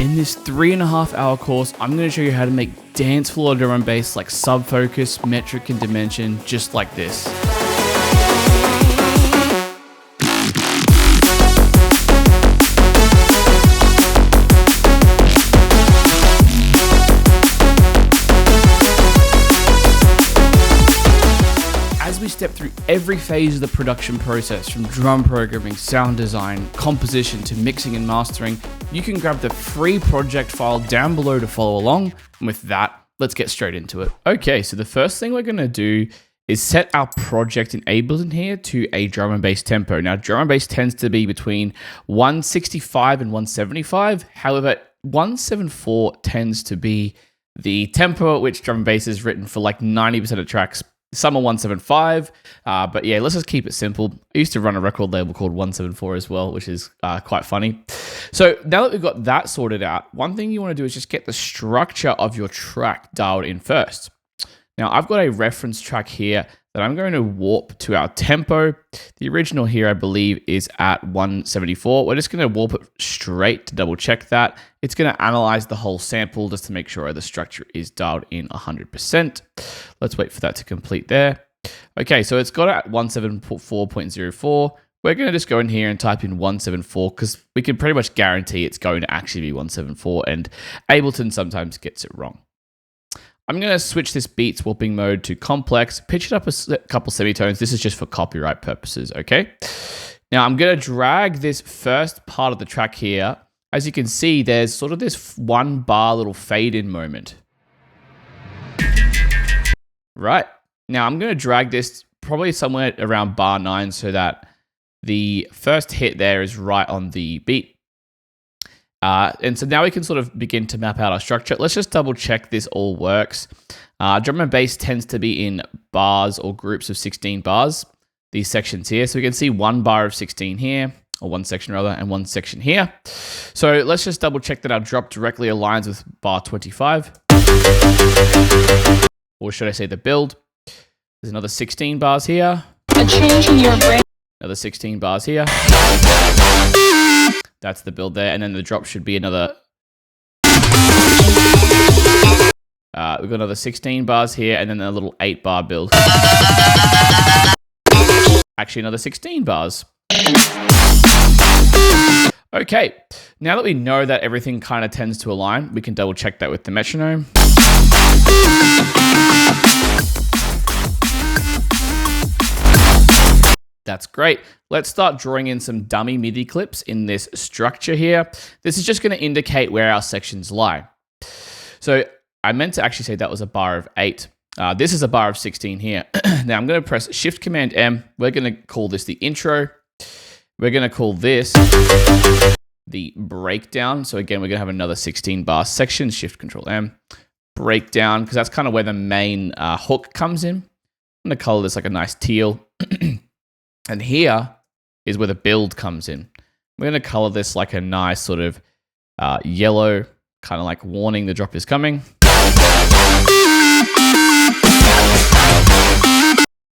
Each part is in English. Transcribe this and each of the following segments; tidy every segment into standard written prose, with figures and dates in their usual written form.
In this 3.5-hour course, I'm going to show you how to make dance floor drum and bass like sub focus, Metrik, and dimension, just like this. As we step through every phase of the production process, from drum programming, sound design, composition to mixing and mastering, you can grab the free project file down below to follow along. And with that, let's get straight into it. Okay, so the first thing we're gonna do is set our project enabled in here to a drum and bass tempo. Now, drum and bass tends to be between 165 and 175. However, 174 tends to be the tempo at which drum and bass is written for like 90% of tracks. Some are 175, but yeah, let's just keep it simple. I used to run a record label called 174 as well, which is quite funny. So now that we've got that sorted out, one thing you want to do is just get the structure of your track dialed in first. Now, I've got a reference track here that I'm going to warp to our tempo. The original here, I believe, is at 174. We're just going to warp it straight to double check that. It's going to analyze the whole sample just to make sure the structure is dialed in 100%. Let's wait for that to complete there. Okay, so it's got it at 174.04. We're going to just go in here and type in 174 because we can pretty much guarantee it's going to actually be 174, and Ableton sometimes gets it wrong. I'm going to switch this beats warping mode to complex, pitch it up a couple semitones. This is just for copyright purposes, okay? Now I'm going to drag this first part of the track here. As you can see, there's sort of this 1 bar little fade in moment. Right. Now I'm going to drag this probably somewhere around bar 9 so that the first hit there is right on the beat. And so now we can sort of begin to map out our structure. Let's just double check this all works. Drum and bass tends to be in bars or groups of 16 bars, these sections here. So we can see 1 bar of 16 here, or 1 section rather, and 1 section here. So let's just double check that our drop directly aligns with bar 25. Or should I say the build? There's another 16 bars here. A change in your brain. Another 16 bars here. That's the build there, and then the drop should be another. We've got another 16 bars here, and then a little 8-bar build. Actually, another 16 bars. Okay, now that we know that everything kind of tends to align, we can double check that with the metronome. That's great. Let's start drawing in some dummy MIDI clips in this structure here. This is just going to indicate where our sections lie. So I meant to actually say that was a bar of 8. This is a bar of 16 here. Now I'm going to press Shift Command M. We're going to call this the intro. We're going to call this the breakdown. So again, we're going to have another 16 bar section. Shift Control M. Breakdown, because that's kind of where the main hook comes in. I'm going to color this like a nice teal. And here is where the build comes in. We're going to color this like a nice sort of yellow, kind of like warning the drop is coming.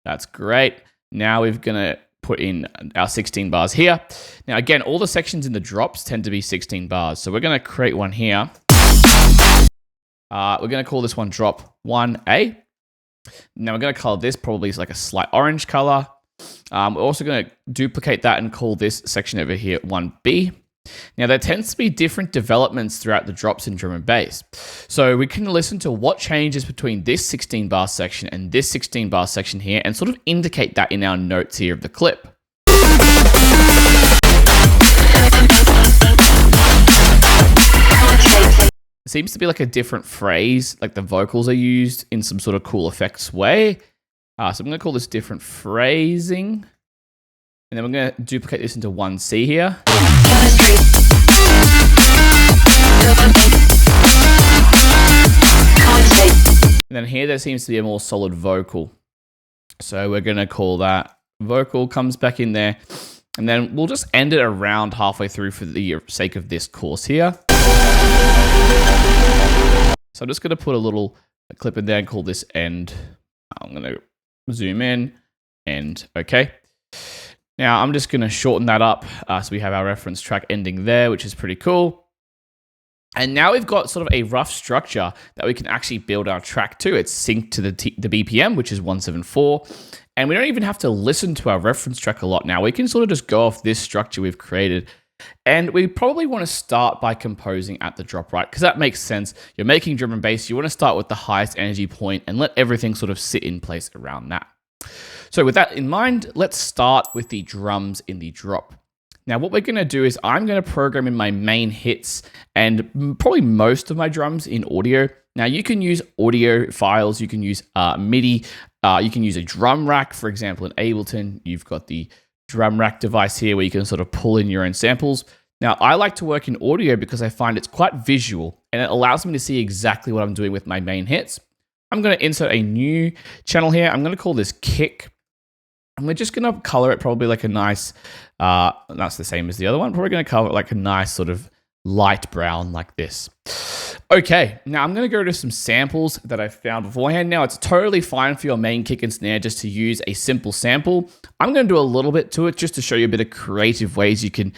That's great. Now we're going to put in our 16 bars here. Now, again, all the sections in the drops tend to be 16 bars. So we're going to create one here. We're going to call this one drop 1A. Now we're going to color this probably as like a slight orange color. We're also going to duplicate that and call this section over here 1B. Now, there tends to be different developments throughout the drops in drum and bass. So we can listen to what changes between this 16 bar section and this 16 bar section here and sort of indicate that in our notes here of the clip. It seems to be like a different phrase, like the vocals are used in some sort of cool effects way. So I'm going to call this different phrasing. And then we're going to duplicate this into 1C here. And then here there seems to be a more solid vocal. So we're going to call that vocal comes back in there. And then we'll just end it around halfway through for the sake of this course here. So I'm just going to put a little clip in there and call this end. I'm going to zoom in, and okay. Now I'm just going to shorten that up so we have our reference track ending there, which is pretty cool. And now we've got sort of a rough structure that we can actually build our track to. It's synced to the BPM, which is 174. And we don't even have to listen to our reference track a lot now. We can sort of just go off this structure we've created. And we probably want to start by composing at the drop, right? Because that makes sense. You're making drum and bass. You want to start with the highest energy point and let everything sort of sit in place around that. So with that in mind, let's start with the drums in the drop. Now, what we're going to do is I'm going to program in my main hits and probably most of my drums in audio. Now, you can use audio files. You can use MIDI. You can use a drum rack. For example, in Ableton, you've got the drum rack device here where you can sort of pull in your own samples. Now, I like to work in audio because I find it's quite visual and it allows me to see exactly what I'm doing with my main hits. I'm going to insert a new channel here. I'm going to call this kick. And we're just going to color it probably like a nice, that's the same as the other one. Probably going to color it like a nice sort of light brown like this. Okay, now I'm going to go to some samples that I found beforehand. Now, it's totally fine for your main kick and snare just to use a simple sample. I'm going to do a little bit to it just to show you a bit of creative ways you can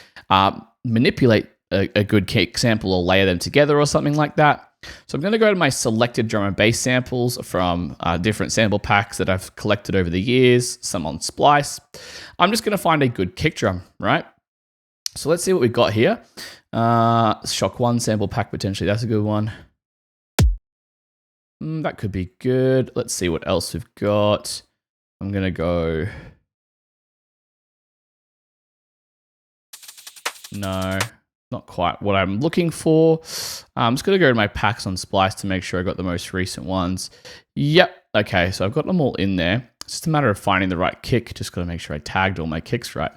manipulate a good kick sample or layer them together or something like that. So I'm going to go to my selected drum and bass samples from different sample packs that I've collected over the years, some on Splice. I'm just going to find a good kick drum, right? So let's see what we've got here. Shock 1 sample pack, potentially. That's a good one. That could be good. Let's see what else we've got. I'm going to go... No, not quite what I'm looking for. I'm just going to go to my packs on Splice to make sure I got the most recent ones. Yep. Okay, so I've got them all in there. It's just a matter of finding the right kick. Just got to make sure I tagged all my kicks right.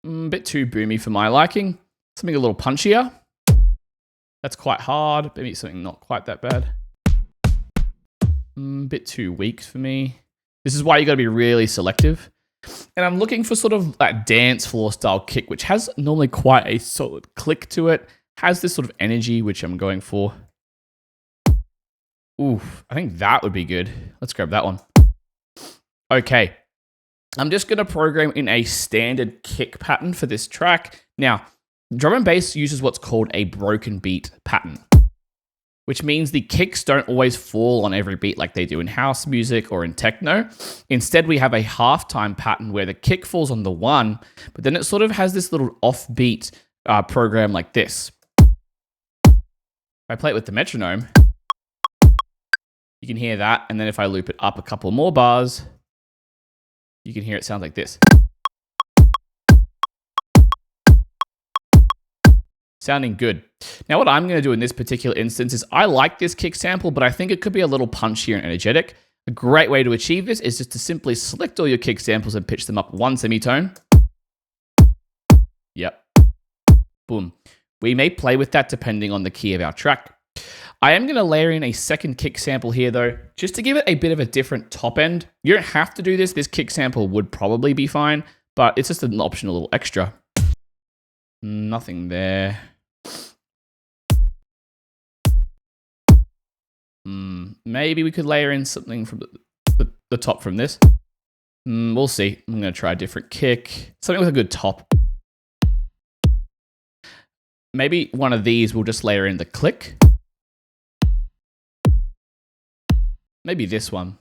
A bit too boomy for my liking. Something a little punchier. That's quite hard. Maybe something not quite that bad. Bit too weak for me. This is why you got to be really selective. And I'm looking for sort of that dance floor style kick, which has normally quite a solid click to it. Has this sort of energy, which I'm going for. Ooh, I think that would be good. Let's grab that one. Okay. I'm just going to program in a standard kick pattern for this track. Now, drum and bass uses what's called a broken beat pattern, which means the kicks don't always fall on every beat like they do in house music or in techno. Instead, we have a halftime pattern where the kick falls on the 1, but then it sort of has this little offbeat program like this. If I play it with the metronome, you can hear that. And then if I loop it up a couple more bars, you can hear it sound like this. Sounding good. Now, what I'm going to do in this particular instance is I like this kick sample, but I think it could be a little punchier and energetic. A great way to achieve this is just to simply select all your kick samples and pitch them up 1 semitone. Yep. Boom. We may play with that depending on the key of our track. I am going to layer in a second kick sample here, though, just to give it a bit of a different top end. You don't have to do this. This kick sample would probably be fine, but it's just an optional little extra. Nothing there. Maybe we could layer in something from the top from this. We'll see. I'm going to try a different kick. Something with a good top. Maybe one of these we'll just layer in the click. Maybe this one.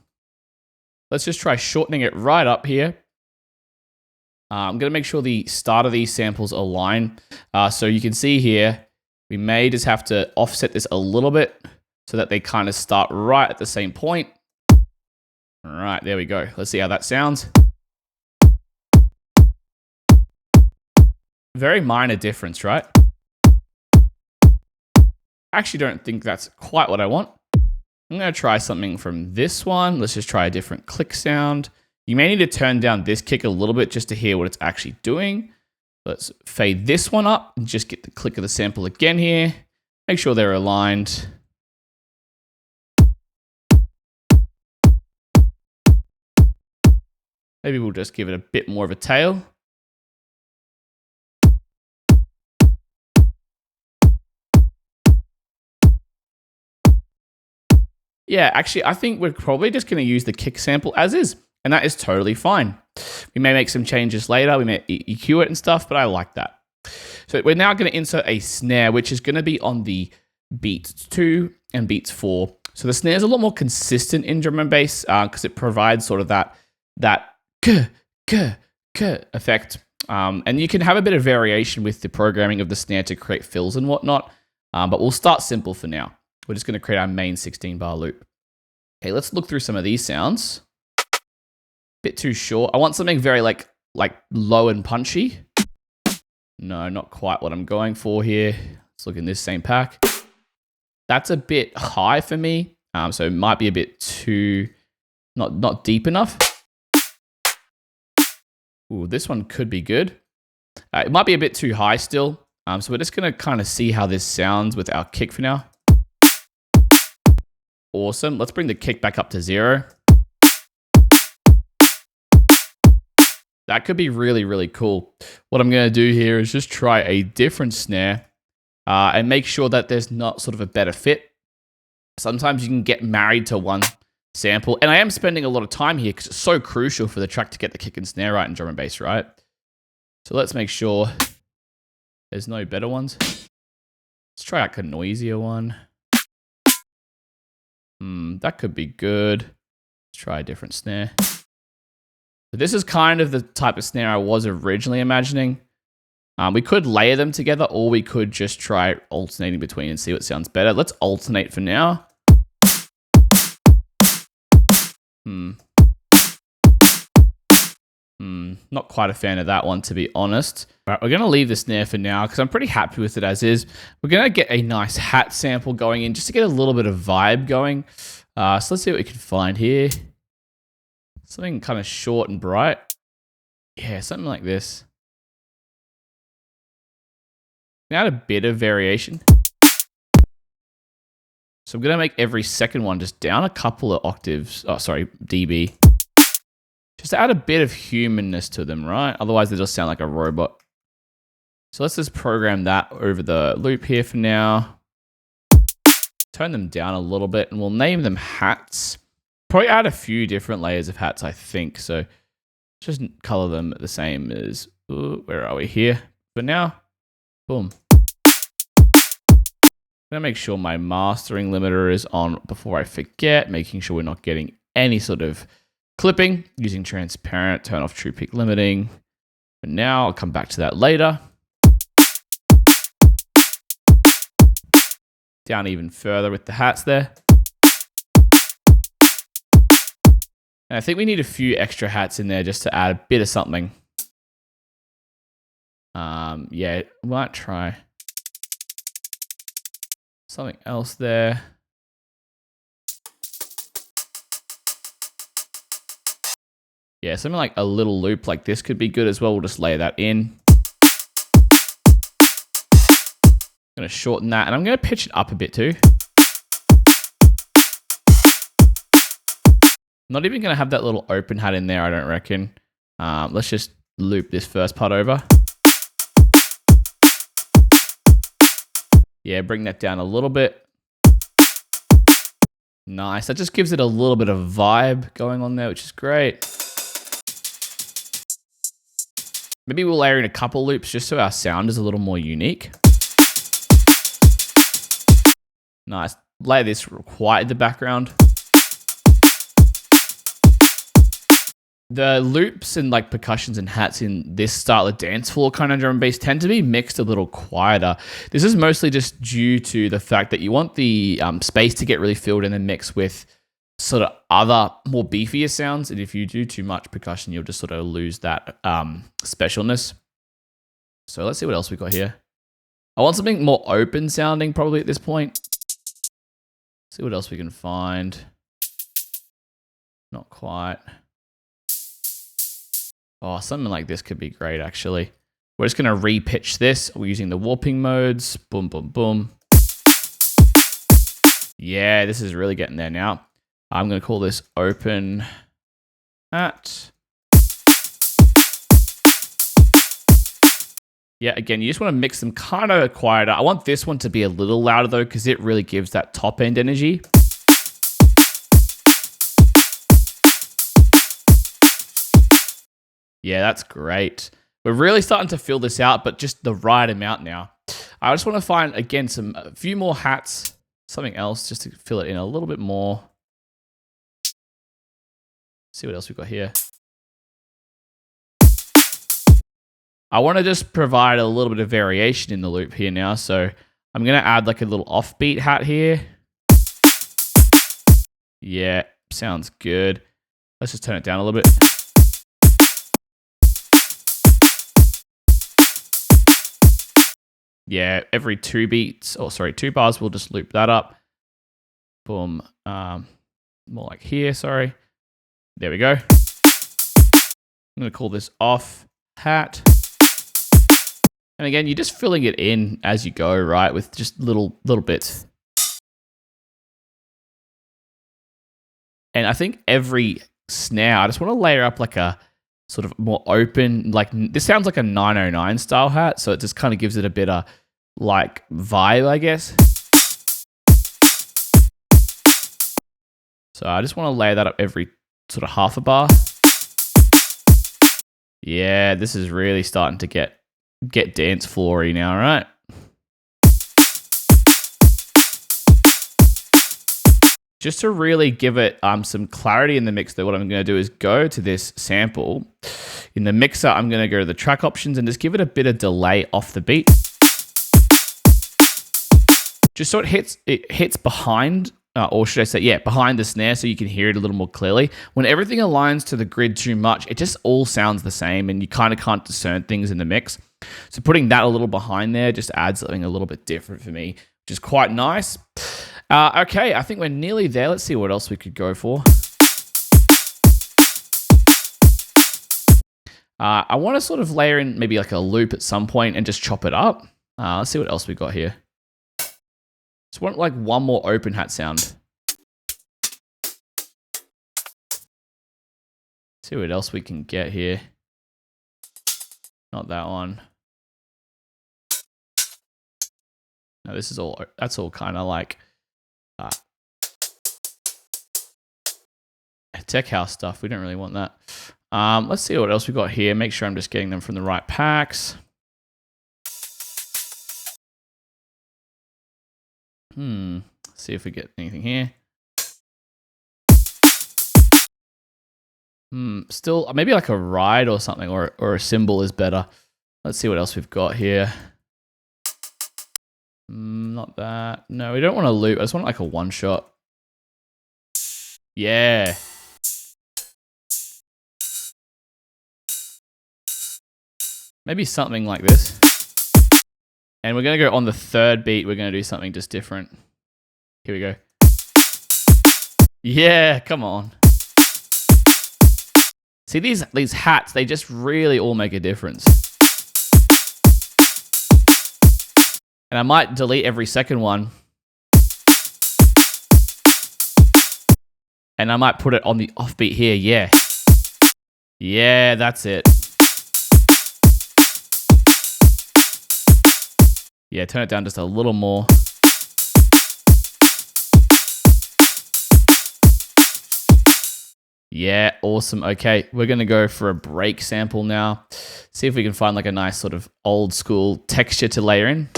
Let's just try shortening it right up here. I'm going to make sure the start of these samples align. So you can see here, we may just have to offset this a little bit so that they kind of start right at the same point. All right, there we go. Let's see how that sounds. Very minor difference, right? I actually don't think that's quite what I want. I'm going to try something from this one. Let's just try a different click sound. You may need to turn down this kick a little bit just to hear what it's actually doing. Let's fade this one up and just get the click of the sample again here. Make sure they're aligned. Maybe we'll just give it a bit more of a tail. Yeah, actually, I think we're probably just going to use the kick sample as is, and that is totally fine. We may make some changes later. We may EQ it and stuff, but I like that. So we're now going to insert a snare, which is going to be on the beat 2 and beats 4. So the snare is a lot more consistent in drum and bass because it provides sort of that k effect. And you can have a bit of variation with the programming of the snare to create fills and whatnot. But we'll start simple for now. We're just going to create our main 16-bar loop. Okay, let's look through some of these sounds. Bit too short. I want something very like low and punchy. No, not quite what I'm going for here. Let's look in this same pack. That's a bit high for me. So it might be a bit too, not deep enough. Ooh, this one could be good. It might be a bit too high still. So we're just going to kind of see how this sounds with our kick for now. Awesome. Let's bring the kick back up to 0. That could be really, really cool. What I'm going to do here is just try a different snare and make sure that there's not sort of a better fit. Sometimes you can get married to one sample. And I am spending a lot of time here because it's so crucial for the track to get the kick and snare right in drum and bass, right? So let's make sure there's no better ones. Let's try out a noisier one. That could be good. Let's try a different snare. So this is kind of the type of snare I was originally imagining. We could layer them together, or we could just try alternating between and see what sounds better. Let's alternate for now. Not quite a fan of that one, to be honest. All right, we're going to leave the snare for now because I'm pretty happy with it as is. We're going to get a nice hat sample going in just to get a little bit of vibe going. So let's see what we can find here. Something kind of short and bright. Yeah, something like this. Add a bit of variation. So I'm going to make every second one just down a couple of octaves. Oh, sorry, dB. Just to add a bit of humanness to them, right? Otherwise, they just sound like a robot. So let's just program that over the loop here for now. Turn them down a little bit, and we'll name them hats. Probably add a few different layers of hats, I think. So just color them the same as, where are we here? For now, boom. I'm going to make sure my mastering limiter is on before I forget, making sure we're not getting any sort of clipping. Using transparent, turn off true peak limiting. For now, I'll come back to that later. Down even further with the hats there. And I think we need a few extra hats in there just to add a bit of something. Yeah, might try something else there. Yeah, something like a little loop like this could be good as well. We'll just layer that in. I'm going to shorten that, and I'm going to pitch it up a bit too. Not even going to have that little open hat in there, I don't reckon. Let's just loop this first part over. Yeah, bring that down a little bit. Nice. That just gives it a little bit of vibe going on there, which is great. Maybe we'll layer in a couple loops just so our sound is a little more unique. Nice. Layer this quiet in the background. The loops and like percussions and hats in this style of dance floor kind of drum and bass tend to be mixed a little quieter. This is mostly just due to the fact that you want the space to get really filled in and mix with sort of other more beefier sounds. And if you do too much percussion, you'll just sort of lose that specialness. So let's see what else we got here. I want something more open sounding probably at this point. See what else we can find. Not quite. Oh, something like this could be great, actually. We're just going to re-pitch this. We're using the warping modes. Boom, boom, boom. Yeah, this is really getting there now. I'm going to call this open hat. Yeah, again, you just want to mix them kind of quieter. I want this one to be a little louder, though, because it really gives that top-end energy. Yeah, that's great. We're really starting to fill this out, but just the right amount now. I just want to find, again, a few more hats, something else, just to fill it in a little bit more. See what else we've got here. I want to just provide a little bit of variation in the loop here now. So I'm going to add like a little offbeat hat here. Yeah, sounds good. Let's just turn it down a little bit. Yeah, every 2 bars, we'll just loop that up. Boom. More like here, sorry. There we go. I'm going to call this off hat. And again, you're just filling it in as you go, right? With just little bits. And I think every snare, I just want to layer up like a sort of more open, like this sounds like a 909 style hat. So it just kind of gives it a bit of like vibe, I guess. So I just want to layer that up every sort of half a bar. Yeah, this is really starting to get dance floory now, right? Just to really give it some clarity in the mix, though, what I'm going to do is go to this sample. In the mixer, I'm going to go to the track options and just give it a bit of delay off the beat. Just so it hits behind, or should I say, yeah, behind the snare so you can hear it a little more clearly. When everything aligns to the grid too much, it just all sounds the same and you kind of can't discern things in the mix. So putting that a little behind there just adds something a little bit different for me, which is quite nice. Okay, I think we're nearly there. Let's see what else we could go for. I want to sort of layer in maybe like a loop at some point and just chop it up. Let's see what else we got here. Just want like one more open hat sound. See what else we can get here. Not that one. No, this is all, that's all kind of like tech house stuff. We don't really want that. Let's see what else we got here. Make sure I'm just getting them from the right packs. See if we get anything here. Still, maybe like a ride or something, or a cymbal is better. Let's see what else we've got here. Not that. No, we don't want to loop. I just want like a one shot. Yeah. Maybe something like this. And we're going to go on the third beat. We're going to do something just different. Here we go. Yeah, come on. See, these hats, they just really all make a difference. And I might delete every second one. And I might put it on the offbeat here. Yeah. Yeah, that's it. Yeah, turn it down just a little more. Yeah, awesome. Okay, we're going to go for a break sample now. See if we can find like a nice sort of old school texture to layer in.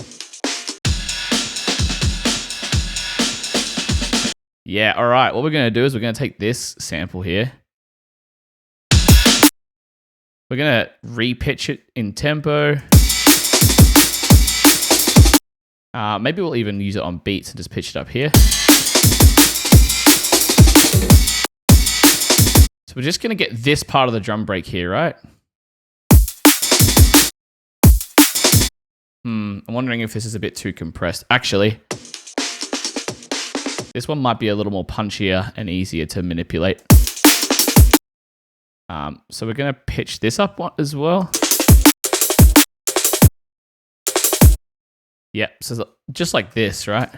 Yeah, all right. What we're going to do is we're going to take this sample here. We're going to re-pitch it in tempo. Maybe we'll even use it on beats and just pitch it up here. So we're just going to get this part of the drum break here, right? I'm wondering if this is a bit too compressed. Actually, this one might be a little more punchier and easier to manipulate. So we're going to pitch this up as well. Yep, so just like this, right?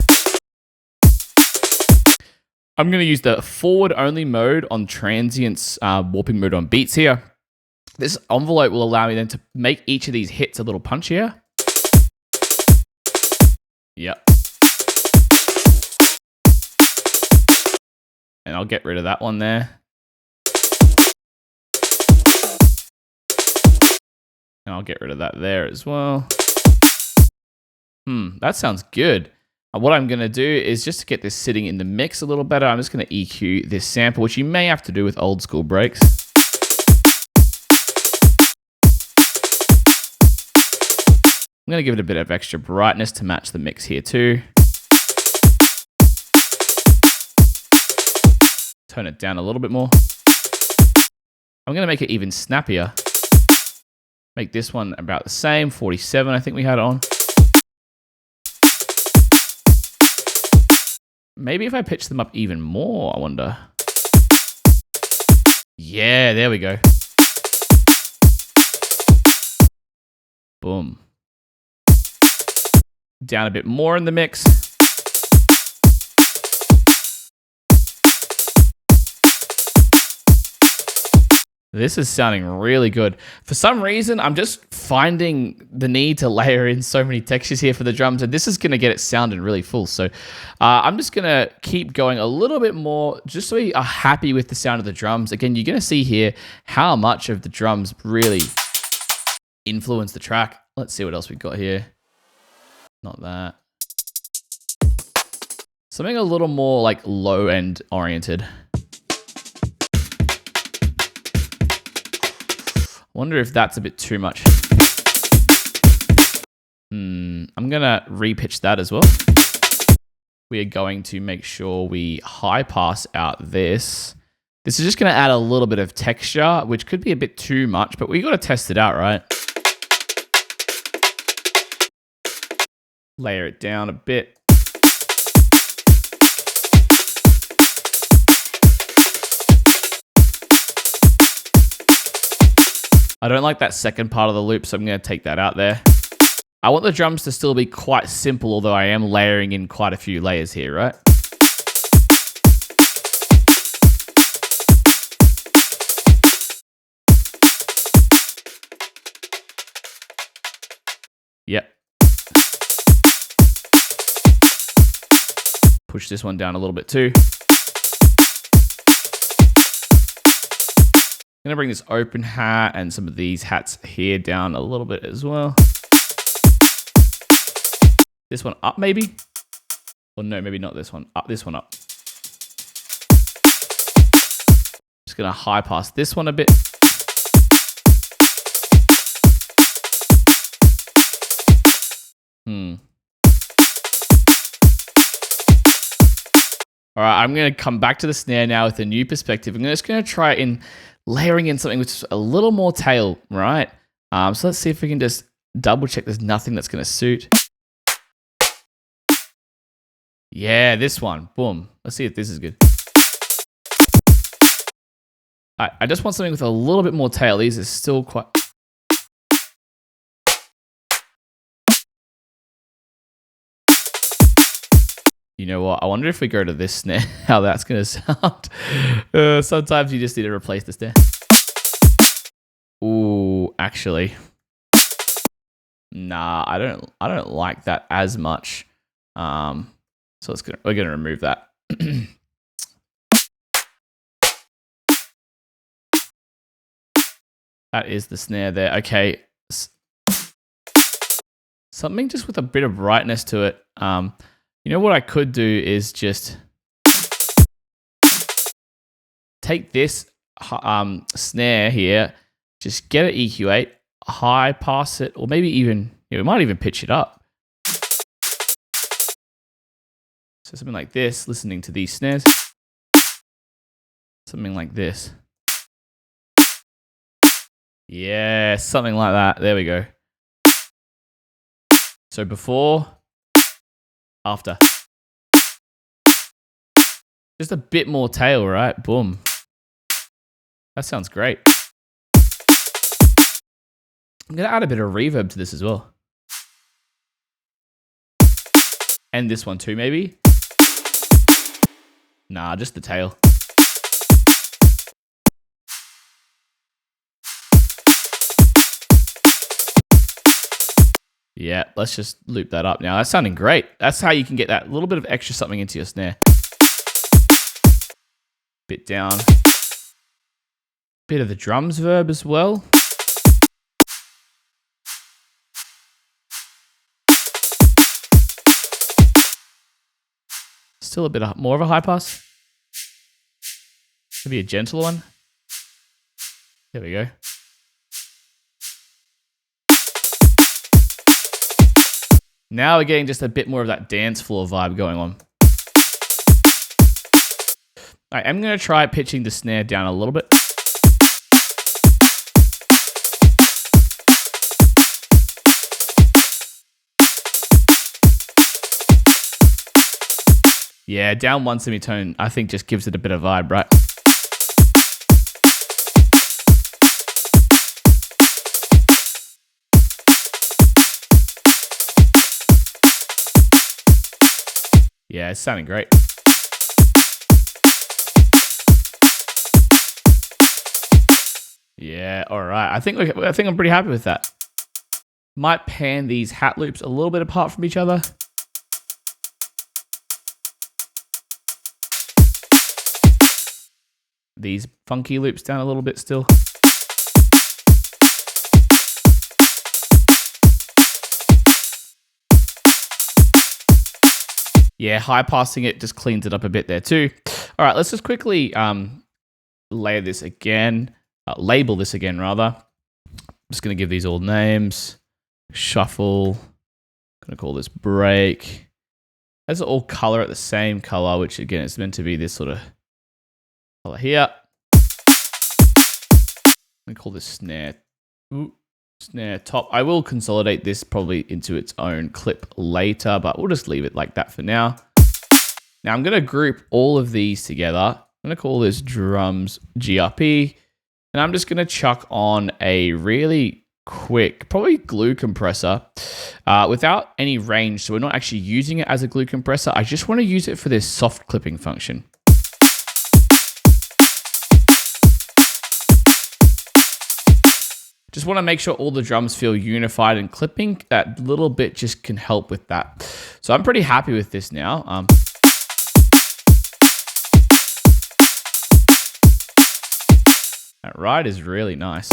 I'm going to use the forward-only mode on transients, warping mode on beats here. This envelope will allow me then to make each of these hits a little punchier. Yep. And I'll get rid of that one there. And I'll get rid of that there as well. That sounds good. What I'm going to do is just to get this sitting in the mix a little better, I'm just going to EQ this sample, which you may have to do with old school breaks. I'm going to give it a bit of extra brightness to match the mix here too. Turn it down a little bit more. I'm going to make it even snappier. Make this one about the same, 47 I think we had it on. Maybe if I pitch them up even more, I wonder. Yeah, there we go. Boom. Down a bit more in the mix. This is sounding really good. For some reason, I'm just finding the need to layer in so many textures here for the drums, and this is going to get it sounding really full. So I'm just going to keep going a little bit more just so we are happy with the sound of the drums. Again, you're going to see here how much of the drums really influence the track. Let's see what else we've got here. Not that. Something a little more like low-end oriented. Wonder if that's a bit too much. I'm gonna repitch that as well. We are going to make sure we high pass out this. This is just gonna add a little bit of texture, which could be a bit too much, but we gotta test it out, right? Layer it down a bit. I don't like that second part of the loop, so I'm going to take that out there. I want the drums to still be quite simple, although I am layering in quite a few layers here, right? Yep. Push this one down a little bit too. I'm going to bring this open hat and some of these hats here down a little bit as well. This one up maybe? Or no, maybe not this one. This one up. Just going to high pass this one a bit. All right, I'm going to come back to the snare now with a new perspective. I'm just going to try it in layering in something which is a little more tail, right? So let's see if we can just double check there's nothing that's going to suit. Yeah, this one. Boom. Let's see if this is good. I just want something with a little bit more tail. These are still quite... You know what? I wonder if we go to this snare, how that's going to sound. Sometimes you just need to replace the snare. Ooh, actually. Nah, I don't like that as much. So we're going to remove that. That is the snare there. Okay. Something just with a bit of brightness to it. You know what I could do is just take this snare here, just get it EQ8, high pass it, or maybe even, we might even pitch it up. So something like this, listening to these snares. Something like this. Yeah, something like that. There we go. So before, after. Just a bit more tail, right? Boom. That sounds great. I'm going to add a bit of reverb to this as well. And this one too, maybe. Nah, just the tail. Yeah, let's just loop that up now. That's sounding great. That's how you can get that little bit of extra something into your snare. Bit down. Bit of the drums verb as well. Still a bit more of a high pass. Maybe a gentle one. There we go. Now we're getting just a bit more of that dance floor vibe going on. All right, I'm going to try pitching the snare down a little bit. Yeah, down one semitone, I think just gives it a bit of vibe, right? Yeah, it's sounding great. Yeah, all right. I think I'm pretty happy with that. Might pan these hat loops a little bit apart from each other. These funky loops down a little bit still. Yeah, high passing it just cleans it up a bit there too. All right, let's just quickly label this again rather. I'm just gonna give these all names. Shuffle, gonna call this break. Those are all color at the same color, which again is meant to be this sort of color here. I'm gonna call this snare. Snare top. I will consolidate this probably into its own clip later, but we'll just leave it like that for now. Now I'm going to group all of these together. I'm going to call this drums GRP, and I'm just going to chuck on a really quick, probably glue compressor without any range. So we're not actually using it as a glue compressor. I just want to use it for this soft clipping function. Just want to make sure all the drums feel unified and clipping. That little bit just can help with that. So I'm pretty happy with this now. That ride is really nice.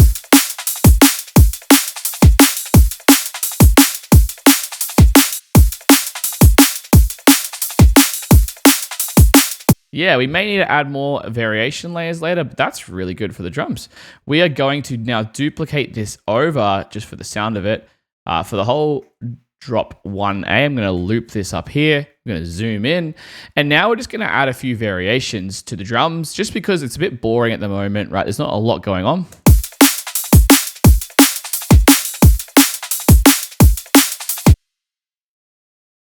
Yeah, we may need to add more variation layers later, but that's really good for the drums. We are going to now duplicate this over just for the sound of it. For the whole drop 1A, I'm going to loop this up here. I'm going to zoom in. And now we're just going to add a few variations to the drums just because it's a bit boring at the moment, right? There's not a lot going on.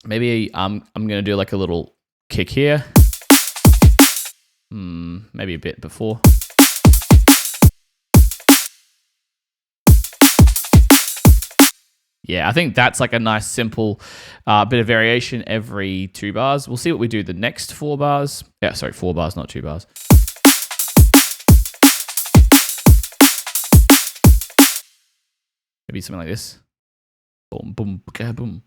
Maybe I'm going to do like a little kick here. Maybe a bit before. Yeah, I think that's like a nice simple bit of variation every 2 bars. We'll see what we do the next 4 bars. Yeah, sorry, 4 bars, not 2 bars. Maybe something like this. Boom, boom, boom.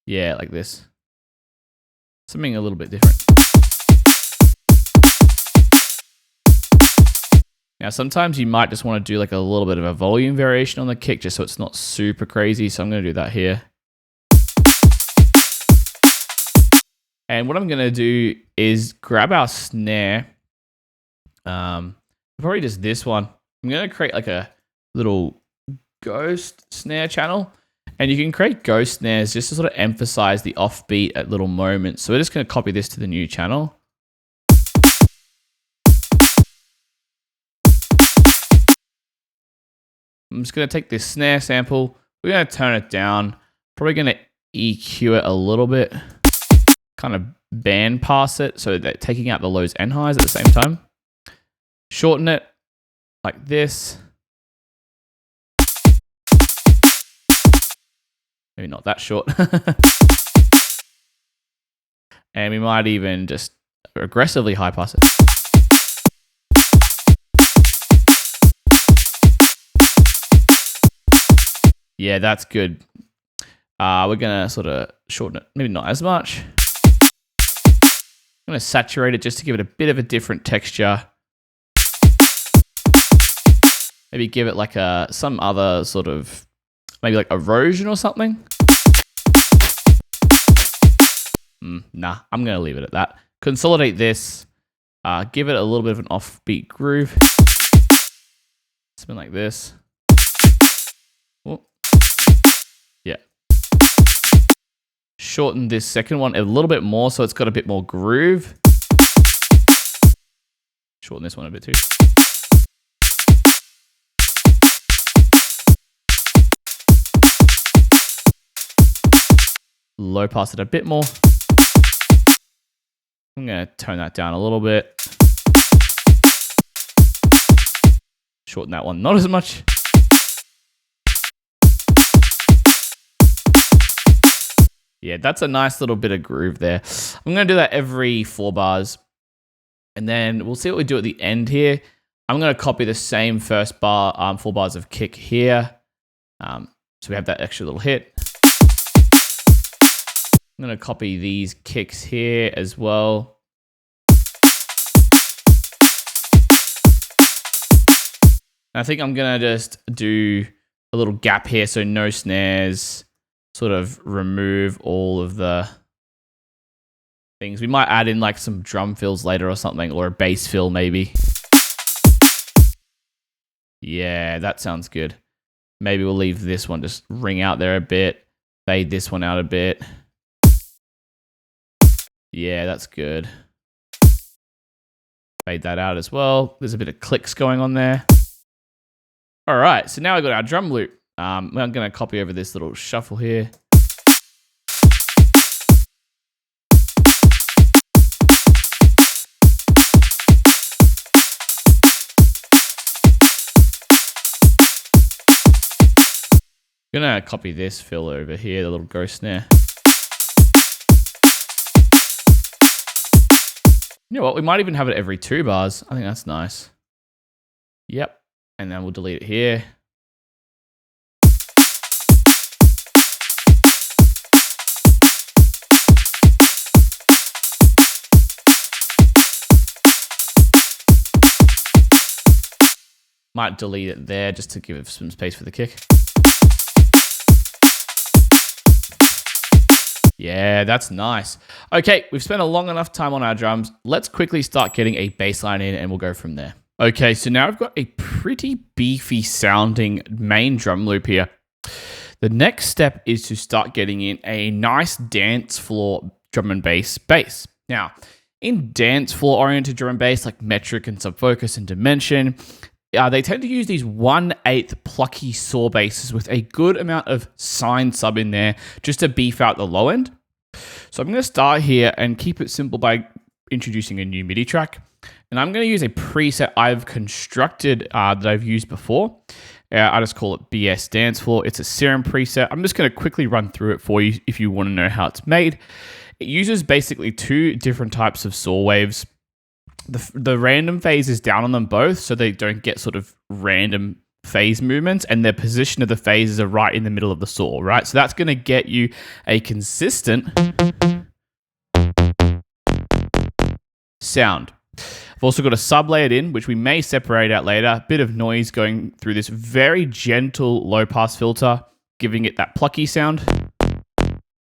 Yeah, like this. Something a little bit different. Now, sometimes you might just want to do like a little bit of a volume variation on the kick just so it's not super crazy. So I'm going to do that here. And what I'm going to do is grab our snare. Probably just this one. I'm going to create like a little ghost snare channel. And you can create ghost snares just to sort of emphasize the offbeat at little moments. So we're just going to copy this to the new channel. I'm just going to take this snare sample. We're going to turn it down. Probably going to EQ it a little bit. Kind of band pass it so that taking out the lows and highs at the same time. Shorten it like this. Maybe not that short. And we might even just aggressively high pass it. Yeah, that's good. We're going to sort of shorten it. Maybe not as much. I'm going to saturate it just to give it a bit of a different texture. Maybe give it like some other sort of, maybe like erosion or something. Nah, I'm going to leave it at that. Consolidate this. Give it a little bit of an offbeat groove. Something like this. Oh. Yeah. Shorten this second one a little bit more so it's got a bit more groove. Shorten this one a bit too. Low pass it a bit more. I'm going to tone that down a little bit. Shorten that one not as much. Yeah, that's a nice little bit of groove there. I'm going to do that every 4 bars. And then we'll see what we do at the end here. I'm going to copy the same first bar, 4 bars of kick here. So we have that extra little hit. I'm going to copy these kicks here as well. I think I'm going to just do a little gap here so no snares, sort of remove all of the things. We might add in like some drum fills later or something, or a bass fill maybe. Yeah, that sounds good. Maybe we'll leave this one just ring out there a bit, fade this one out a bit. Yeah, that's good. Fade that out as well. There's a bit of clicks going on there. All right, so now we've got our drum loop. I'm going to copy over this little shuffle here. I'm going to copy this fill over here, the little ghost snare. You know what? We might even have it every 2 bars. I think that's nice. Yep. And then we'll delete it here. Might delete it there just to give it some space for the kick. Yeah, that's nice. Okay, we've spent a long enough time on our drums. Let's quickly start getting a bass line in and we'll go from there. Okay, so now I've got a pretty beefy sounding main drum loop here. The next step is to start getting in a nice dance floor drum and bass. Now, in dance floor oriented drum and bass like Metrik and Subfocus and Dimension, they tend to use these 1/8 plucky saw basses with a good amount of sine sub in there just to beef out the low end. So I'm going to start here and keep it simple by introducing a new MIDI track. And I'm going to use a preset I've constructed that I've used before. I just call it BS Dance Floor. It's a Serum preset. I'm just going to quickly run through it for you if you want to know how it's made. It uses basically 2 different types of saw waves. The random phase is down on them both, so they don't get sort of random phase movements, and their position of the phases are right in the middle of the saw, right? So that's going to get you a consistent sound. I've also got a sub layered in, which we may separate out later. A bit of noise going through this very gentle low pass filter, giving it that plucky sound.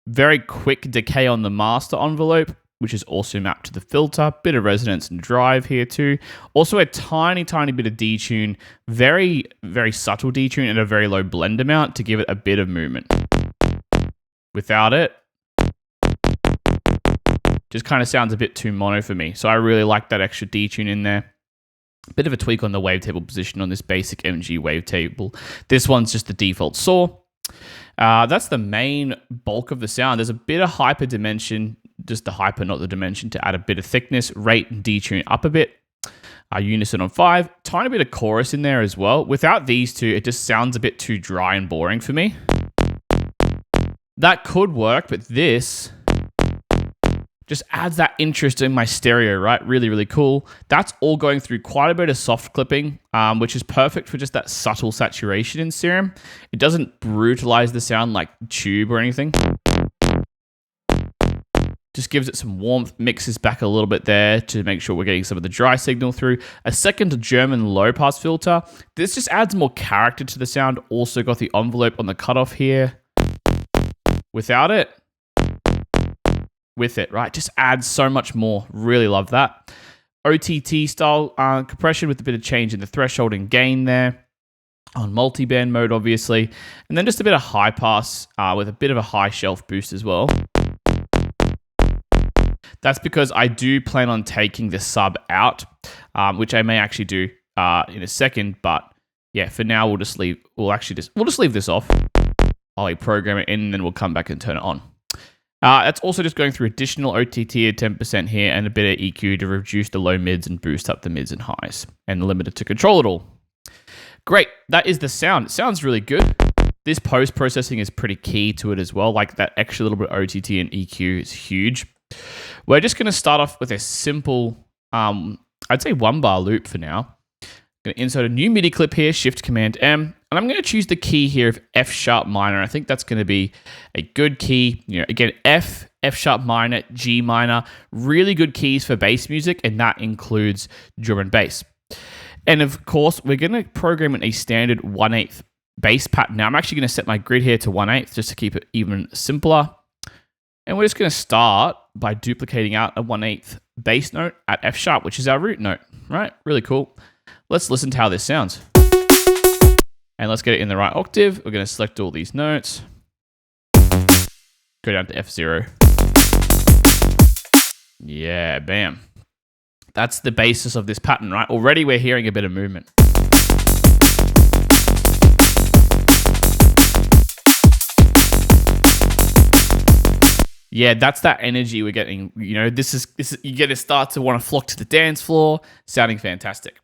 Very quick decay on the master envelope, which is also mapped to the filter. Bit of resonance and drive here too. Also a tiny, tiny bit of detune. Very, very subtle detune and a very low blend amount to give it a bit of movement. Without it, just kind of sounds a bit too mono for me. So I really like that extra detune in there. Bit of a tweak on the wavetable position on this basic MG wavetable. This one's just the default saw. That's the main bulk of the sound. There's a bit of hyper dimension, just the hyper, not the dimension, to add a bit of thickness, rate and detune up a bit. Unison on 5, tiny bit of chorus in there as well. Without these 2, it just sounds a bit too dry and boring for me. That could work, but this just adds that interest in my stereo, right? Really, really cool. That's all going through quite a bit of soft clipping, which is perfect for just that subtle saturation in Serum. It doesn't brutalize the sound like Tube or anything. Just gives it some warmth, mixes back a little bit there to make sure we're getting some of the dry signal through. A second German low pass filter. This just adds more character to the sound. Also got the envelope on the cutoff here. Without it, with it, right? Just adds so much more. Really love that. OTT style compression with a bit of change in the threshold and gain there on multi-band mode, obviously. And then just a bit of high pass with a bit of a high shelf boost as well. That's because I do plan on taking the sub out, which I may actually do in a second. But yeah, for now we'll just leave this off. I'll program it in, and then we'll come back and turn it on. That's also just going through additional OTT at 10% here and a bit of EQ to reduce the low mids and boost up the mids and highs, and limit it to control it all. Great, that is the sound. It sounds really good. This post-processing is pretty key to it as well. Like that extra little bit of OTT and EQ is huge. We're just going to start off with a simple, I'd say 1-bar loop for now. I'm going to insert a new MIDI clip here, Shift-Command-M, and I'm going to choose the key here of F sharp minor. I think that's going to be a good key. You know, again, F sharp minor, G minor, really good keys for bass music, and that includes drum and bass. And of course, we're going to program in a standard 1/8 bass pattern. Now, I'm actually going to set my grid here to 1/8 just to keep it even simpler. And we're just going to start by duplicating out a 1/8 bass note at F sharp, which is our root note, right? Really cool. Let's listen to how this sounds. And let's get it in the right octave. We're going to select all these notes. Go down to F0. Yeah, bam. That's the basis of this pattern, right? Already we're hearing a bit of movement. Yeah, that's that energy we're getting. You know, this is you get to start to want to flock to the dance floor, sounding fantastic.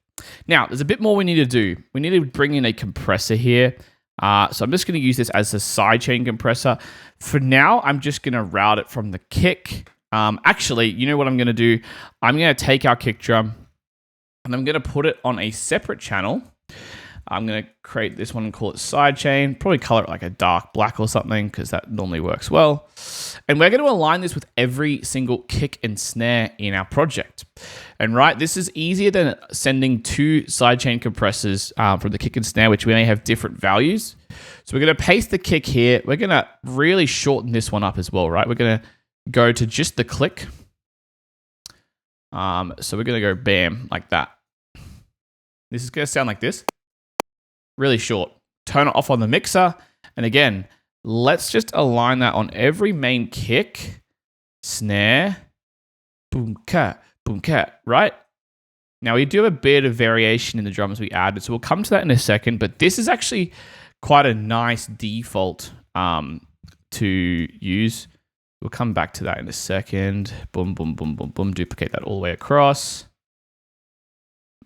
Now, there's a bit more we need to do. We need to bring in a compressor here. So I'm just going to use this as a sidechain compressor. For now, I'm just going to route it from the kick. Actually, you know what I'm going to do? I'm going to take our kick drum and I'm going to put it on a separate channel. I'm going to create this one and call it sidechain. Probably color it like a dark black or something because that normally works well. And we're going to align this with every single kick and snare in our project. And right, this is easier than sending 2 sidechain compressors from the kick and snare, which we may have different values. So we're going to paste the kick here. We're going to really shorten this one up as well, right? We're going to go to just the click. So we're going to go bam, like that. This is going to sound like this. Really short. Turn it off on the mixer. And again, let's just align that on every main kick, snare, boom, cat, right? Now we do have a bit of variation in the drums we added, so we'll come to that in a second, but this is actually quite a nice default to use. We'll come back to that in a second. Boom, boom, boom, boom, boom. Duplicate that all the way across.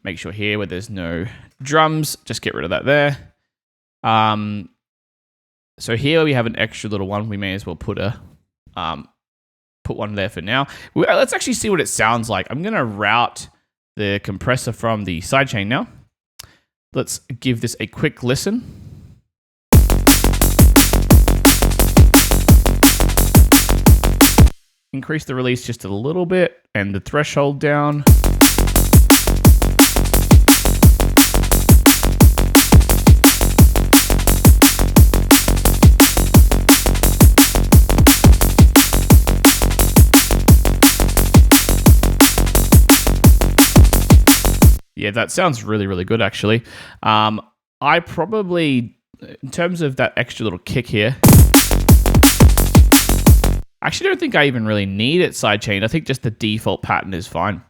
Make sure here where there's no drums, just get rid of that there. So here we have an extra little one. We may as well put one there for now. Let's actually see what it sounds like. I'm going to route the compressor from the sidechain now. Let's give this a quick listen. Increase the release just a little bit and the threshold down. Yeah, that sounds really, really good, actually. I probably, in terms of that extra little kick here, I actually don't think I even really need it sidechained. I think just the default pattern is fine.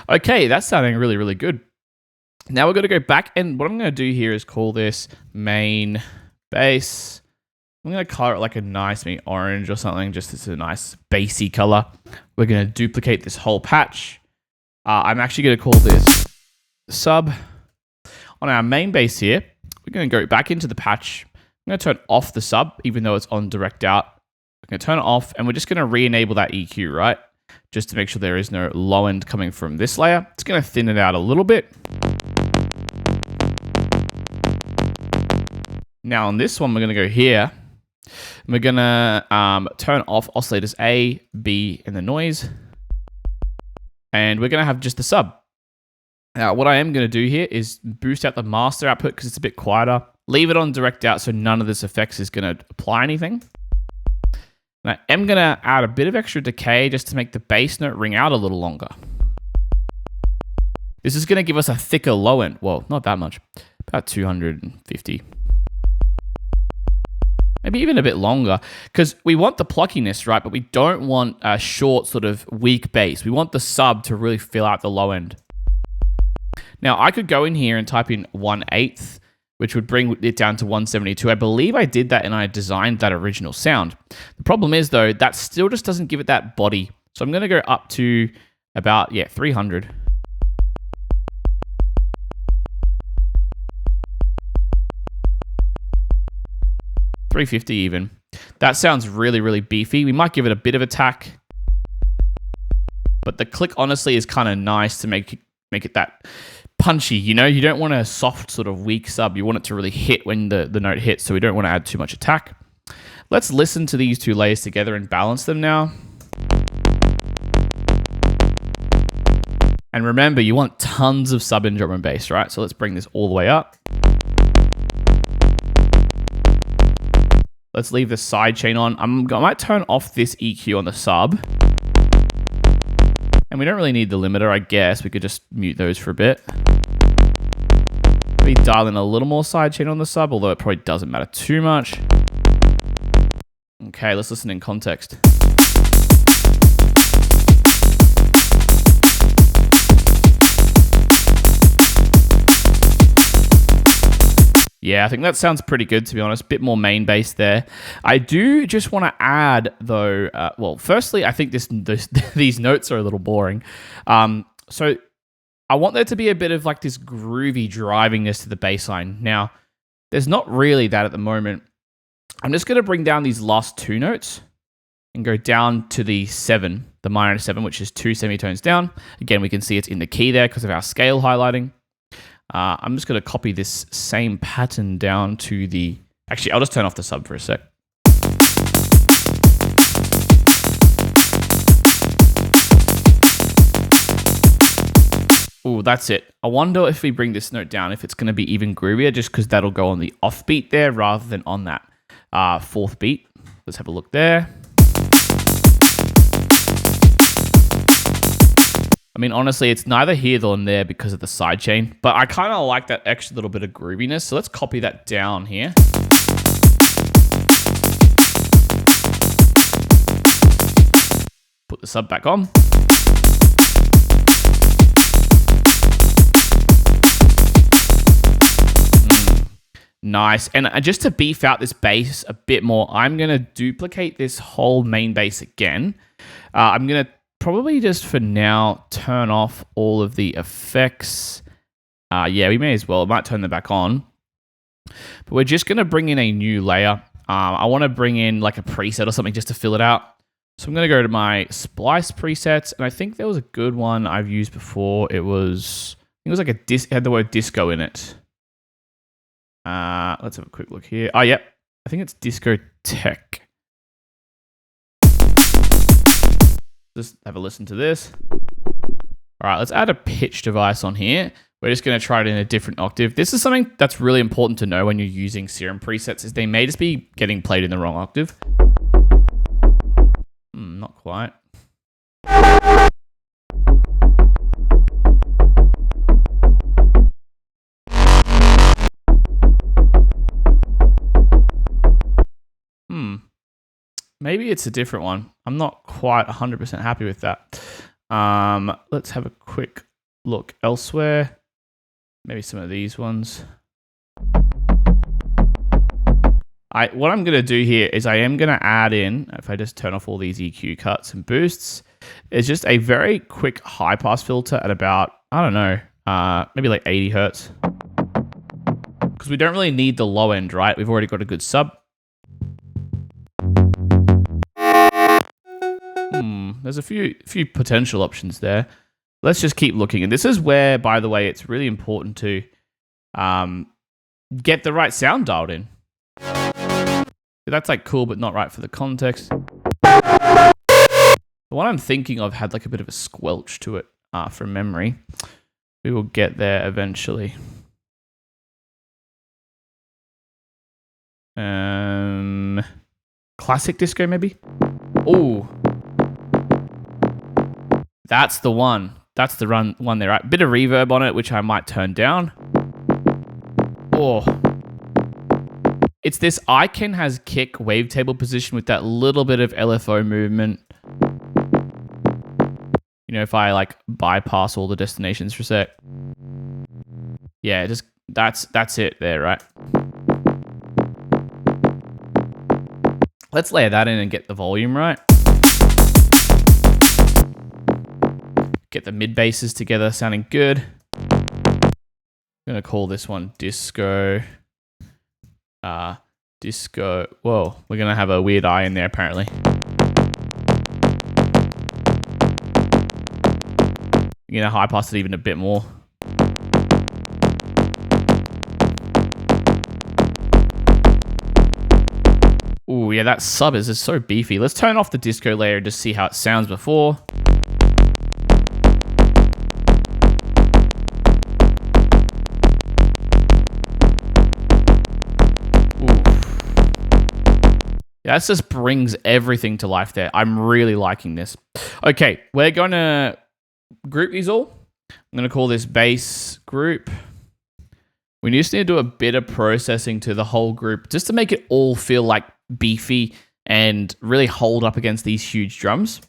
Okay, that's sounding really, really good. Now we're going to go back, and what I'm going to do here is call this main bass. I'm going to color it like a nice maybe orange or something, just as a nice bassy color. We're going to duplicate this whole patch. I'm actually going to call this sub. On our main bass here, we're going to go back into the patch. I'm going to turn off the sub, even though it's on direct out. I'm going to turn it off, and we're just going to re-enable that EQ, right? Just to make sure there is no low end coming from this layer. It's going to thin it out a little bit. Now on this one, we're going to go here. We're going to turn off oscillators A, B, and the noise. And we're going to have just the sub. Now, what I am going to do here is boost out the master output because it's a bit quieter. Leave it on direct out so none of this effects is going to apply anything. And I am going to add a bit of extra decay just to make the bass note ring out a little longer. This is going to give us a thicker low end. Well, not that much. About 250. Maybe even a bit longer, because we want the pluckiness, right? But we don't want a short, sort of weak bass. We want the sub to really fill out the low end. Now, I could go in here and type in 1/8, which would bring it down to 172. I believe I did that and I designed that original sound. The problem is, though, that still just doesn't give it that body. So I'm going to go up to about, 300. $350 even. That sounds really, really beefy. We might give it a bit of attack, but the click honestly is kind of nice to make it that punchy. You know, you don't want a soft sort of weak sub. You want it to really hit when the note hits, so we don't want to add too much attack. Let's listen to these two layers together and balance them now. And remember, you want tons of sub in drum and bass, right? So let's bring this all the way up. Let's leave the sidechain on. I might turn off this EQ on the sub. And we don't really need the limiter, I guess. We could just mute those for a bit. Maybe dial in a little more sidechain on the sub, although it probably doesn't matter too much. Okay, let's listen in context. Yeah, I think that sounds pretty good, to be honest. Bit more main bass there. I do just want to add, though, well, firstly, I think these notes are a little boring. So I want there to be a bit of like this groovy drivingness to the bass line. Now, there's not really that at the moment. I'm just going to bring down these last two notes and go down to the 7, the minor 7, which is 2 semitones down. Again, we can see it's in the key there because of our scale highlighting. I'm just going to copy this same pattern down to the... Actually, I'll just turn off the sub for a sec. Oh, that's it. I wonder if we bring this note down, if it's going to be even groovier, just because that'll go on the off beat there rather than on that 4th beat. Let's have a look there. I mean, honestly, it's neither here nor there because of the sidechain, but I kind of like that extra little bit of grooviness. So let's copy that down here. Put the sub back on. Nice. And just to beef out this bass a bit more, I'm going to duplicate this whole main bass again. I'm going to probably just for now turn off all of the effects. Yeah, we may as well. I might turn them back on. But we're just going to bring in a new layer. I want to bring in like a preset or something just to fill it out. So I'm going to go to my splice presets. And I think there was a good one I've used before. It was like it had the word disco in it. Let's have a quick look here. Oh, yep. I think it's discotheque. Just have a listen to this. All right, let's add a pitch device on here. We're just going to try it in a different octave. This is something that's really important to know when you're using Serum presets, is they may just be getting played in the wrong octave. Not quite. Maybe it's a different one. I'm not quite 100% happy with that. Let's have a quick look elsewhere. Maybe some of these ones. What I'm going to do here is I am going to add in, if I just turn off all these EQ cuts and boosts, it's just a very quick high pass filter at about, I don't know, maybe like 80 hertz. Because we don't really need the low end, right? We've already got a good sub. There's a few potential options there. Let's just keep looking. And this is where, by the way, it's really important to get the right sound dialed in. That's like cool, but not right for the context. The one I'm thinking of had like a bit of a squelch to it from memory. We will get there eventually. Classic disco, maybe? Ooh. That's the one. That's the one there, right? Bit of reverb on it, which I might turn down. Oh. It's this icon has kick wavetable position with that little bit of LFO movement. You know, if I like bypass all the destinations for a sec. Yeah, just that's it there, right? Let's layer that in and get the volume right. Get the mid basses together, sounding good. I'm gonna call this one disco. Disco. Whoa, we're gonna have a weird eye in there apparently. You're gonna high pass it even a bit more. Ooh, yeah, that sub is so beefy. Let's turn off the disco layer and just see how it sounds before. Yeah, that just brings everything to life there. I'm really liking this. Okay, we're going to group these all. I'm going to call this bass group. We just need to do a bit of processing to the whole group just to make it all feel like beefy and really hold up against these huge drums.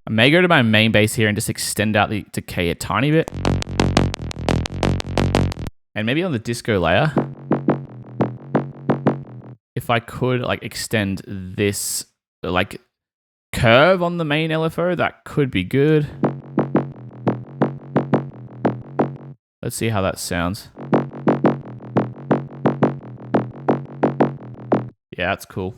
I may go to my main bass here and just extend out the decay a tiny bit. And maybe on the disco layer, if I could like extend this like curve on the main LFO, that could be good. Let's see how that sounds. Yeah, that's cool.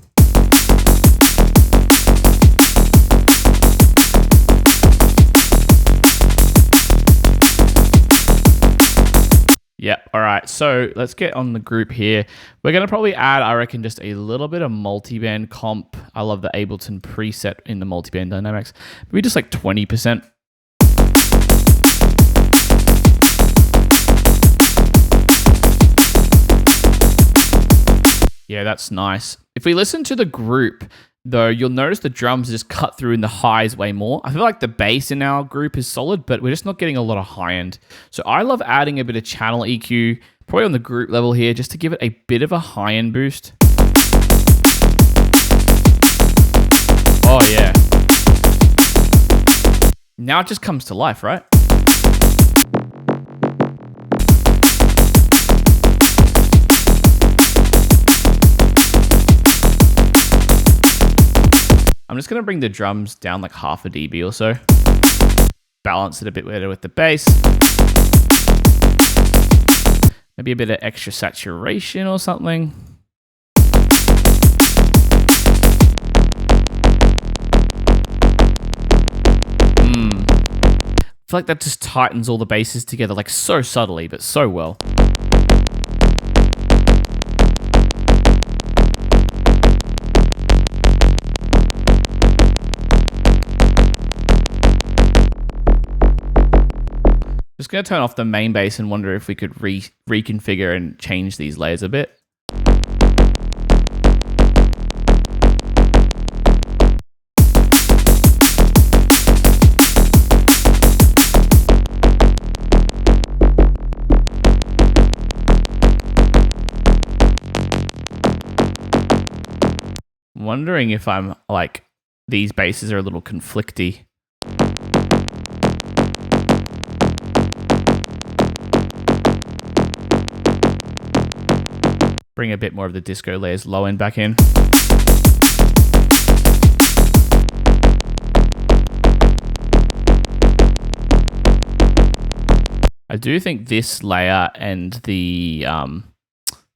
Yep. All right. So let's get on the group here. We're going to probably add, I reckon, just a little bit of multiband comp. I love the Ableton preset in the multiband dynamics. Maybe just like 20%. Yeah, that's nice. If we listen to the group, though, you'll notice the drums just cut through in the highs way more. I feel like the bass in our group is solid, but we're just not getting a lot of high end. So I love adding a bit of channel EQ, probably on the group level here, just to give it a bit of a high end boost. Oh yeah. Now it just comes to life, right? I'm just going to bring the drums down like half a dB or so. Balance it a bit better with the bass. Maybe a bit of extra saturation or something. I feel like that just tightens all the basses together like so subtly, but so well. Just going to turn off the main bass and wonder if we could reconfigure and change these layers a bit. I'm wondering if I'm like, these basses are a little conflicty. Bring a bit more of the disco layers low end back in. I do think this layer and the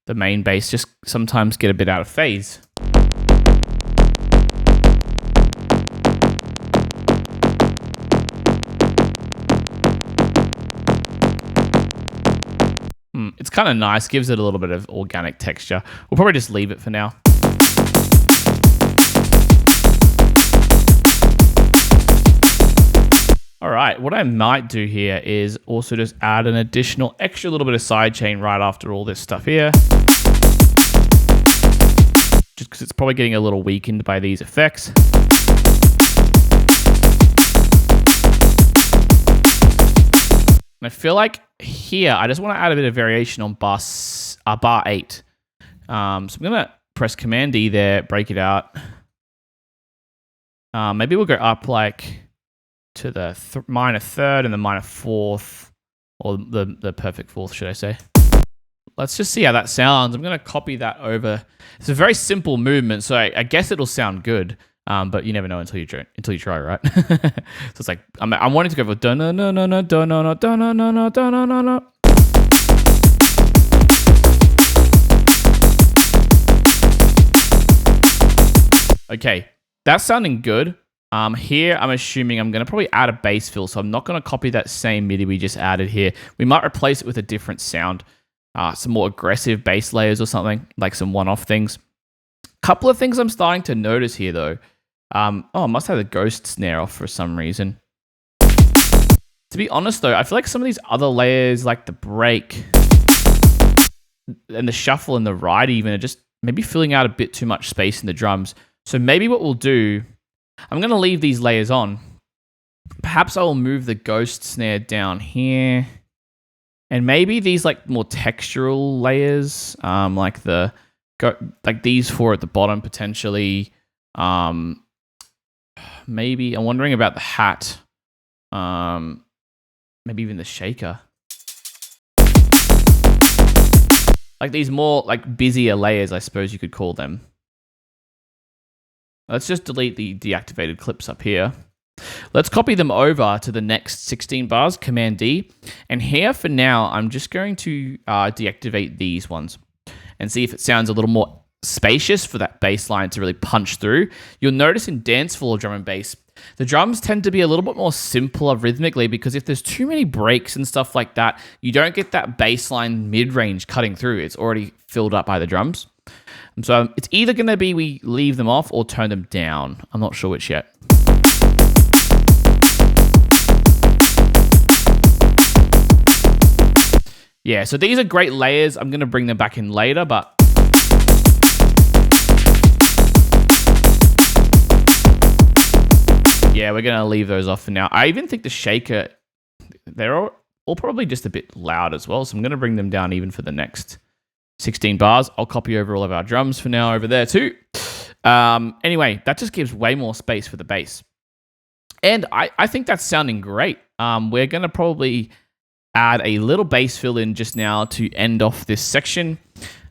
main bass just sometimes get a bit out of phase. It's kind of nice, gives it a little bit of organic texture. We'll probably just leave it for now. All right, what I might do here is also just add an additional extra little bit of sidechain right after all this stuff here. Just because it's probably getting a little weakened by these effects. And I feel like here, I just want to add a bit of variation on bar 8. So I'm going to press Command D there, break it out. Maybe we'll go up like to the minor third and the minor fourth, or the perfect fourth, should I say. Let's just see how that sounds. I'm going to copy that over. It's a very simple movement, so I guess it'll sound good, but you never know until you try, right? So it's like, I'm wanting to go for da-na-na-na-na, okay, that's sounding good. Here, I'm assuming I'm going to probably add a bass fill, so I'm not going to copy that same MIDI we just added here. We might replace it with a different sound, some more aggressive bass layers or something, like some one-off things. Couple of things I'm starting to notice here, though. I must have the ghost snare off for some reason. To be honest, though, I feel like some of these other layers, like the break and the shuffle and the ride even, are just maybe filling out a bit too much space in the drums. So maybe what we'll do, I'm going to leave these layers on. Perhaps I will move the ghost snare down here. And maybe these like more textural layers, like these four at the bottom potentially. Maybe I'm wondering about the hat. Maybe even the shaker. Like these more like busier layers, I suppose you could call them. Let's just delete the deactivated clips up here. Let's copy them over to the next 16 bars, Command D. And here for now, I'm just going to deactivate these ones and see if it sounds a little more spacious for that bass line to really punch through. You'll notice in dance floor drum and bass, the drums tend to be a little bit more simpler rhythmically, because if there's too many breaks and stuff like that, you don't get that bass line mid-range cutting through. It's already filled up by the drums. And so it's either going to be we leave them off or turn them down. I'm not sure which yet. Yeah, so these are great layers. I'm going to bring them back in later, but yeah, we're going to leave those off for now. I even think the shaker, they're all probably just a bit loud as well, so I'm going to bring them down even for the next 16 bars. I'll copy over all of our drums for now over there too. Anyway, that just gives way more space for the bass. And I think that's sounding great. We're going to probably add a little bass fill in just now to end off this section.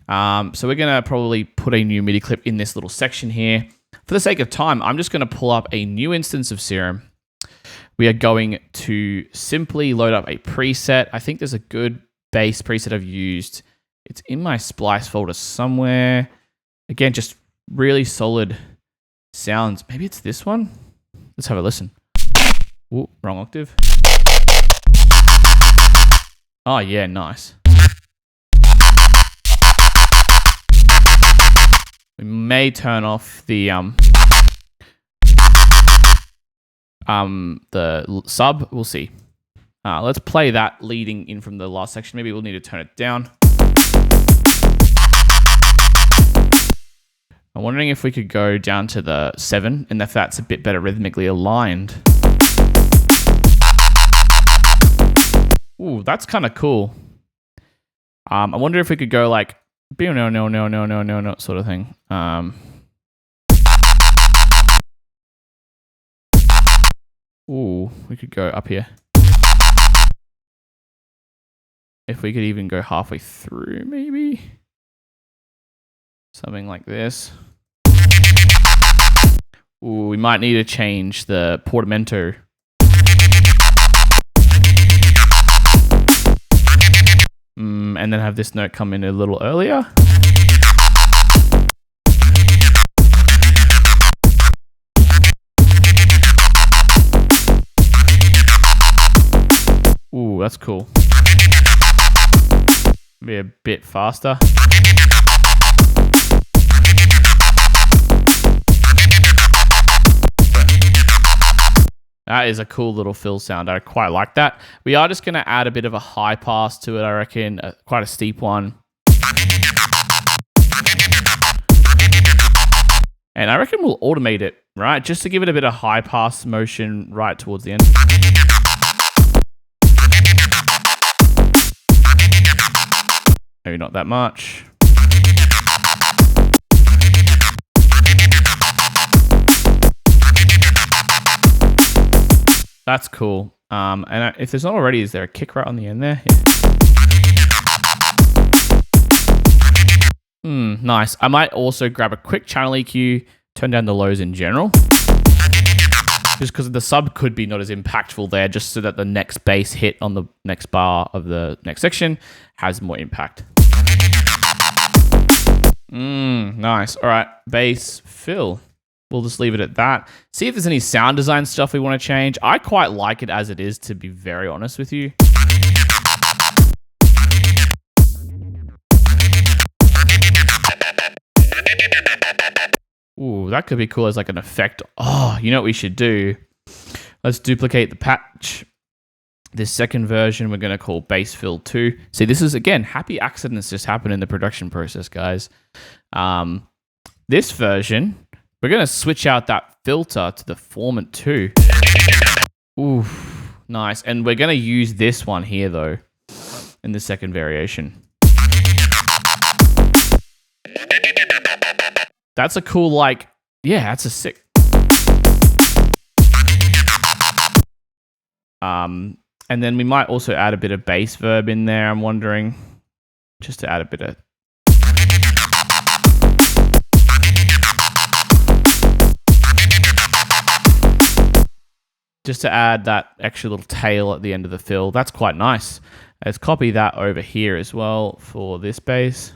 So we're going to probably put a new MIDI clip in this little section here. For the sake of time, I'm just going to pull up a new instance of Serum. We are going to simply load up a preset. I think there's a good bass preset I've used. It's in my splice folder somewhere. Again, just really solid sounds. Maybe it's this one. Let's have a listen. Ooh, wrong octave. Oh yeah, nice. We may turn off the sub. We'll see. Let's play that leading in from the last section. Maybe we'll need to turn it down. I'm wondering if we could go down to the 7 and if that's a bit better rhythmically aligned. Ooh, that's kind of cool. I wonder if we could go like no sort of thing. Ooh, we could go up here. If we could even go halfway through, maybe. Something like this. Ooh, we might need to change the portamento. And then have this note come in a little earlier. Ooh, that's cool. Be a bit faster. That is a cool little fill sound. I quite like that. We are just going to add a bit of a high pass to it, I reckon. Quite a steep one. And I reckon we'll automate it, right? Just to give it a bit of high pass motion right towards the end. Maybe not that much. That's cool. And if there's not already, is there a kick right on the end there? Yeah. Nice. I might also grab a quick channel EQ, turn down the lows in general. Just because the sub could be not as impactful there, just so that the next bass hit on the next bar of the next section has more impact. Nice. All right, bass fill. We'll just leave it at that. See if there's any sound design stuff we want to change. I quite like it as it is, to be very honest with you. Ooh, that could be cool as like an effect. Oh, you know what we should do? Let's duplicate the patch. This second version we're going to call bass fill 2. See, this is, again, happy accidents just happen in the production process, guys. This version, we're going to switch out that filter to the formant 2. Ooh, nice. And we're going to use this one here, though, in the second variation. That's a cool, like, yeah, that's a sick. And then we might also add a bit of bass verb in there, I'm wondering. Just to add a bit of... Just to add that extra little tail at the end of the fill. That's quite nice. Let's copy that over here as well for this bass.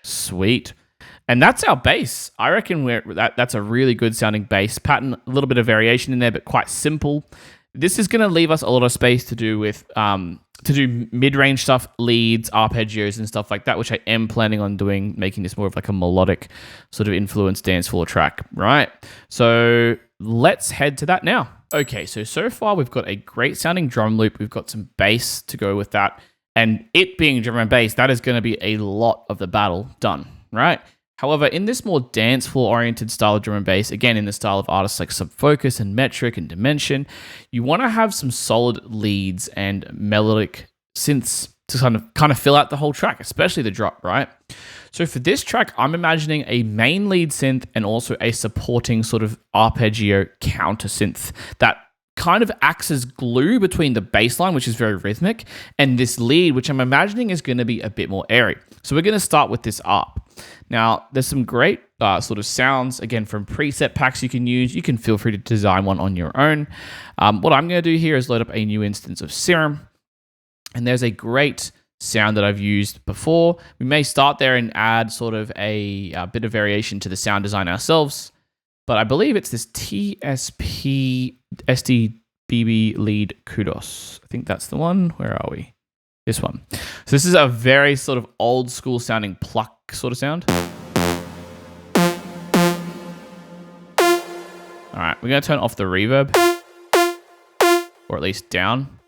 Sweet. And that's our bass. I reckon that's a really good sounding bass pattern. A little bit of variation in there, but quite simple. This is going to leave us a lot of space to do with mid-range stuff, leads, arpeggios, and stuff like that, which I am planning on doing, making this more of like a melodic sort of influenced dance floor track, right? So let's head to that now. Okay, so far we've got a great sounding drum loop. We've got some bass to go with that. And it being drum and bass, that is going to be a lot of the battle done, right? However, in this more dance floor oriented style of drum and bass, again, in the style of artists like Subfocus and Metrik and Dimension, you want to have some solid leads and melodic synths to kind of fill out the whole track, especially the drop, right? So for this track, I'm imagining a main lead synth and also a supporting sort of arpeggio counter synth that kind of acts as glue between the bass line, which is very rhythmic, and this lead, which I'm imagining is going to be a bit more airy. So we're going to start with this ARP. Now, there's some great sort of sounds, again, from preset packs you can use. You can feel free to design one on your own. What I'm going to do here is load up a new instance of Serum, and there's a great sound that I've used before. We may start there and add sort of a bit of variation to the sound design ourselves, but I believe it's this TSP SDBB lead Kudos. I think that's the one. Where are we? This one. So this is a very sort of old school sounding pluck sort of sound. All right, we're going to turn off the reverb, or at least down.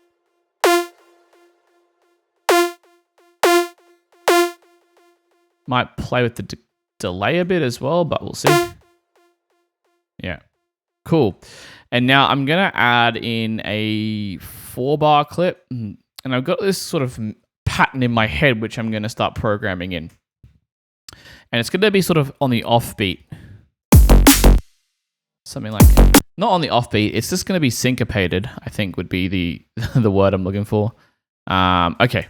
Might play with the delay a bit as well, but we'll see. Yeah, cool. And now I'm going to add in a 4-bar clip, and I've got this sort of pattern in my head, which I'm going to start programming in. And it's going to be sort of on the offbeat. Something like, not on the offbeat, it's just going to be syncopated, I think would be the word I'm looking for. Okay.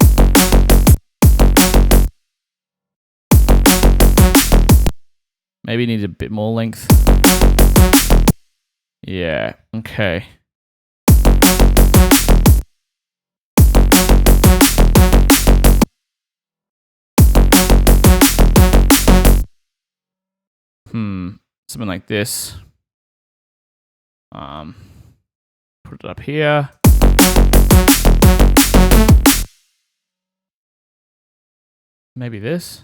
Maybe need a bit more length. Yeah, okay. Something like this. Put it up here. Maybe this.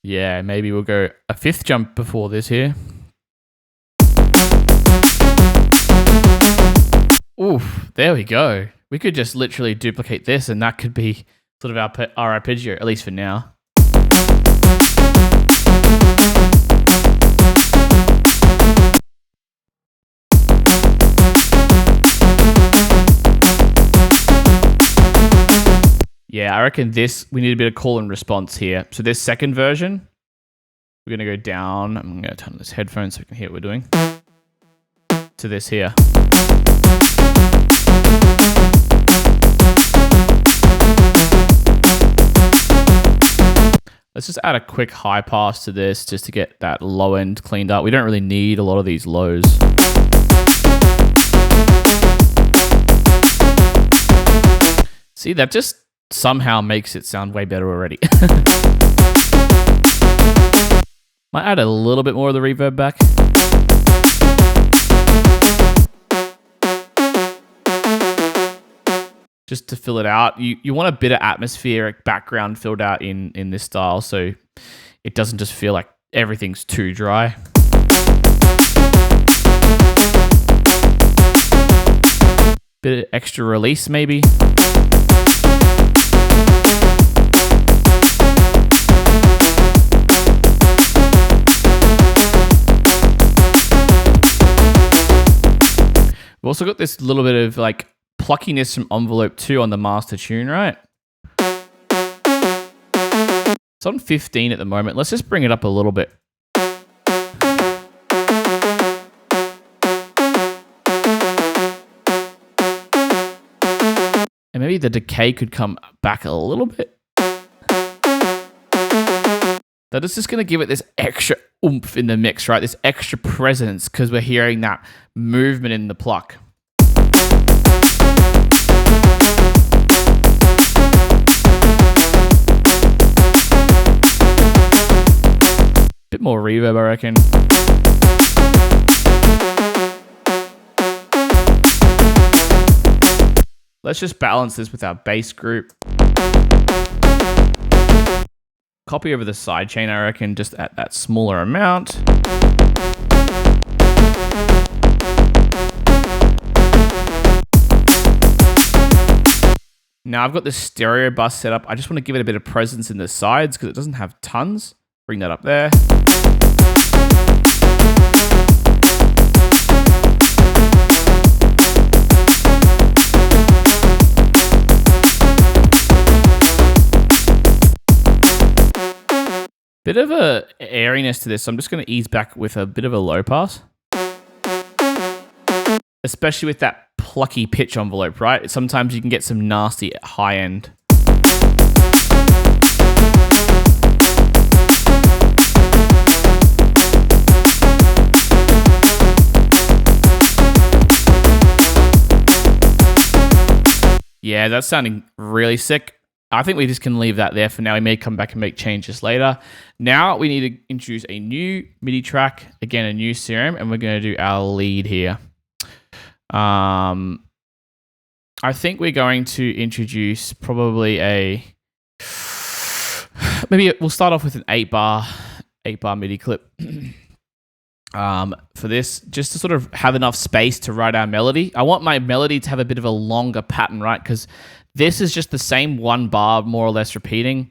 Yeah, maybe we'll go a 5th jump before this here. Oof, there we go. We could just literally duplicate this and that could be sort of our arpeggio, at least for now. Yeah, I reckon we need a bit of call and response here. So this second version, we're going to go down. I'm going to turn on this headphone so we can hear what we're doing. To this here. Let's just add a quick high pass to this just to get that low end cleaned up. We don't really need a lot of these lows. See, that just somehow makes it sound way better already. Might add a little bit more of the reverb back. Just to fill it out. You want a bit of atmospheric background filled out in this style so it doesn't just feel like everything's too dry. Bit of extra release maybe. We've also got this little bit of like pluckiness from envelope 2 on the master tune, right? It's on 15 at the moment. Let's just bring it up a little bit. And maybe the decay could come back a little bit. That is just going to give it this extra oomph in the mix, right? This extra presence because we're hearing that movement in the pluck. Bit more reverb, I reckon. Let's just balance this with our bass group. Copy over the sidechain, I reckon, just at that smaller amount. Now I've got this stereo bus set up. I just want to give it a bit of presence in the sides because it doesn't have tons. Bring that up there. Bit of a airiness to this, so I'm just going to ease back with a bit of a low pass. Especially with that plucky pitch envelope, right? Sometimes you can get some nasty high end. Yeah, that's sounding really sick. I think we just can leave that there for now. We may come back and make changes later. Now we need to introduce a new MIDI track, again, a new serum, and we're going to do our lead here. I think we're going to introduce probably maybe we'll start off with an 8-bar MIDI clip. For this, just to sort of have enough space to write our melody. I want my melody to have a bit of a longer pattern, right? Because this is just the same 1 bar, more or less repeating.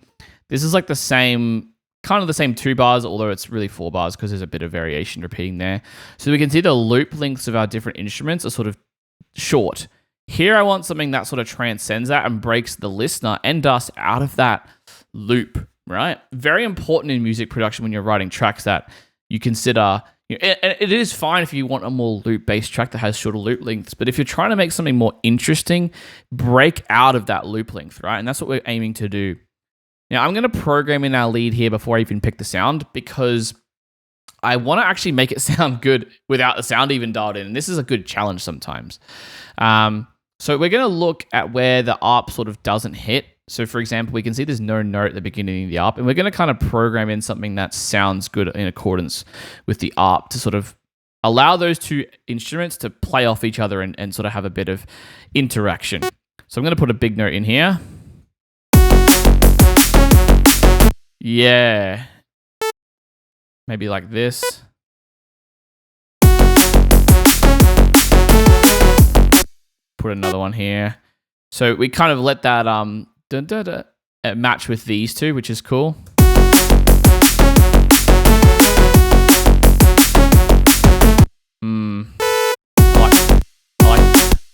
This is like the same, kind of the same 2 bars, although it's really 4 bars because there's a bit of variation repeating there. So we can see the loop lengths of our different instruments are sort of short. Here I want something that sort of transcends that and breaks the listener and us out of that loop, right? Very important in music production when you're writing tracks that you consider. And it is fine if you want a more loop-based track that has shorter loop lengths, but if you're trying to make something more interesting, break out of that loop length, right? And that's what we're aiming to do. Now, I'm going to program in our lead here before I even pick the sound because I want to actually make it sound good without the sound even dialed in. And this is a good challenge sometimes. So we're going to look at where the ARP sort of doesn't hit. So for example, we can see there's no note at the beginning of the ARP, and we're going to kind of program in something that sounds good in accordance with the ARP to sort of allow those two instruments to play off each other and sort of have a bit of interaction. So I'm going to put a big note in here. Yeah. Maybe like this. Put another one here. So we kind of let that match with these two, which is cool.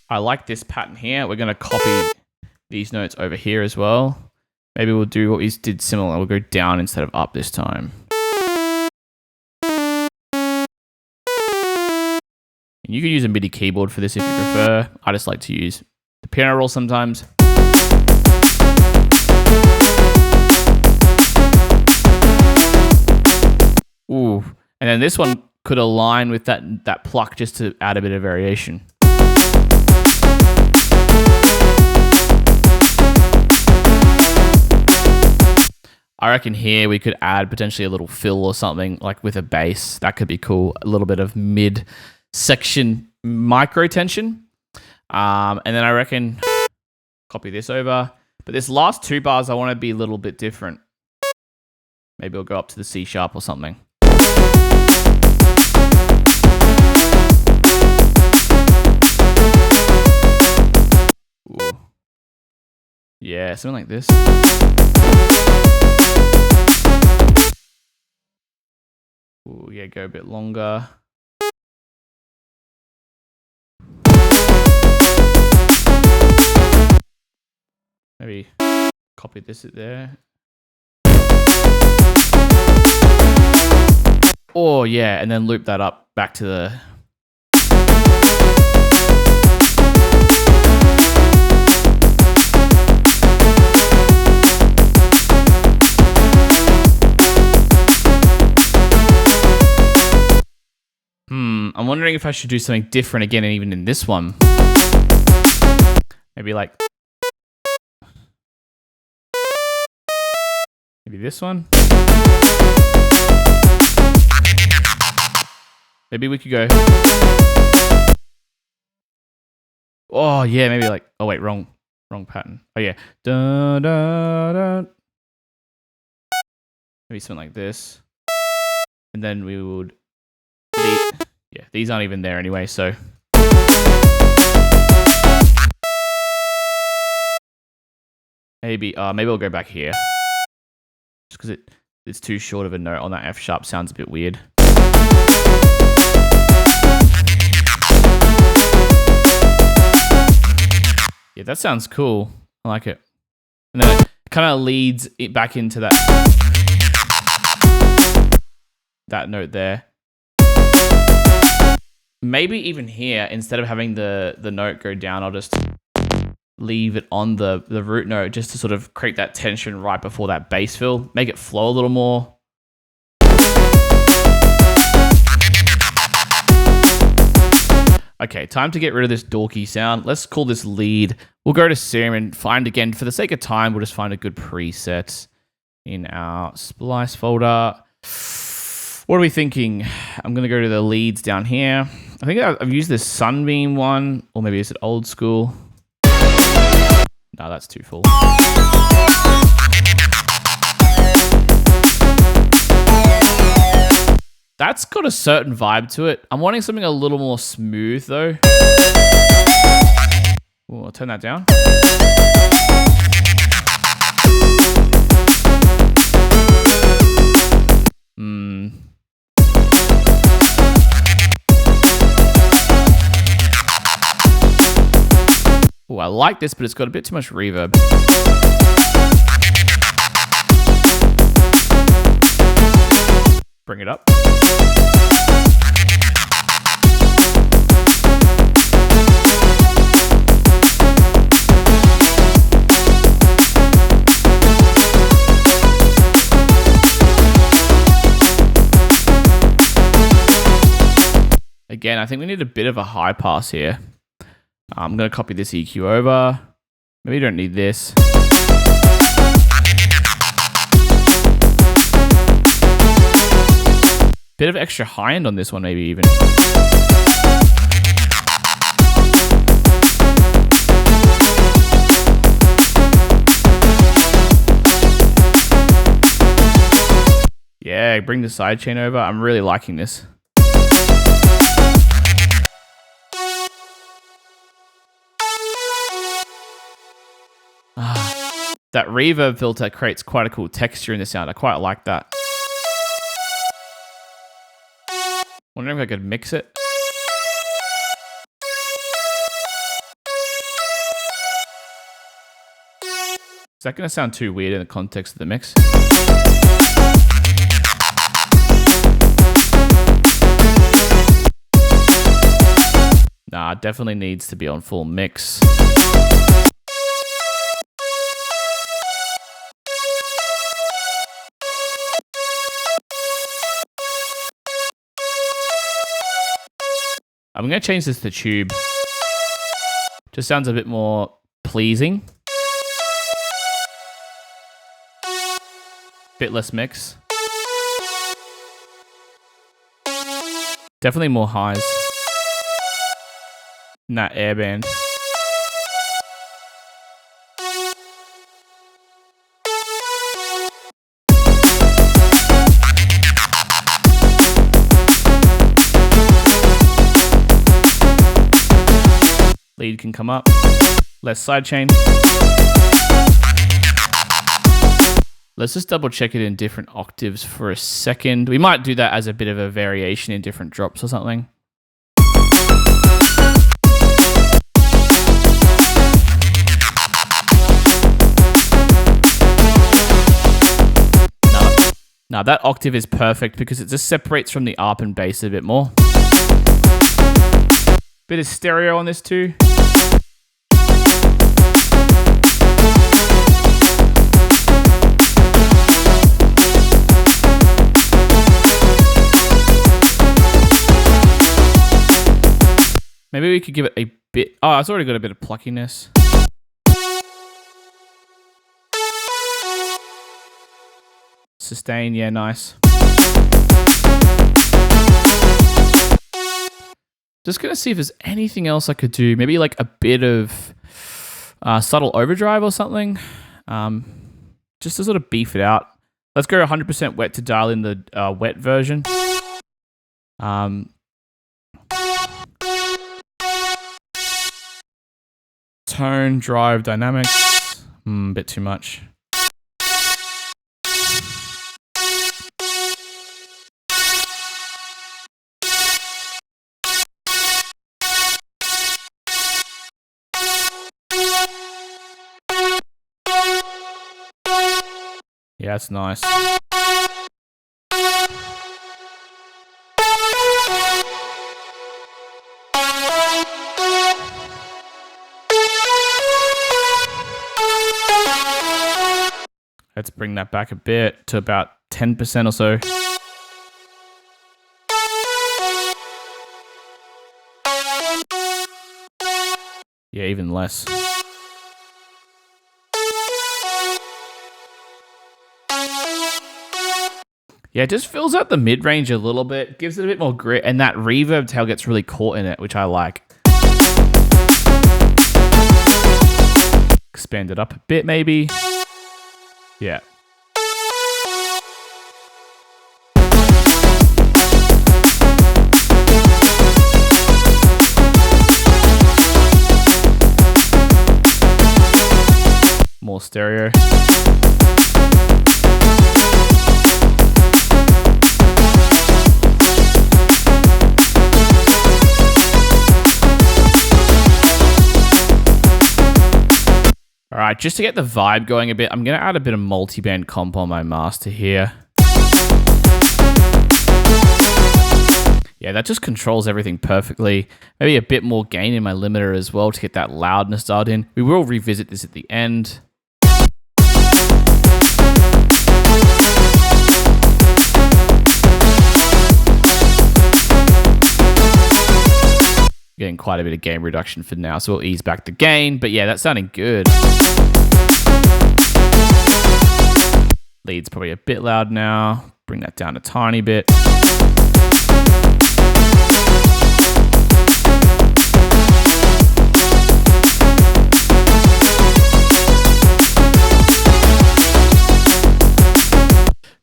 I like this pattern here. We're going to copy these notes over here as well. Maybe we'll do what we did similar. We'll go down instead of up this time. And you can use a MIDI keyboard for this if you prefer. I just like to use the piano roll sometimes. Ooh. And then this one could align with that pluck just to add a bit of variation. I reckon here we could add potentially a little fill or something like with a bass. That could be cool. A little bit of mid-section micro tension. And then I reckon copy this over. But this last two bars I want to be a little bit different. Maybe we'll go up to the C sharp or something. Ooh. Yeah, something like this. Ooh, yeah, go a bit longer. Maybe copy this there. Oh, yeah, and then loop that up back to the... I'm wondering if I should do something different again, and even in this one. Maybe like... Maybe this one? Maybe we could go... Oh, yeah, maybe like... Oh, wait, wrong pattern. Oh, yeah. Dun, dun, dun. Maybe something like this. And then we would... Yeah, these aren't even there anyway, so... Maybe we'll go back here. Just because it's too short of a note on that F sharp sounds a bit weird. Yeah, that sounds cool. I like it. And then it kind of leads it back into that note there. Maybe even here, instead of having the note go down, I'll just leave it on the root note just to sort of create that tension right before that bass fill. Make it flow a little more. Okay, time to get rid of this dorky sound. Let's call this lead. We'll go to Serum and find, again, for the sake of time, we'll just find a good preset in our splice folder. What are we thinking? I'm going to go to the leads down here. I think I've used this Sunbeam one, or maybe it's an old school. No, that's too full. That's got a certain vibe to it. I'm wanting something a little more smooth, though. Ooh, I'll turn that down. Ooh, I like this, but it's got a bit too much reverb. Bring it up. Again, I think we need a bit of a high pass here. I'm going to copy this EQ over. Maybe you don't need this. Bit of extra high end on this one, maybe even. Yeah, bring the sidechain over. I'm really liking this. That reverb filter creates quite a cool texture in the sound. I quite like that. Wondering if I could mix it. Is that going to sound too weird in the context of the mix? Nah, it definitely needs to be on full mix. I'm going to change this to tube. Just sounds a bit more pleasing. Bit less mix. Definitely more highs. In that airband. Lead can come up. Less sidechain. Let's just double check it in different octaves for a second. We might do that as a bit of a variation in different drops or something. Now that octave is perfect because it just separates from the ARP and bass a bit more. Bit of stereo on this too. Maybe we could give it a bit... Oh, it's already got a bit of pluckiness. Sustain, yeah, nice. Just gonna see if there's anything else I could do. Maybe like a bit of subtle overdrive or something. Just to sort of beef it out. Let's go 100% wet to dial in the wet version. Tone, drive, dynamics. Bit too much. Yeah, that's nice. Let's bring that back a bit to about 10% or so. Yeah, even less. Yeah, it just fills out the mid-range a little bit, gives it a bit more grit, and that reverb tail gets really caught in it, which I like. Expand it up a bit, maybe. Yeah. More stereo. All right, just to get the vibe going a bit, I'm going to add a bit of multi-band comp on my master here. Yeah, that just controls everything perfectly. Maybe a bit more gain in my limiter as well to get that loudness dialed in. We will revisit this at the end. Getting quite a bit of gain reduction for now, so we'll ease back the gain. But yeah, that's sounding good. Lead's probably a bit loud now. Bring that down a tiny bit.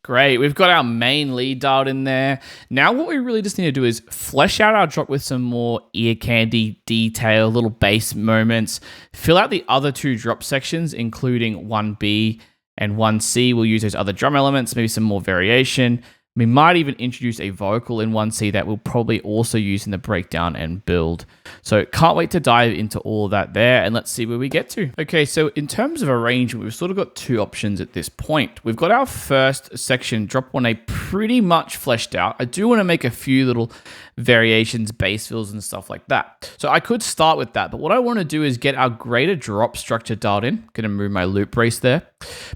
Great. Great, we've got our main lead dialed in there. Now what we really just need to do is flesh out our drop with some more ear candy detail, little bass moments, fill out the other two drop sections, including 1B and 1C. We'll use those other drum elements, maybe some more variation. We might even introduce a vocal in 1C that we'll probably also use in the breakdown and build. So can't wait to dive into all of that there, and let's see where we get to. Okay, so in terms of arrangement, we've sort of got two options at this point. We've got our first section, drop 1A, pretty much fleshed out. I do want to make a few little variations, bass fills and stuff like that. So I could start with that, but what I want to do is get our greater drop structure dialed in. I'm going to move my loop brace there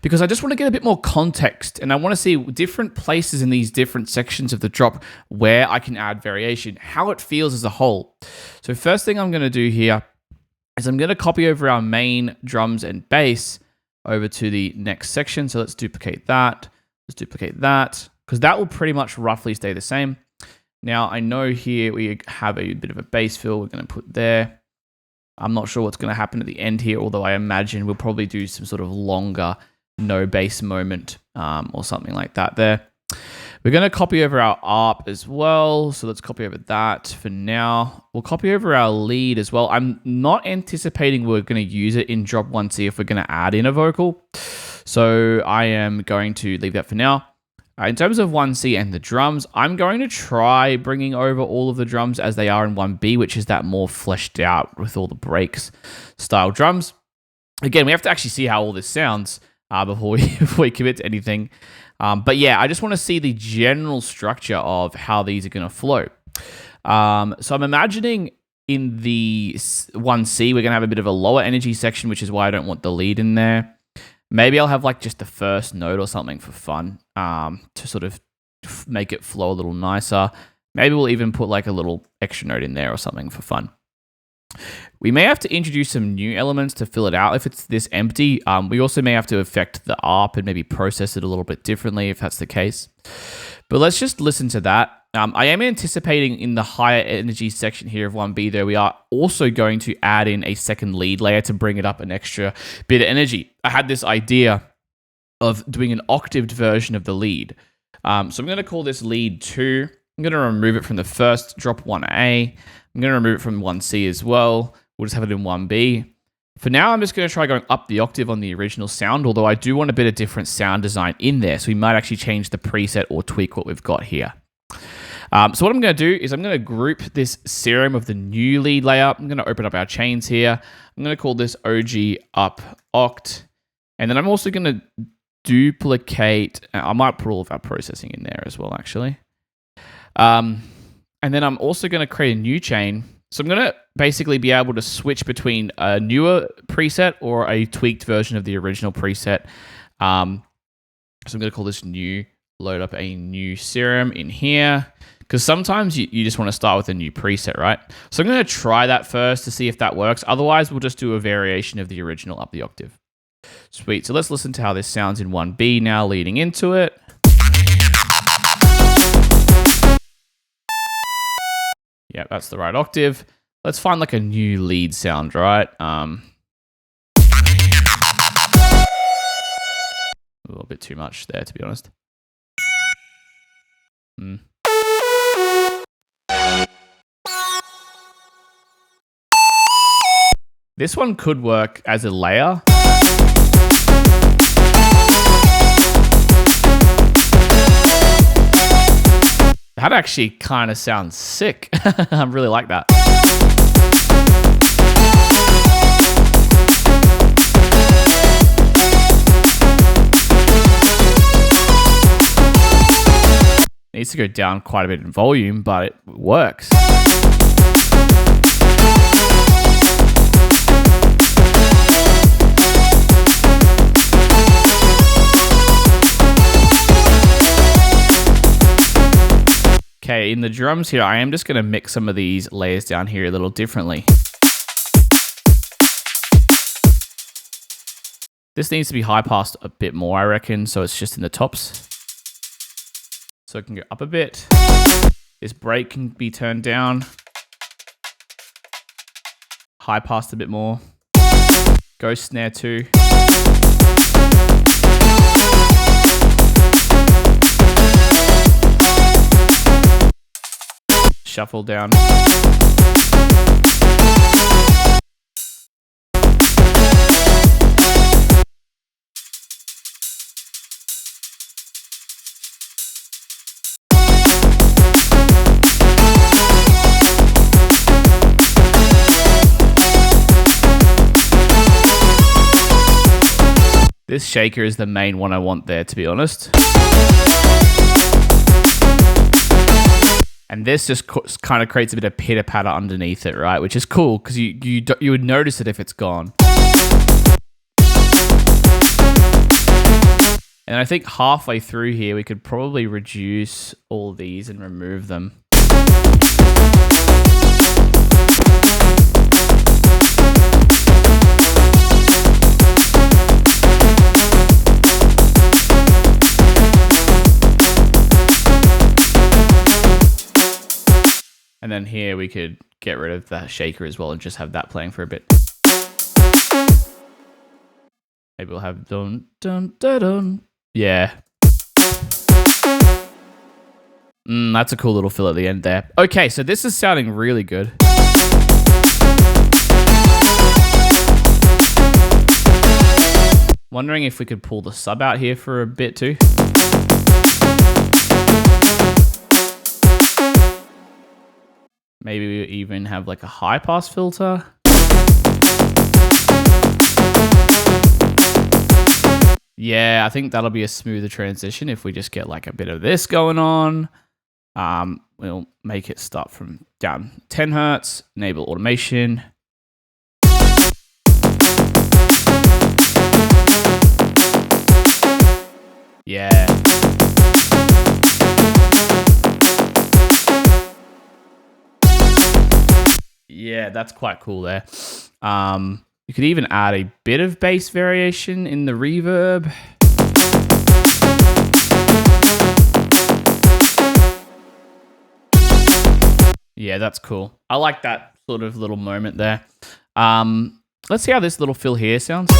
because I just want to get a bit more context, and I want to see different places in these different sections of the drop where I can add variation, how it feels as a whole. So first thing I'm going to do here is I'm going to copy over our main drums and bass over to the next section. So let's duplicate that. Let's duplicate that because that will pretty much roughly stay the same. Now I know here we have a bit of a bass fill we're going to put there. I'm not sure what's going to happen at the end here, although I imagine we'll probably do some sort of longer no bass moment or something like that there. We're going to copy over our ARP as well. So let's copy over that for now. We'll copy over our lead as well. I'm not anticipating we're going to use it in drop 1C if we're going to add in a vocal. So I am going to leave that for now. In terms of 1C and the drums, I'm going to try bringing over all of the drums as they are in 1B, which is that more fleshed out with all the breaks style drums. Again, we have to actually see how all this sounds before we commit to anything. But yeah, I just want to see the general structure of how these are going to flow. So I'm imagining in the 1C, we're going to have a bit of a lower energy section, which is why I don't want the lead in there. Maybe I'll have like just the first note or something for fun to sort of make it flow a little nicer. Maybe we'll even put like a little extra note in there or something for fun. We may have to introduce some new elements to fill it out if it's this empty. We also may have to affect the ARP and maybe process it a little bit differently if that's the case. But let's just listen to that. I am anticipating in the higher energy section here of 1B, though, we are also going to add in a second lead layer to bring it up an extra bit of energy. I had this idea of doing an octaved version of the lead. So I'm going to call this lead 2. I'm going to remove it from the first drop 1A. I'm going to remove it from 1C as well. We'll just have it in 1B. For now, I'm just going to try going up the octave on the original sound, although I do want a bit of different sound design in there, so we might actually change the preset or tweak what we've got here. So what I'm going to do is I'm going to group this serum of the new lead layer. I'm going to open up our chains here. I'm going to call this OG up oct. And then I'm also going to duplicate. I might put all of our processing in there as well, actually. And then I'm also going to create a new chain. So I'm going to basically be able to switch between a newer preset or a tweaked version of the original preset. So I'm going to call this new, load up a new serum in here. Because sometimes you just want to start with a new preset, right? So I'm going to try that first to see if that works. Otherwise, we'll just do a variation of the original up the octave. Sweet. So let's listen to how this sounds in 1B now leading into it. Yeah, that's the right octave. Let's find like a new lead sound, right? A little bit too much there, to be honest. This one could work as a layer. That actually kind of sounds sick. I really like that. Needs to go down quite a bit in volume, but it works. Okay, in the drums here, I am just going to mix some of these layers down here a little differently. This needs to be high passed a bit more, I reckon, so it's just in the tops. So it can go up a bit. This break can be turned down. High passed a bit more. Ghost snare too. shuffle down. This shaker is the main one I want there, to be honest. And this just kind of creates a bit of pitter patter underneath it, right? Which is cool because you would notice it if it's gone. And I think halfway through here, we could probably reduce all these and remove them. And then here we could get rid of that shaker as well and just have that playing for a bit. Maybe we'll have dun dun dun dun. Yeah. That's a cool little fill at the end there. Okay, so this is sounding really good. Wondering if we could pull the sub out here for a bit too. Maybe we even have like a high pass filter. Yeah, I think that'll be a smoother transition if we just get like a bit of this going on. We'll make it start from down 10 Hertz, enable automation. Yeah. Yeah, that's quite cool there. You could even add a bit of bass variation in the reverb. Yeah, that's cool. I like that sort of little moment there. Let's see how this little fill here sounds.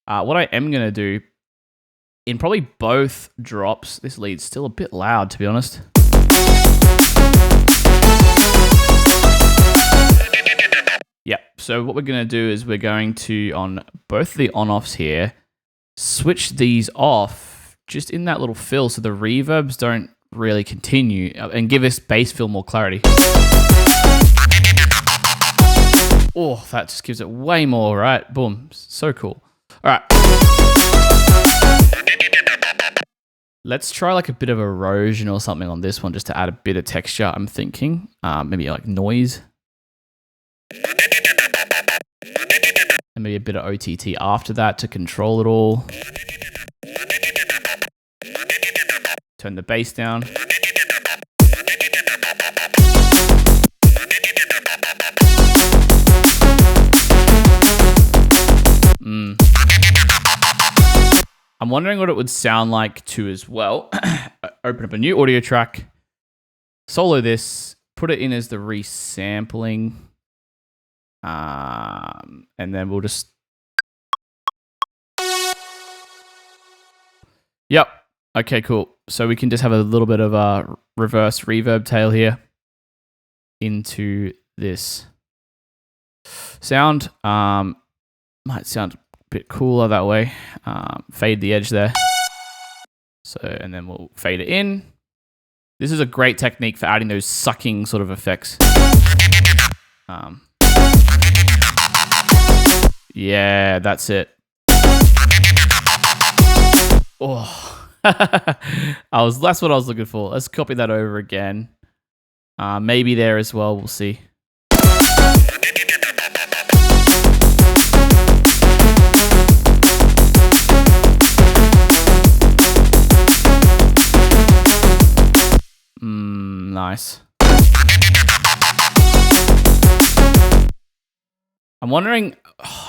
What I am going to do, in probably both drops, this lead's still a bit loud, to be honest. Yep, so what we're going to do is we're going to, on both the on-offs here, switch these off just in that little fill so the reverbs don't really continue and give this bass fill more clarity. Oh, that just gives it way more, right? Boom, so cool. All right. Let's try like a bit of erosion or something on this one just to add a bit of texture, I'm thinking. Maybe like noise. And maybe a bit of OTT after that to control it all. Turn the bass down. I'm wondering what it would sound like too as well. Open up a new audio track, solo this, put it in as the resampling. And then we'll just... Yep. Okay, cool. So we can just have a little bit of a reverse reverb tail here into this sound. Might sound a bit cooler that way. Fade the edge there. So, and then we'll fade it in. This is a great technique for adding those sucking sort of effects. Yeah, that's it. Oh, that's what I was looking for. Let's copy that over again. Maybe there as well. We'll see. Nice. I'm wondering,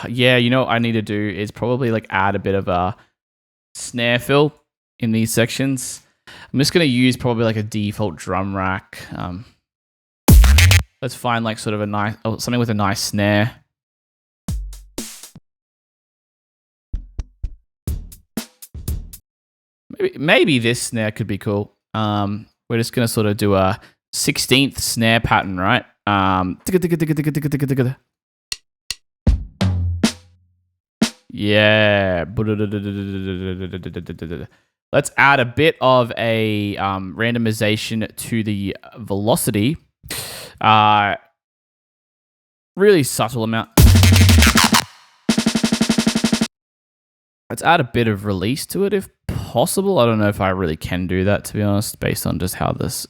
yeah, you know what I need to do is probably like add a bit of a snare fill in these sections. I'm just going to use probably like a default drum rack. Let's find like sort of a nice, something with a nice snare. maybe this snare could be cool. We're just gonna sort of do a 16th snare pattern, right? Yeah. Let's add a bit of a randomization to the velocity. Really subtle amount. Let's add a bit of release to it if possible. I don't know if I really can do that, to be honest, based on just how this...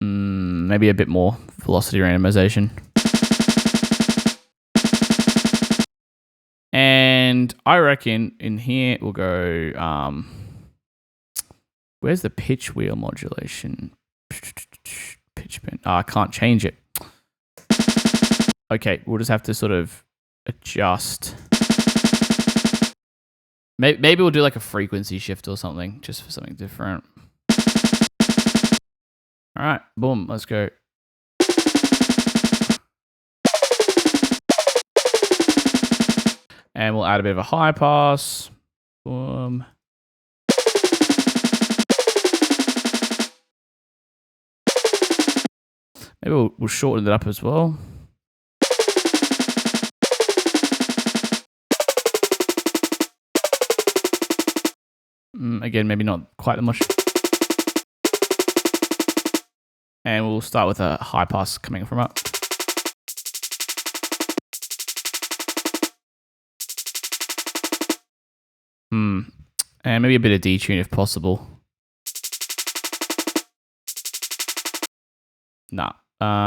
maybe a bit more velocity randomization. And I reckon in here we'll go... where's the pitch wheel modulation? Pitch bend. Oh, I can't change it. Okay, we'll just have to sort of adjust. Maybe we'll do like a frequency shift or something, just for something different. All right, boom, let's go. And we'll add a bit of a high pass. Boom. Maybe we'll shorten it up as well. Again, maybe not quite that much. And we'll start with a high pass coming from up. And maybe a bit of detune if possible. Nah,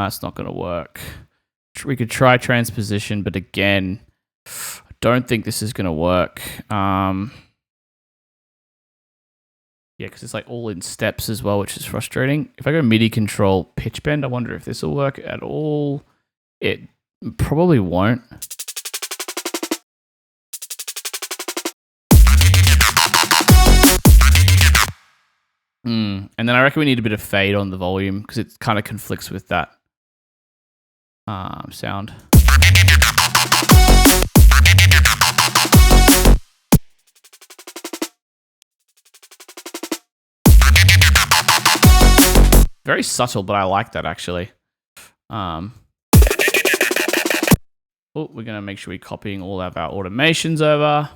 it's not going to work. We could try transposition, but again, I don't think this is going to work. Yeah, because it's like all in steps as well, which is frustrating. If I go MIDI control pitch bend, I wonder if this will work at all. It probably won't. And then I reckon we need a bit of fade on the volume because it kind of conflicts with that sound. Very subtle, but I like that actually. Oh, we're going to make sure we're copying all of our automations over.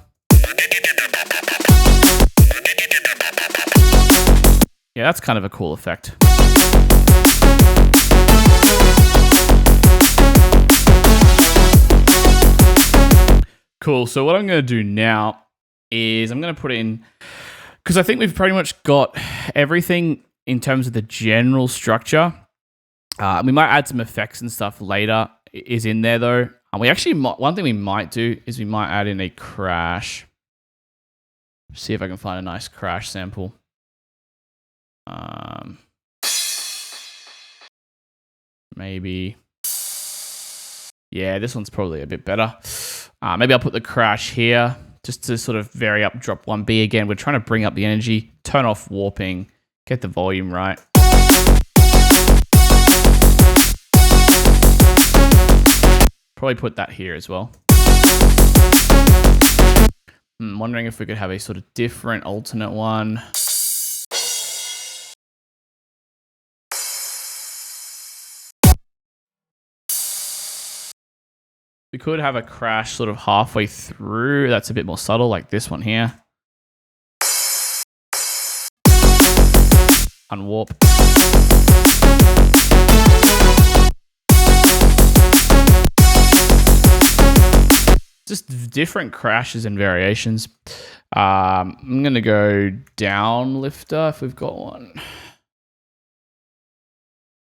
Yeah, that's kind of a cool effect. Cool. So what I'm going to do now is I'm going to put in, because I think we've pretty much got everything in terms of the general structure. We might add some effects and stuff later is in there though. We actually one thing we might do is we might add in a crash. See if I can find a nice crash sample. Maybe. Yeah, this one's probably a bit better. Maybe I'll put the crash here just to sort of vary up, drop 1B again. We're trying to bring up the energy, turn off warping, get the volume right. Probably put that here as well. I'm wondering if we could have a sort of different alternate one. We could have a crash sort of halfway through. That's a bit more subtle, like this one here. Unwarp. Just different crashes and variations. I'm going to go down lifter if we've got one.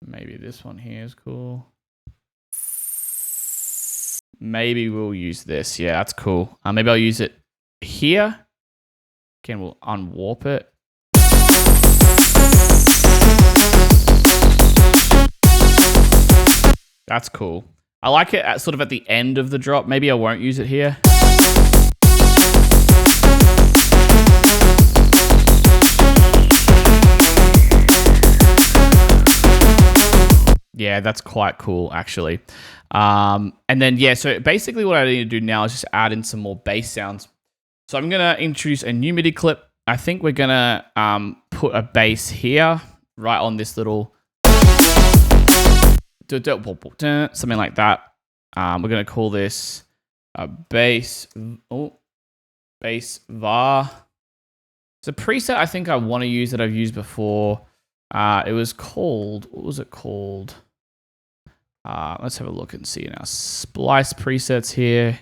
Maybe this one here is cool. Maybe we'll use this. Yeah, that's cool. Maybe I'll use it here. Again, we'll unwarp it. That's cool. I like it at sort of at the end of the drop. Maybe I won't use it here. Yeah, that's quite cool, actually. And then, yeah, so basically what I need to do now is just add in some more bass sounds. So I'm going to introduce a new MIDI clip. I think we're going to put a bass here, right on this little... something like that. We're going to call this a bass... bass var. It's a preset I think I want to use that I've used before. It was called... What was it called? Let's have a look and see now. Splice presets here.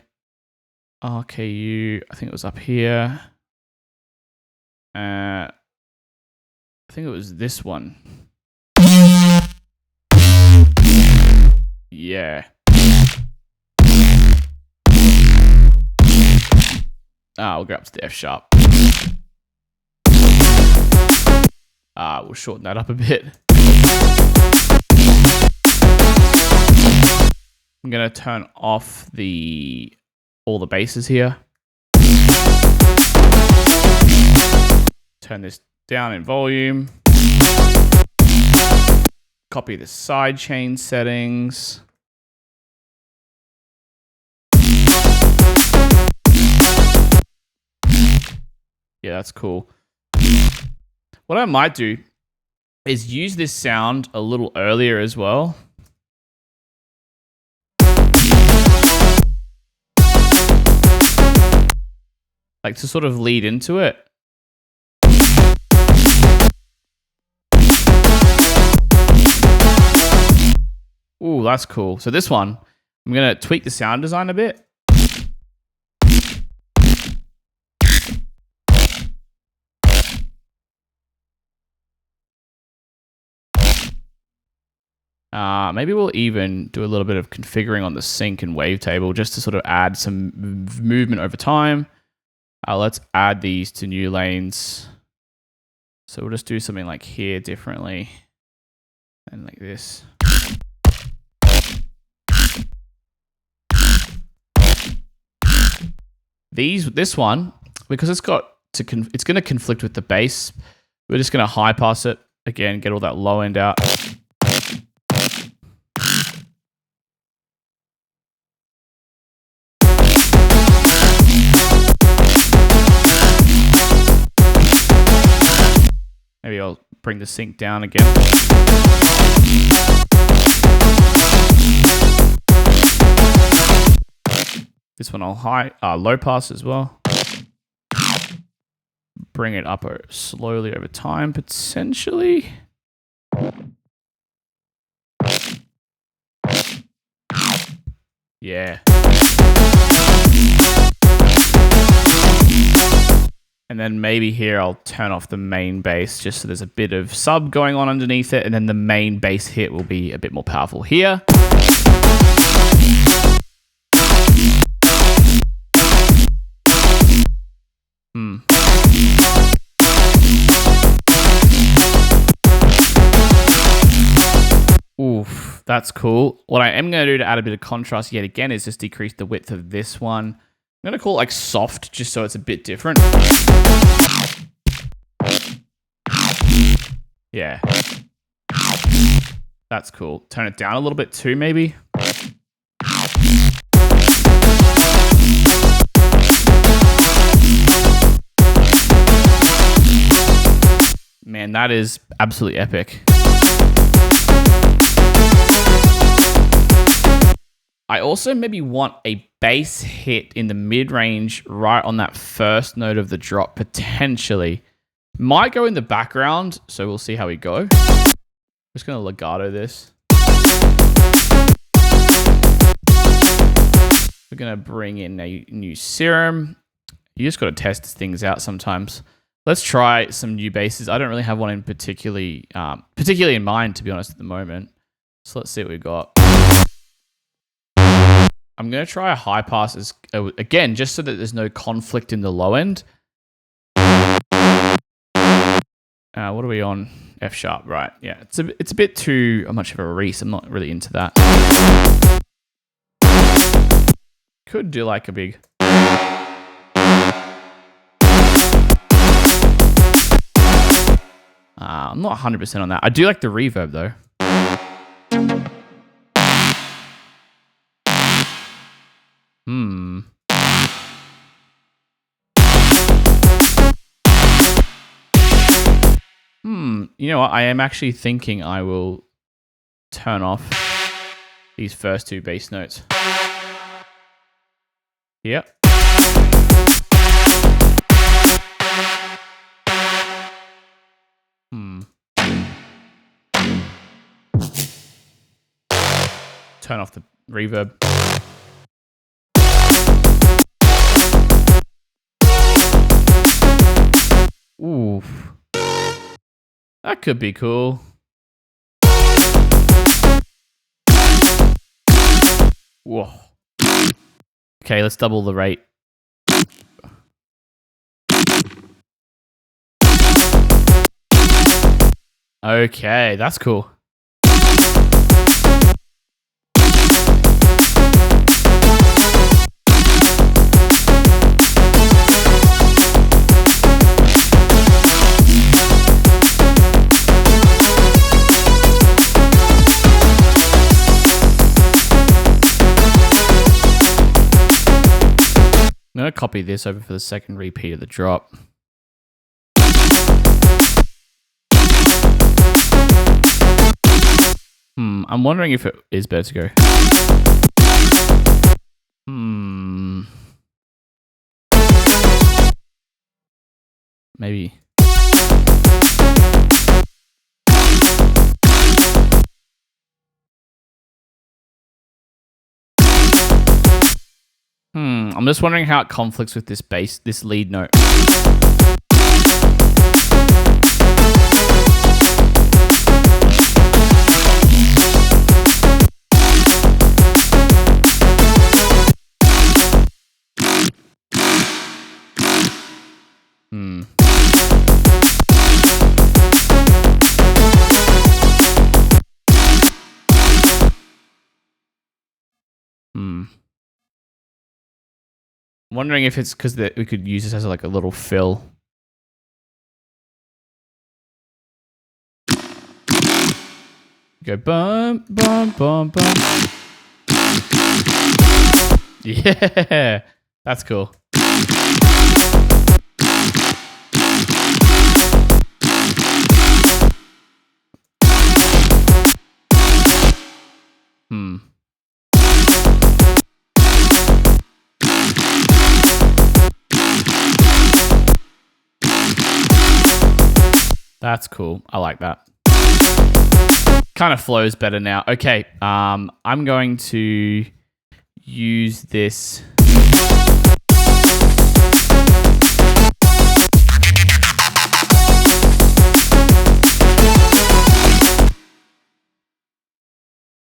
RKU, I think it was up here. I think it was this one. Yeah. We'll go up to the F sharp. We'll shorten that up a bit. I'm going to turn off all the basses here. Turn this down in volume. Copy the sidechain settings. Yeah, that's cool. What I might do is use this sound a little earlier as well. Like to sort of lead into it. Ooh, that's cool. So this one, I'm going to tweak the sound design a bit. Maybe we'll even do a little bit of configuring on the sync and wavetable just to sort of add some movement over time. Let's add these to new lanes. So we'll just do something like here differently and like this. This one, because it's going to conflict with the bass, we're just going to high pass it again, get all that low end out. Maybe I'll bring the sync down again. This one I'll low pass as well. Bring it up slowly over time, potentially. Yeah. And then maybe here I'll turn off the main bass just so there's a bit of sub going on underneath it, and then the main bass hit will be a bit more powerful here. Oof, that's cool. What I am going to do to add a bit of contrast yet again is just decrease the width of this one. I'm going to call it like soft, just so it's a bit different. Yeah. That's cool. Turn it down a little bit too, maybe. Man, that is absolutely epic. I also maybe want a bass hit in the mid-range right on that first note of the drop, potentially. Might go in the background, so we'll see how we go. I'm just going to legato this. We're going to bring in a new serum. You just got to test things out sometimes. Let's try some new basses. I don't really have one in particularly in mind, to be honest, at the moment. So let's see what we got. I'm going to try a high pass again, just so that there's no conflict in the low end. What are we on? F sharp, right? Yeah, it's a bit too much of a reese. I'm not really into that. Could do like a big. I'm not 100% on that. I do like the reverb though. You know what? I am actually thinking I will turn off these first two bass notes. Yep. Turn off the reverb. Ooh. That could be cool. Whoa. Okay, let's double the rate. Okay, that's cool. I'm going to copy this over for the second repeat of the drop. I'm wondering if it is better to go. Maybe. I'm just wondering how it conflicts with this bass, this lead note. I'm wondering if it's because we could use this as like a little fill. Go bum, bum, bum, bum. Yeah, that's cool. That's cool. I like that. Kind of flows better now. Okay, I'm going to use this.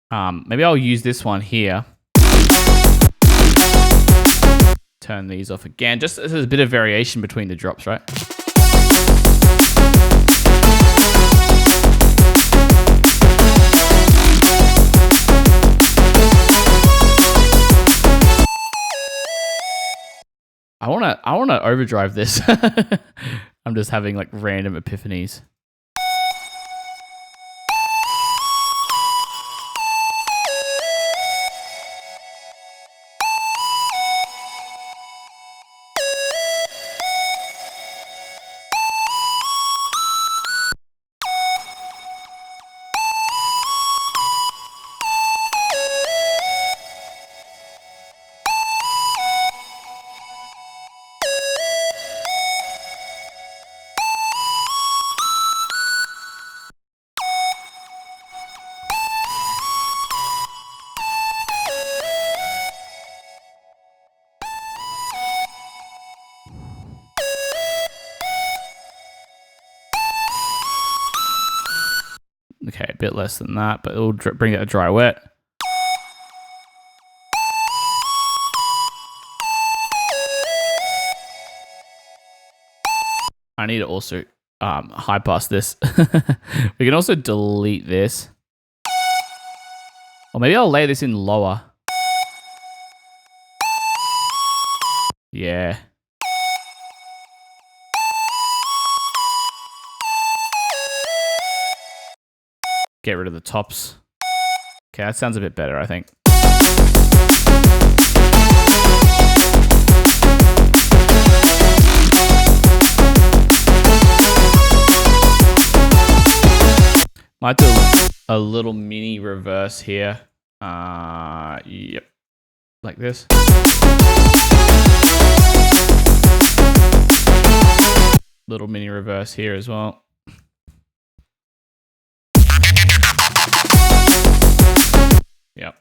Maybe I'll use this one here. Turn these off again. Just as a bit of variation between the drops, right? I wanna overdrive this. I'm just having like random epiphanies. Okay, a bit less than that, but it'll bring it a dry wet. I need to also high pass this. We can also delete this. Or maybe I'll lay this in lower. Yeah. Get rid of the tops. Okay, that sounds a bit better, I think. Might do a little mini reverse here. Yep. Like this. Little mini reverse here as well. Yep.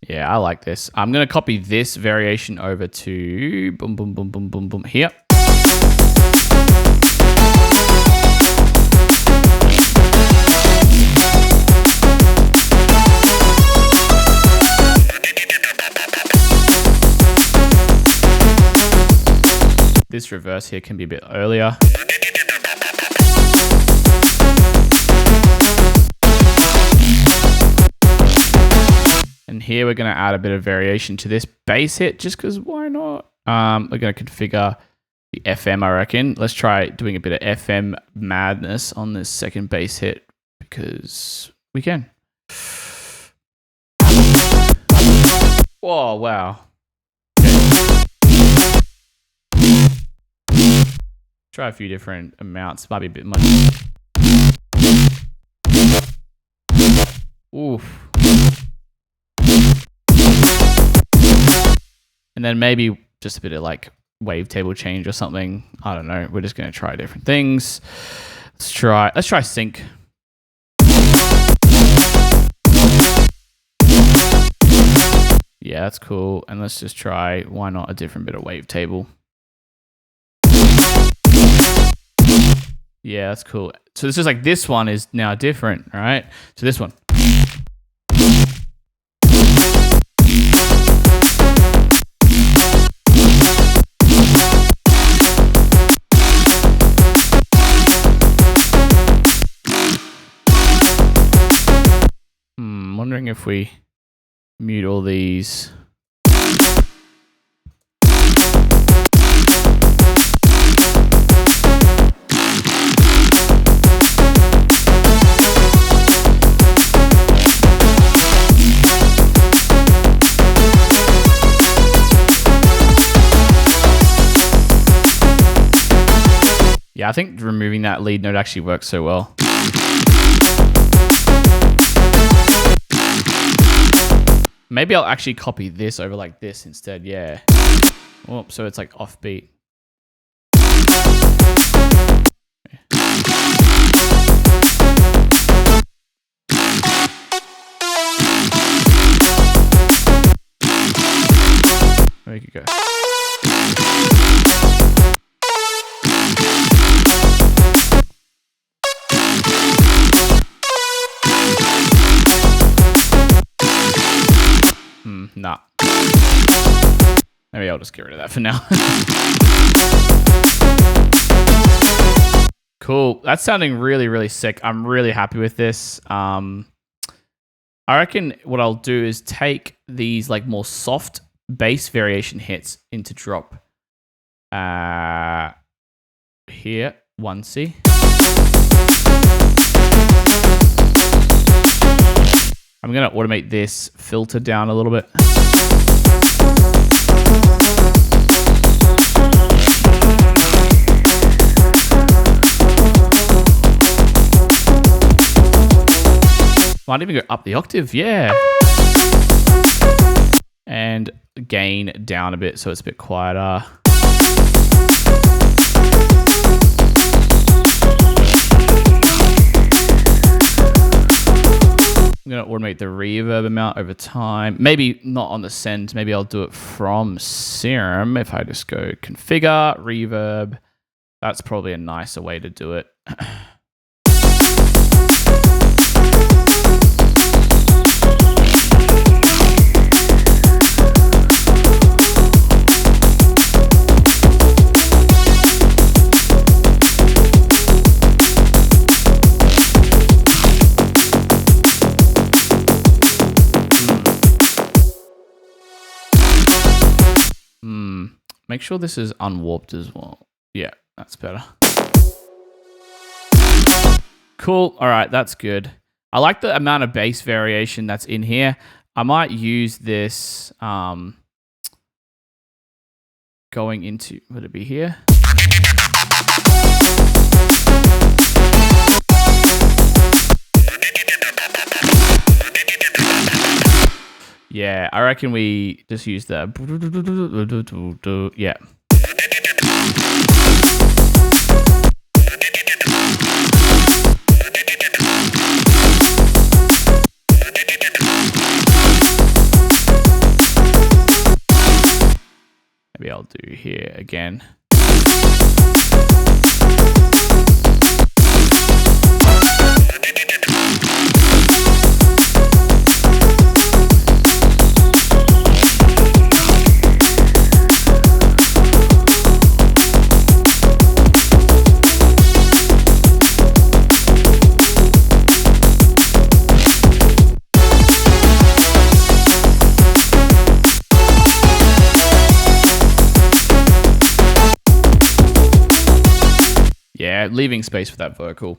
Yeah, I like this. I'm going to copy this variation over to boom, boom, boom, boom, boom, boom here. This reverse here can be a bit earlier. And here we're going to add a bit of variation to this bass hit, just because why not? We're going to configure the FM, I reckon. Let's try doing a bit of FM madness on this second bass hit, because we can. Whoa, wow. Try a few different amounts. Might be a bit much. Oof. And then maybe just a bit of like wavetable change or something. I don't know. We're just going to try different things. Let's try sync. Yeah, that's cool. And let's just try, why not, a different bit of wavetable. Yeah, that's cool. So this is like, this one is now different, all right? So this one. Wondering if we mute all these. Yeah, I think removing that lead note actually works so well. Maybe I'll actually copy this over like this instead, yeah. Oh, so it's like offbeat. There you go. Nah. Maybe I'll just get rid of that for now. Cool. That's sounding really, really sick. I'm really happy with this. I reckon what I'll do is take these like more soft bass variation hits into drop. Here, 1C. I'm going to automate this filter down a little bit. Might even go up the octave, yeah. And gain down a bit so it's a bit quieter. I'm going to automate the reverb amount over time. Maybe not on the send. Maybe I'll do it from Serum. If I just go configure, reverb, that's probably a nicer way to do it. Make sure this is unwarped as well. Yeah, that's better. Cool. All right, that's good. I like the amount of bass variation that's in here. I might use this going into, would it be here? Yeah, I reckon we just use the, yeah. Maybe I'll do here again. Yeah, leaving space for that vocal.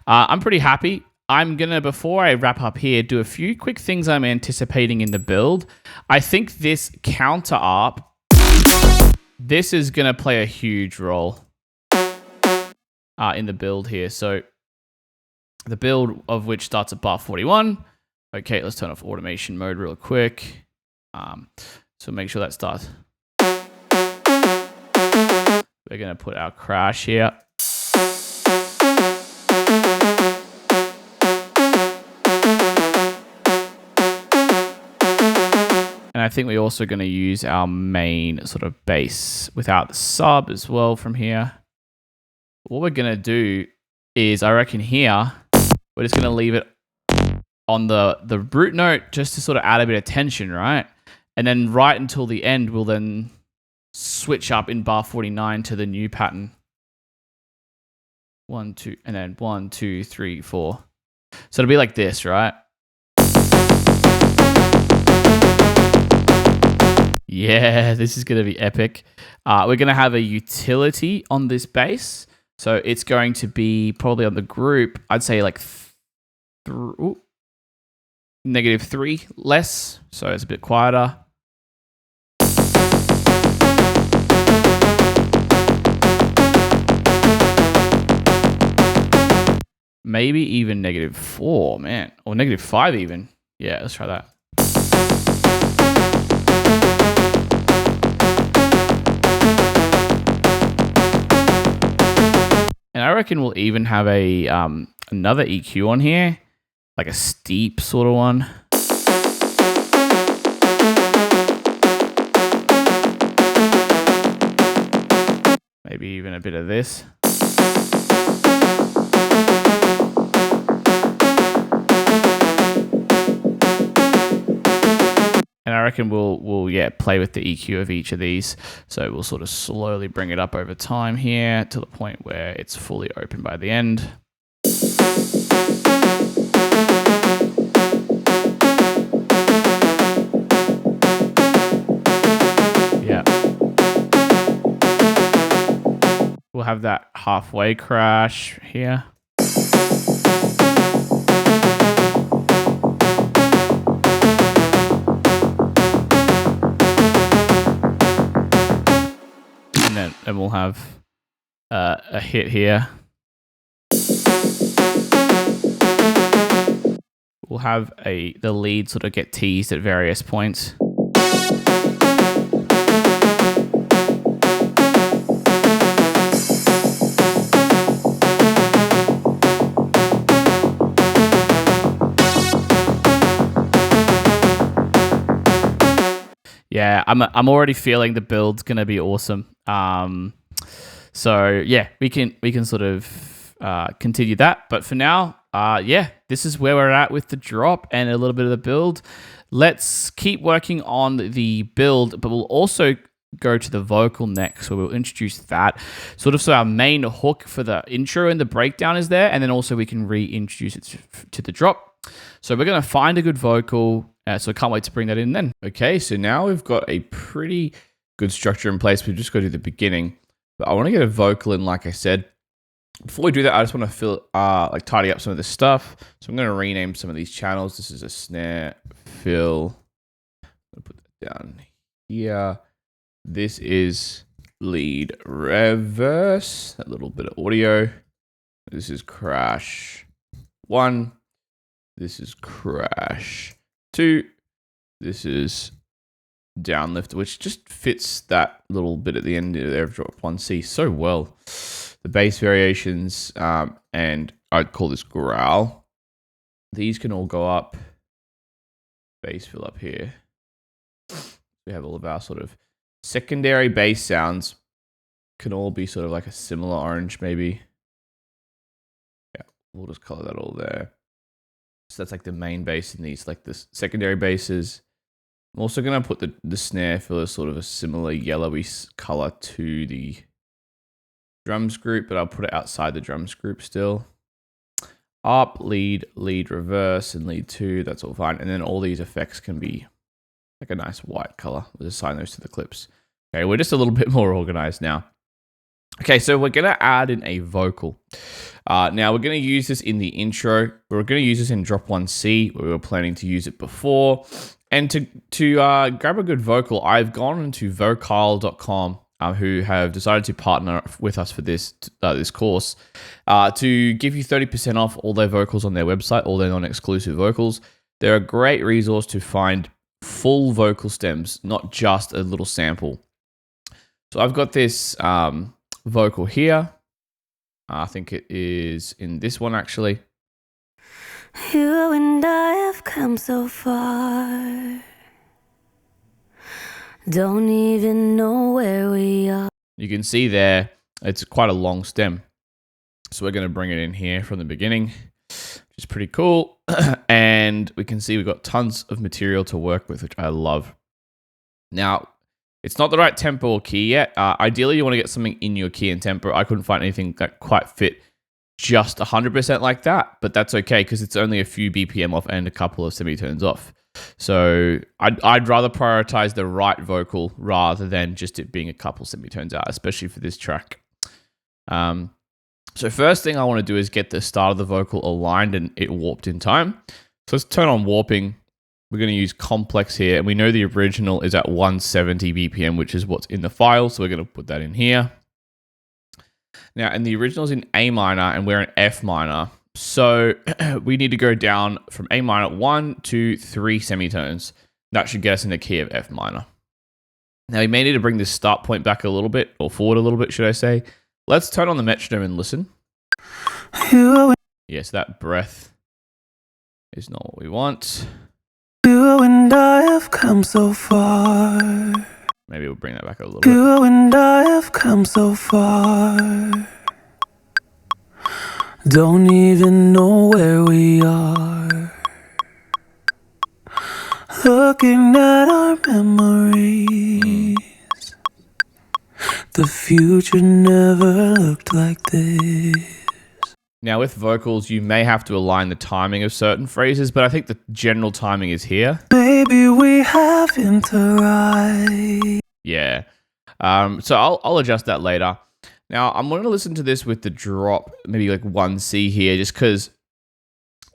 I'm pretty happy. I'm going to, before I wrap up here, do a few quick things I'm anticipating in the build. I think this counter ARP, this is going to play a huge role in the build here. So the build of which starts at bar 41. Okay, let's turn off automation mode real quick. So make sure that starts. We're going to put our crash here. And I think we're also going to use our main sort of bass without the sub as well from here. What we're going to do is, I reckon here, we're just going to leave it on the root note just to sort of add a bit of tension, right? And then right until the end, we'll then switch up in bar 49 to the new pattern. 1, 2, and then 1, 2, 3, 4. So it'll be like this, right? Yeah, this is going to be epic. We're going to have a utility on this bass. So it's going to be probably on the group, I'd say like -3 less. So it's a bit quieter. Maybe even -4, man. Or -5 even. Yeah, let's try that. And I reckon we'll even have a another EQ on here, like a steep sort of one. Maybe even a bit of this. And I reckon we'll play with the EQ of each of these. So we'll sort of slowly bring it up over time here to the point where it's fully open by the end. Yeah. We'll have that halfway crash here. And we'll have a hit here. We'll have the lead sort of get teased at various points. Yeah, I'm already feeling the build's gonna be awesome. So yeah, we can sort of continue that. But for now, yeah, this is where we're at with the drop and a little bit of the build. Let's keep working on the build, but we'll also go to the vocal next, where we'll introduce that sort of, so our main hook for the intro and the breakdown is there, and then also we can reintroduce it to the drop. So we're going to find a good vocal, so I can't wait to bring that in then. Okay, so now we've got a pretty good structure in place. We've just got to do the beginning, but I want to get a vocal in, like I said. Before we do that, I just want to tidy up some of this stuff. So I'm going to rename some of these channels. This is a snare fill. I'm going to put that down here. This is lead reverse, a little bit of audio. This is crash 1. This is crash 2. This is downlift, which just fits that little bit at the end of AirDrop 1C so well. The bass variations, and I'd call this growl. These can all go up. Bass fill up here. We have all of our sort of secondary bass sounds. Can all be sort of like a similar orange, maybe. Yeah, we'll just color that all there. So that's like the main bass in these, like the secondary basses. I'm also going to put the snare fill as sort of a similar yellowy color to the drums group, but I'll put it outside the drums group still. Up, lead, reverse, and lead 2. That's all fine. And then all these effects can be like a nice white color. We'll assign those to the clips. Okay, we're just a little bit more organized now. Okay, so we're going to add in a vocal. Now, we're going to use this in the intro. We're going to use this in Drop 1C, where we were planning to use it before. And to grab a good vocal, I've gone into vocale.com, who have decided to partner with us for this course, to give you 30% off all their vocals on their website, all their non-exclusive vocals. They're a great resource to find full vocal stems, not just a little sample. So I've got this vocal here. I think it is in this one, actually. You and I have come so far. Don't even know where we are. You can see there, it's quite a long stem. So we're going to bring it in here from the beginning, which is pretty cool. And we can see we've got tons of material to work with, which I love. Now, it's not the right tempo or key yet. Ideally, you want to get something in your key and tempo. I couldn't find anything that quite fit just 100% like that, but that's okay because it's only a few BPM off and a couple of semitones off. So I'd rather prioritize the right vocal rather than just it being a couple semitones out, especially for this track. So first thing I want to do is get the start of the vocal aligned and it warped in time. So let's turn on warping. We're going to use complex here, and we know the original is at 170 BPM, which is what's in the file, so we're going to put that in here. Now, and the original's in A minor, and we're in F minor, so we need to go down from A minor 1 to 3 semitones. That should get us in the key of F minor. Now, we may need to bring this start point back a little bit, or forward a little bit, should I say. Let's turn on the metronome and listen. Yes, that breath is not what we want. You and I have come so far. Maybe we'll bring that back a little bit. You and I have come so far. Don't even know where we are. Looking at our memories. The future never looked like this. Now, with vocals, you may have to align the timing of certain phrases, but I think the general timing is here. Maybe we haven't arrived. Yeah. So I'll adjust that later. Now, I'm going to listen to this with the drop, maybe like 1C here, just because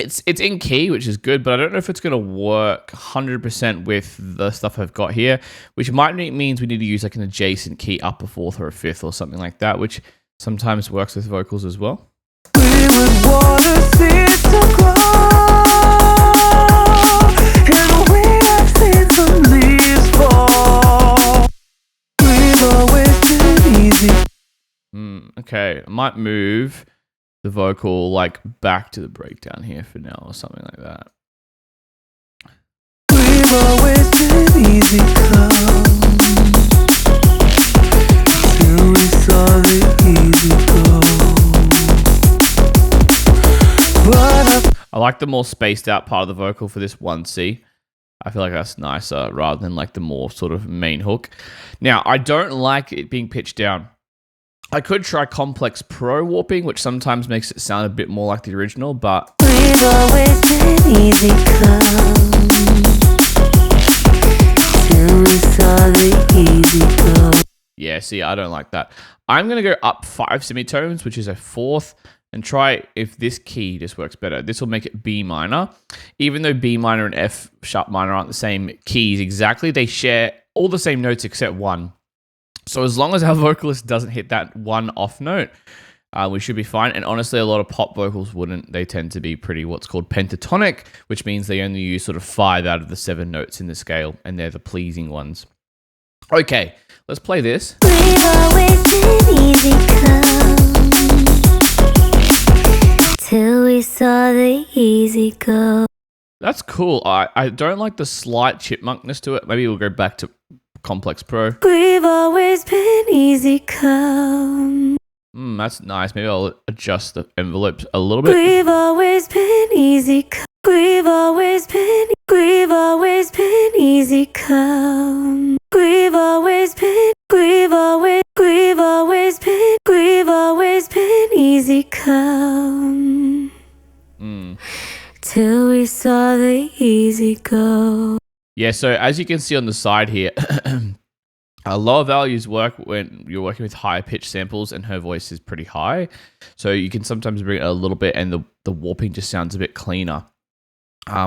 it's in key, which is good, but I don't know if it's going to work 100% with the stuff I've got here, which might means we need to use like an adjacent key up a fourth or a fifth or something like that, which sometimes works with vocals as well. We would water seeds to grow, and we have seen some leaves fall. We've always been easy. Okay, I might move the vocal like back to the breakdown here for now or something like that. We've always been easy come, till we saw the easy go. I like the more spaced out part of the vocal for this 1C. I feel like that's nicer rather than like the more sort of main hook. Now, I don't like it being pitched down. I could try Complex Pro warping, which sometimes makes it sound a bit more like the original, but We've always been easy come, till we saw the easy go. yeah, see, I don't like that. I'm going to go up 5 semitones, which is a fourth, and try if this key just works better. This will make it B minor. Even though B minor and F sharp minor aren't the same keys exactly, they share all the same notes except one. So as long as our vocalist doesn't hit that one off note, we should be fine. And honestly, a lot of pop vocals wouldn't. They tend to be pretty what's called pentatonic, which means they only use sort of 5 out of the 7 notes in the scale, and they're the pleasing ones. Okay, let's play this. We've always been easy come till we saw the easy go. That's cool. I don't like the slight chipmunkness to it. Maybe we'll go back to Complex Pro. We've always been easy come. That's nice. Maybe I'll adjust the envelopes a little bit. We've always been easy come. We've always been easy come. We've always been easy come. Till we saw the easy go. Yeah, so as you can see on the side here, lower values work when you're working with higher pitch samples and her voice is pretty high. So you can sometimes bring it a little bit and the warping just sounds a bit cleaner,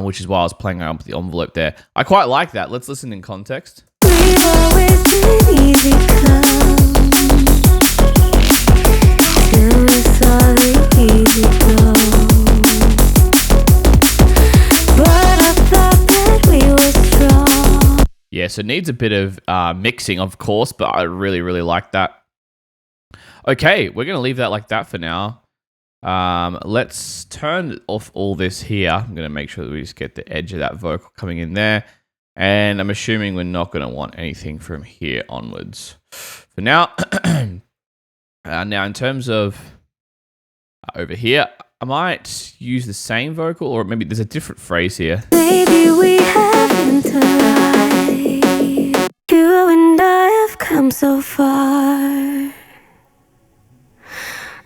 which is why I was playing around with the envelope there. I quite like that. Let's listen in context. We've always been easy come. Till we saw the easy go. But I thought that we were strong. Yeah, so it needs a bit of mixing, of course, but I really, really like that. Okay, we're going to leave that like that for now. Let's turn off all this here. I'm going to make sure that we just get the edge of that vocal coming in there. And I'm assuming we're not going to want anything from here onwards. For now, now in terms of over here, I might use the same vocal, or maybe there's a different phrase here. Maybe we haven't arrived. You and I have come so far.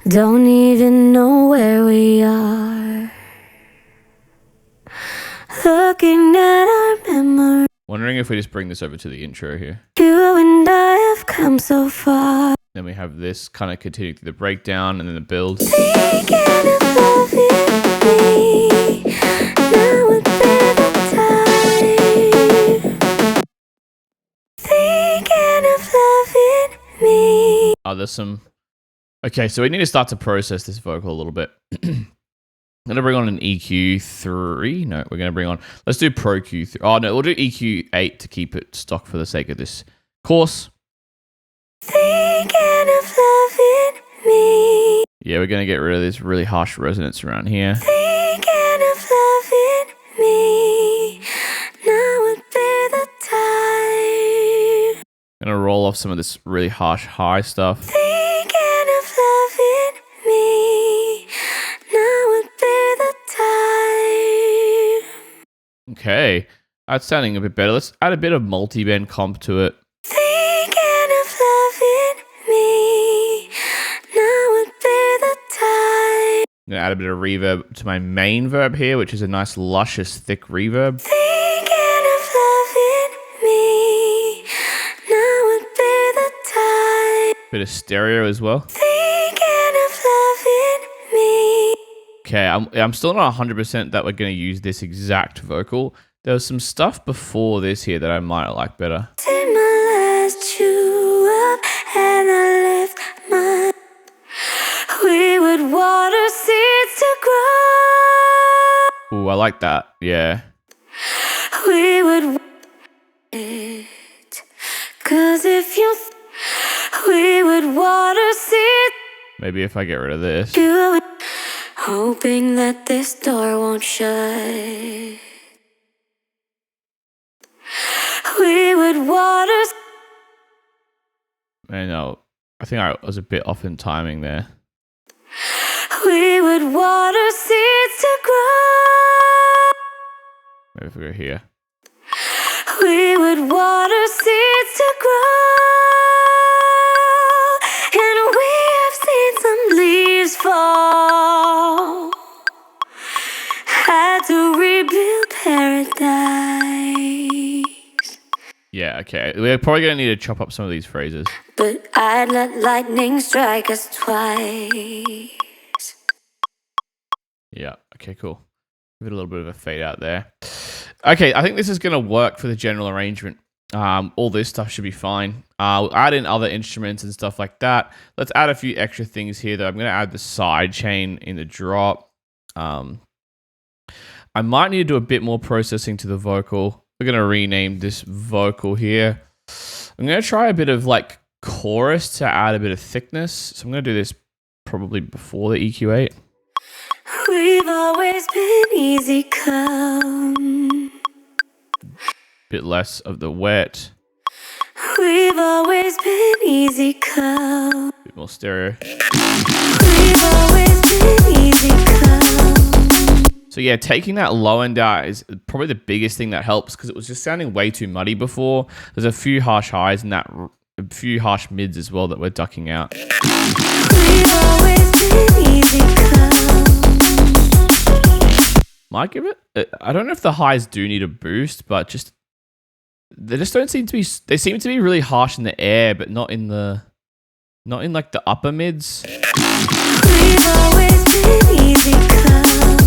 Don't even know where we are. Looking at our memory. Wondering if we just bring this over to the intro here. You and I have come so far. Then we have this kind of continuing through the breakdown and then the build. Thinking of loving me. Now would be the time. Thinking of loving me. Oh, there's some... Okay, so we need to start to process this vocal a little bit. I'm going to bring on an EQ3. No, we're going to bring on... Let's do Pro Q3. Oh, no, we'll do EQ8 to keep it stock for the sake of this course. Thinking of loving me. Yeah, we're going to get rid of this really harsh resonance around here. Thinking of loving me. Now would be the time. Going to roll off some of this really harsh high stuff. Thinking of loving me. Now would be the time. Okay, that's sounding a bit better. Let's add a bit of multi-band comp to it. Thinking of loving me. Now would be the time. I'm going to add a bit of reverb to my main verb here, which is a nice luscious thick reverb. Thinking of loving me. Now would be the time. Bit of stereo as well. Thinking of loving me. Okay, I'm still not 100% that we're going to use this exact vocal. There was some stuff before this here that I might like better. Did my last chew up and I left my. We would water seeds to grow. Ooh, I like that. Yeah. We would it. Cause if you we would water seeds. Maybe if I get rid of this. Do it. Hoping that this door won't shut. We would water. I know. I think I was a bit off in timing there. We would water seeds to grow. Maybe if we go here. We would water seeds to grow. And we have seen some leaves fall. Had to rebuild paradise. Yeah, okay. We're probably going to need to chop up some of these phrases. But I'd let lightning strike us twice. Yeah, okay, cool. Give it a little bit of a fade out there. Okay, I think this is going to work for the general arrangement. All this stuff should be fine. We'll add in other instruments and stuff like that. Let's add a few extra things here though. I'm going to add the side chain in the drop. I might need to do a bit more processing to the vocal. We're going to rename this vocal here. I'm going to try a bit of like chorus to add a bit of thickness. So I'm going to do this probably before the EQ8. We've always been easy come. Bit less of the wet. We've always been easy come. Bit more stereo. We've always been easy come. So yeah, taking that low end out is probably the biggest thing that helps because it was just sounding way too muddy before. There's a few harsh highs and a few harsh mids as well that we're ducking out. We've always been easy come. Might give it. I don't know if the highs do need a boost, but just they just don't seem to be. They seem to be really harsh in the air, but not in like the upper mids. We've always been easy come.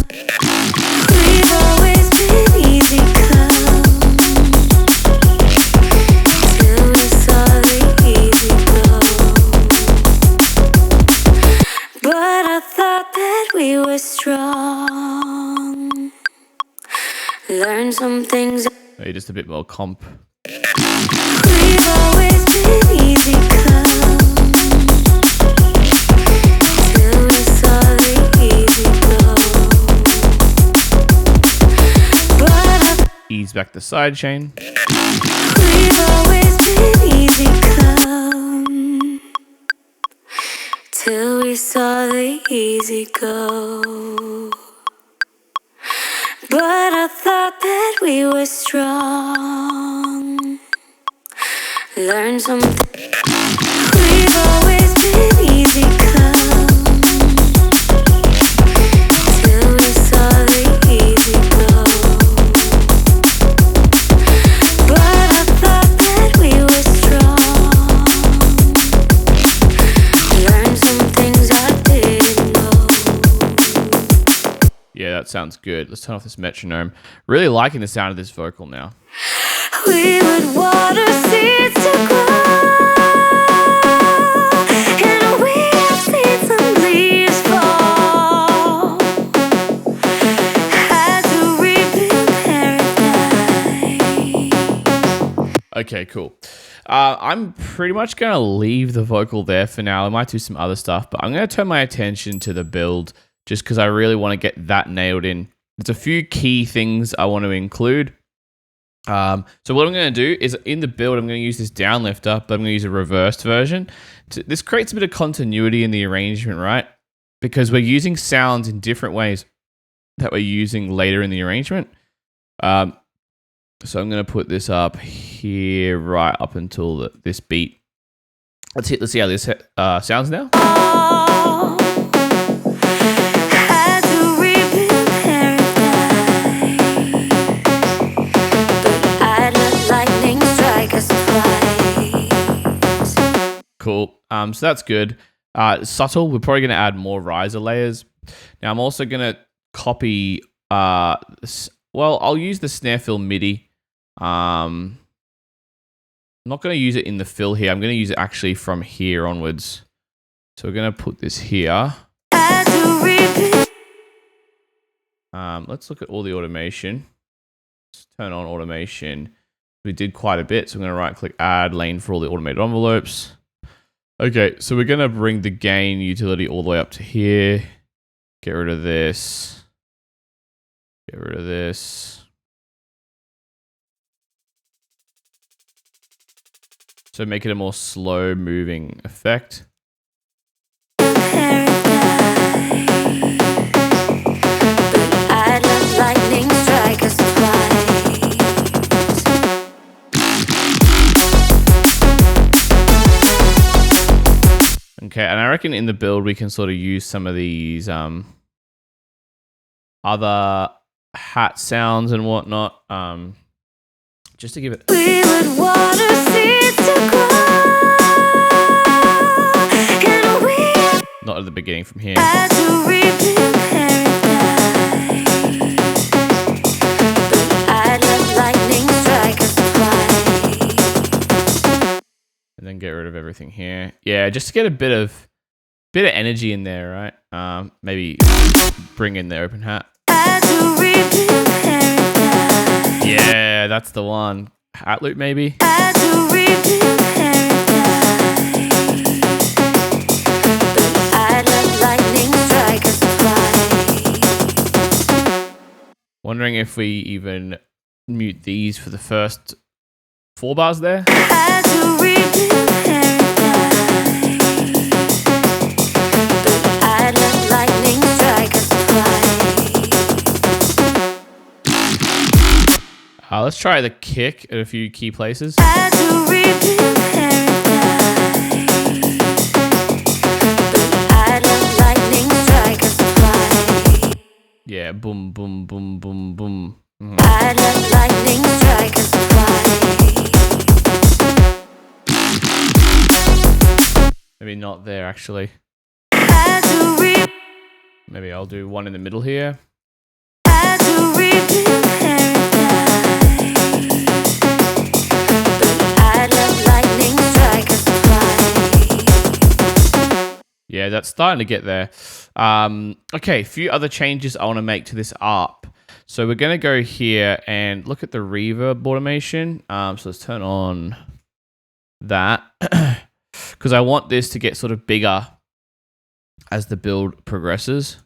We've always been easy come. Till we saw the easy go. But I thought that we were strong. Learned some things. Maybe just a bit more comp. We've always been easy come. Till we saw the easy go. But Ease back the side chain. we've always been easy come. Till we saw the easy go. But I thought that we were strong. Learned something. We've always been easy come. Till we saw the easy go. But I thought that we were strong. Learned some things I didn't know. Yeah, that sounds good. Let's turn off this metronome. Really liking the sound of this vocal now. We would water seeds to grow, and we've seen some leaves fall. Had to rebuild paradise. Okay, cool. I'm pretty much going to leave the vocal there for now. I might do some other stuff, but I'm going to turn my attention to the build just because I really want to get that nailed in. There's a few key things I want to include. So what I'm going to do is in the build, I'm going to use this downlifter, but I'm going to use a reversed version. This creates a bit of continuity in the arrangement, right? Because we're using sounds in different ways that we're using later in the arrangement. So I'm going to put this up here right up until this beat. Let's see how this sounds now. Had to rebuild paradise, but I'd let lightning strike us twice. Cool. So that's good. Subtle. We're probably going to add more riser layers. Now I'm also going to copy. Well, I'll use the snare fill MIDI. I'm not going to use it in the fill here. I'm going to use it actually from here onwards. So we're going to put this here. Had to rebuild. Let's look at all the automation. Let's turn on automation. We did quite a bit, so I'm going to right click add lane for all the automated envelopes. Okay, so we're going to bring the gain utility all the way up to here. Get rid of this. Get rid of this. So make it a more slow moving effect. I'd let lightning strike us twice. Okay, and I reckon in the build we can sort of use some of these other hat sounds and whatnot, just to give it. We would water seeds to grow, and we Not at the beginning, from here. had to rebuild paradise, but I'd let lightning strike us twice. rid of everything here. Yeah, just to get a bit of energy in there, right? Maybe bring in the open hat. Yeah, that's the one. Hat loop, maybe. Wondering if we even mute these for the first 4 bars there. Let's try the kick at a few key places. Yeah, boom, boom, boom, boom, boom. Maybe not there, actually. Maybe I'll do one in the middle here. Yeah, that's starting to get there. Okay, a few other changes I want to make to this ARP. So we're going to go here and look at the reverb automation. So let's turn on that. Because I want this to get sort of bigger as the build progresses.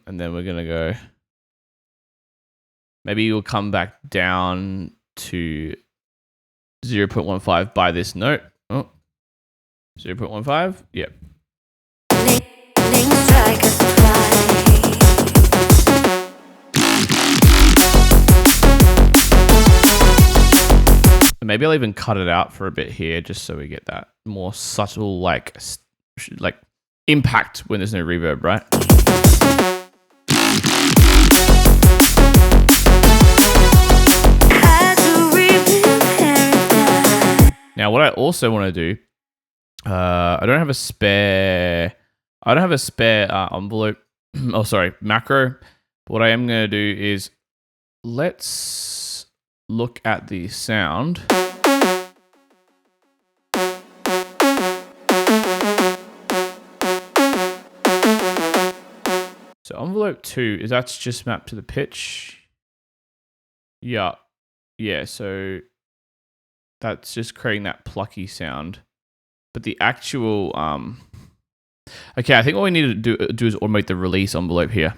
And then we're going to go, maybe you'll come back down to 0.15 by this note. Oh, 0.15, yep. Maybe I'll even cut it out for a bit here, just so we get that more subtle, like impact when there's no reverb, right? Now, what I also want to do, I don't have a spare envelope. Oh, sorry, macro. But what I am going to do is let's look at the sound. So envelope 2 that's just mapped to the pitch. Yeah. So that's just creating that plucky sound. But the actual, okay, I think what we need to do is automate the release envelope here.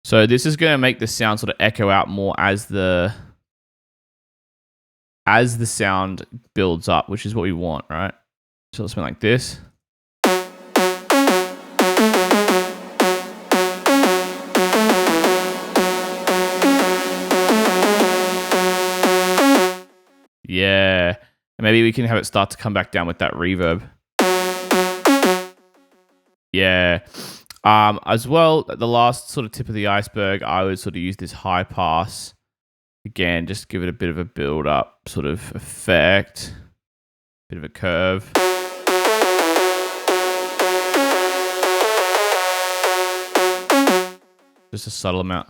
So this is going to make the sound sort of echo out more as the sound builds up, which is what we want, right? So let's make like this. Yeah. And maybe we can have it start to come back down with that reverb. Yeah. As well, the last sort of tip of the iceberg, I would sort of use this high pass. Again, just give it a bit of a build up sort of effect. Bit of a curve. Just a subtle amount.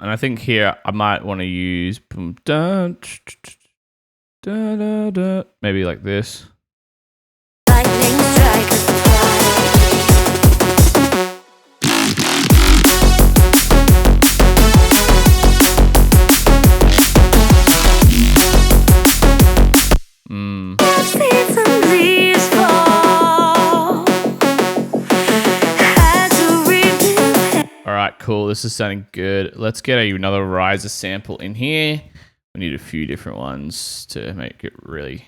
And I think here I might want to use maybe like this. Alright, cool. This is sounding good. Let's get another riser sample in here. We need a few different ones to make it really...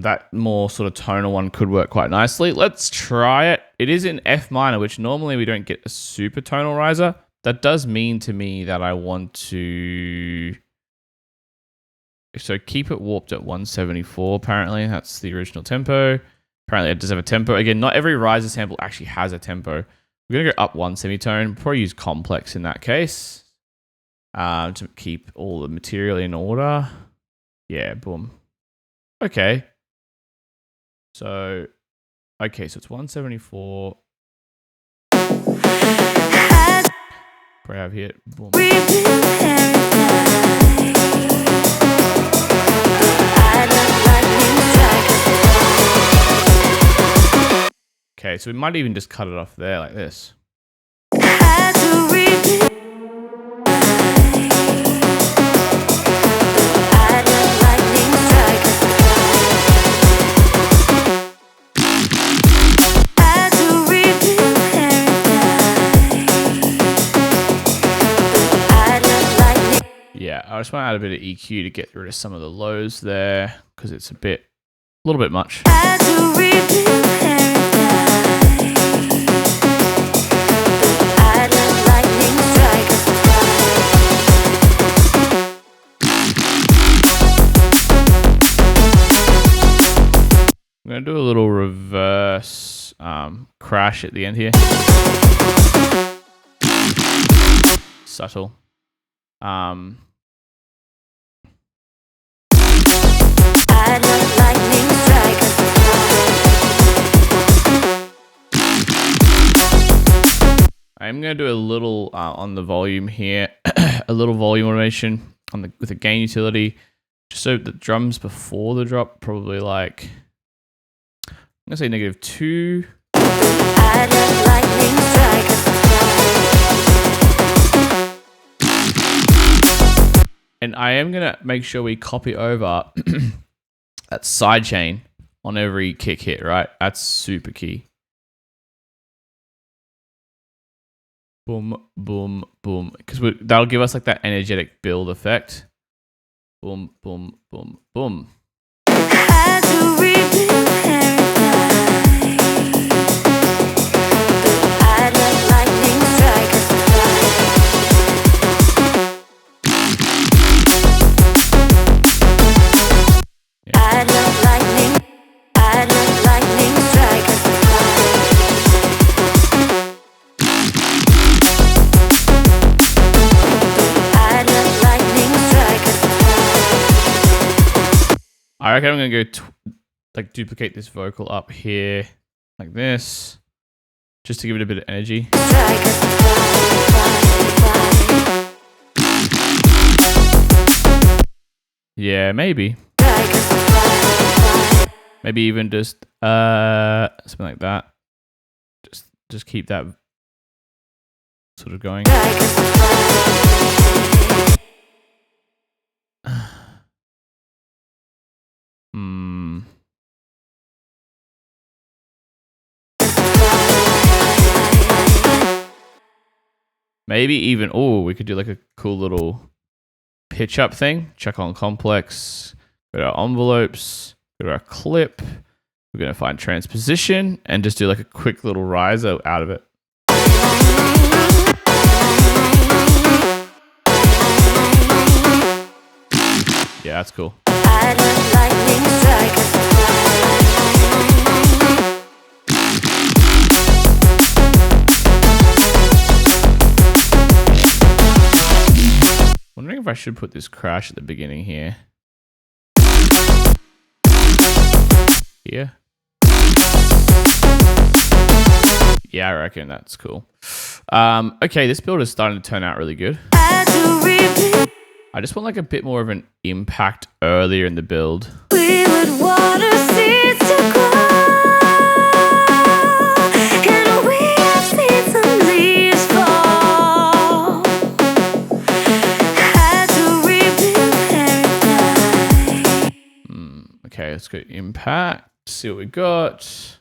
that more sort of tonal one could work quite nicely. Let's try it. It is in F minor, which normally we don't get a super tonal riser. that does mean to me that I want to. So keep it warped at 174. Apparently, that's the original tempo. Apparently, it does have a tempo. Again, not every riser sample actually has a tempo. We're gonna go up one semitone. Probably use complex in that case. To keep all the material in order. Yeah, boom. Okay. So it's 174. Probably have here. Boom. Okay, so we might even just cut it off there like this. Yeah, I just want to add a bit of EQ to get rid of some of the lows there because it's a little bit much. I'm going to do a little reverse crash at the end here. Subtle. I'm going to do a little on the volume here, a little volume automation with the gain utility, just so the drums before the drop, probably like, I'm going to say -2. And I am going to make sure we copy over that sidechain on every kick hit, right? That's super key. Boom, boom, boom. Because that'll give us like that energetic build effect. Boom, boom, boom, boom. I reckon I'm going to go like duplicate this vocal up here like this, just to give it a bit of energy. Yeah, maybe. Maybe even just something like that. Just keep that sort of going. Maybe even, we could do like a cool little pitch up thing. Check on complex, go to our envelopes, go to our clip. We're going to find transposition and just do like a quick little riser out of it. Yeah, that's cool. Wondering if I should put this crash at the beginning here. Here. Yeah, I reckon that's cool. Okay, this build is starting to turn out really good. I just want like a bit more of an impact earlier in the build. We would water seeds to grow, and we have seen some leaves fall. Had to rebuild paradise. Okay, let's go impact. See what we got.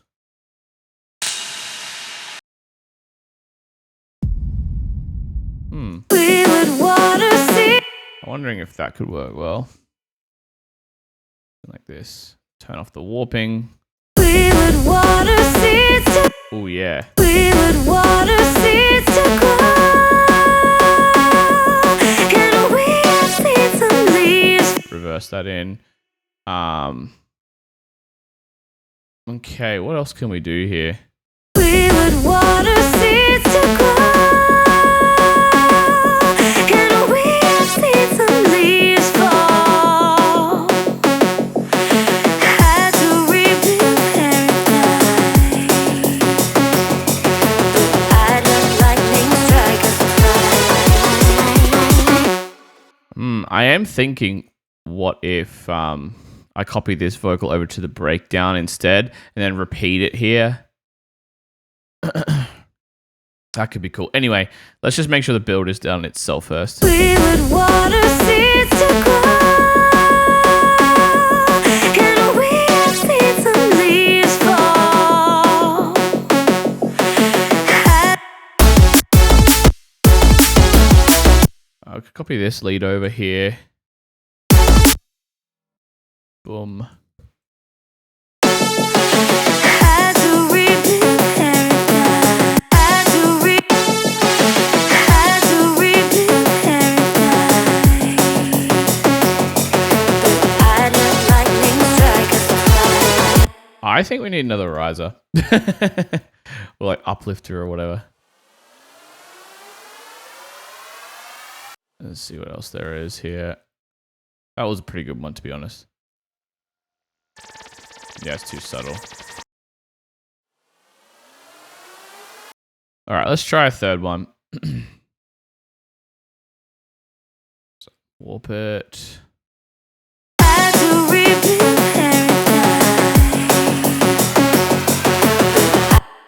We would water seeds. I'm wondering if that could work well. Like this. Turn off the warping. We would water seeds to. Oh yeah. We would water seeds to grow. reverse that in. Okay, what else can we do here? We would water seeds to grow, and we have seen some leaves fall. Had to rebuild paradise. I'd let lightning strike us. I am thinking, what if I copy this vocal over to the breakdown instead and then repeat it here? That could be cool. Anyway, let's just make sure the build is done itself first. We would water seeds to grow, and we have seen some leaves fall. I'll copy this lead over here. Boom. Had to rebuild paradise. Had to rebuild paradise. I'd let lightning strike us. I think we need another riser. Or like uplifter or whatever. Let's see what else there is here. That was a pretty good one, to be honest. Yeah, it's too subtle. All right, let's try a third one. So, warp it. Had to rebuild paradise.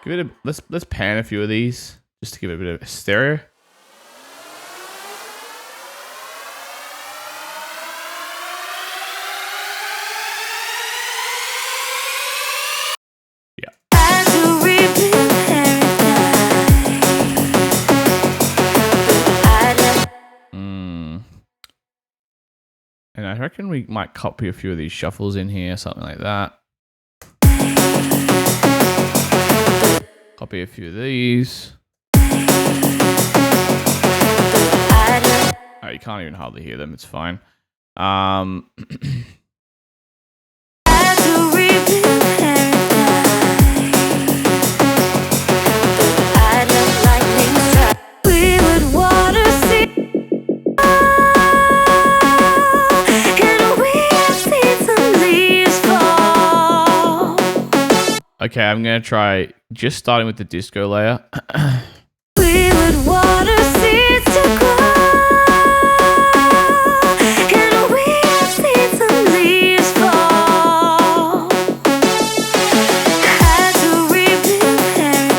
Give it a let's pan a few of these just to give it a bit of a stereo. Had to rebuild paradise. I'd let And I reckon we might copy a few of these shuffles in here, something like that. Copy a few of these. Oh, you can't even hardly hear them. It's fine. Had to rebuild paradise. I'd let lightning strike. We would water seeds, and we have seen some leaves fall. Okay, I'm gonna try just starting with the disco layer. We would water seeds to grow, and we have seen some leaves fall. Had to rebuild paradise.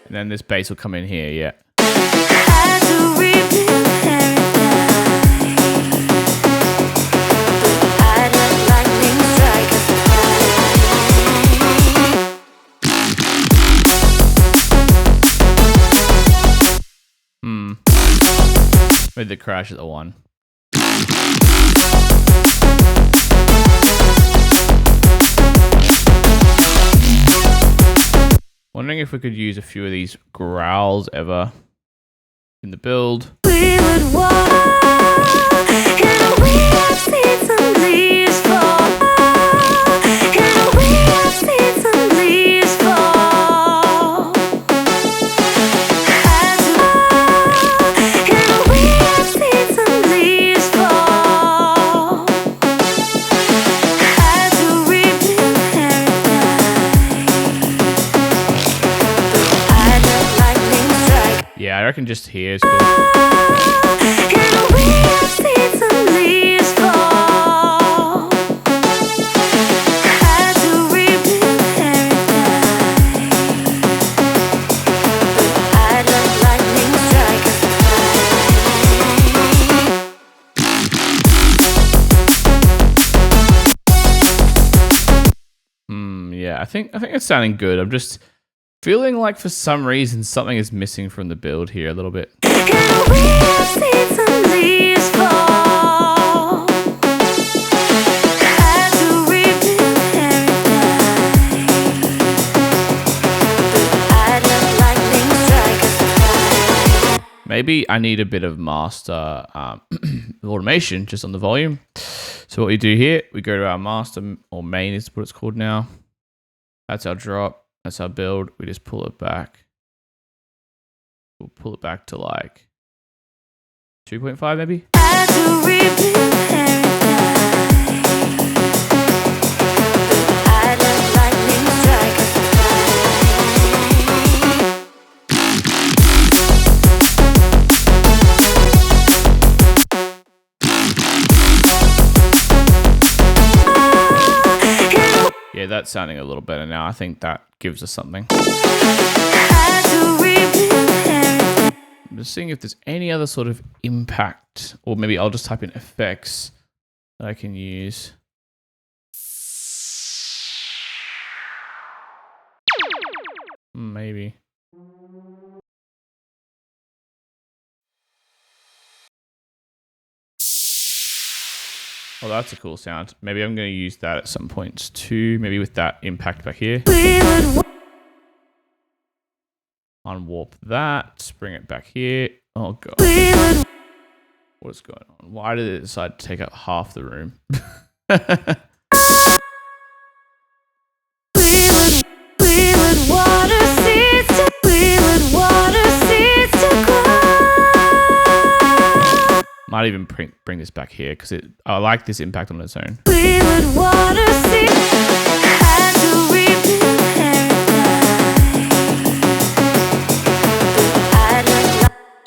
And then this bass will come in here, yeah. Had to rebuild paradise. I'd let lightning strike us. Made the crash at the one. Wondering if we could use a few of these growls ever in the build. We would walk, and we have seen some leaves fall. And we have seen some leaves fall. Had to walk, and we have seen some leaves fall. Had to rebuild paradise. I'd let lightning strike. Yeah, I reckon just here is cool. And we have seen some leaves fall. Had to rebuild paradise. I'd let lightning strike us. Yeah, I think it's sounding good. I'm just feeling like for some reason something is missing from the build here a little bit. And we have seen some leaves fall. Had to rebuild paradise. I'd let lightning strike us. maybe I need a bit of master automation just on the volume. So what we do here, we go to our master, or main is what it's called now. That's our drop. That's our build. We just pull it back. We'll pull it back to like 2.5 maybe. Yeah, that's sounding a little better now. I think that gives us something. I'm just seeing if there's any other sort of impact, or maybe I'll just type in effects that I can use. Maybe. Oh, that's a cool sound. Maybe I'm going to use that at some points too. Maybe with that impact back here. Unwarp that. Bring it back here. Oh, God. What's going on? Why did it decide to take up half the room? Might even bring this back here because I like this impact on its own.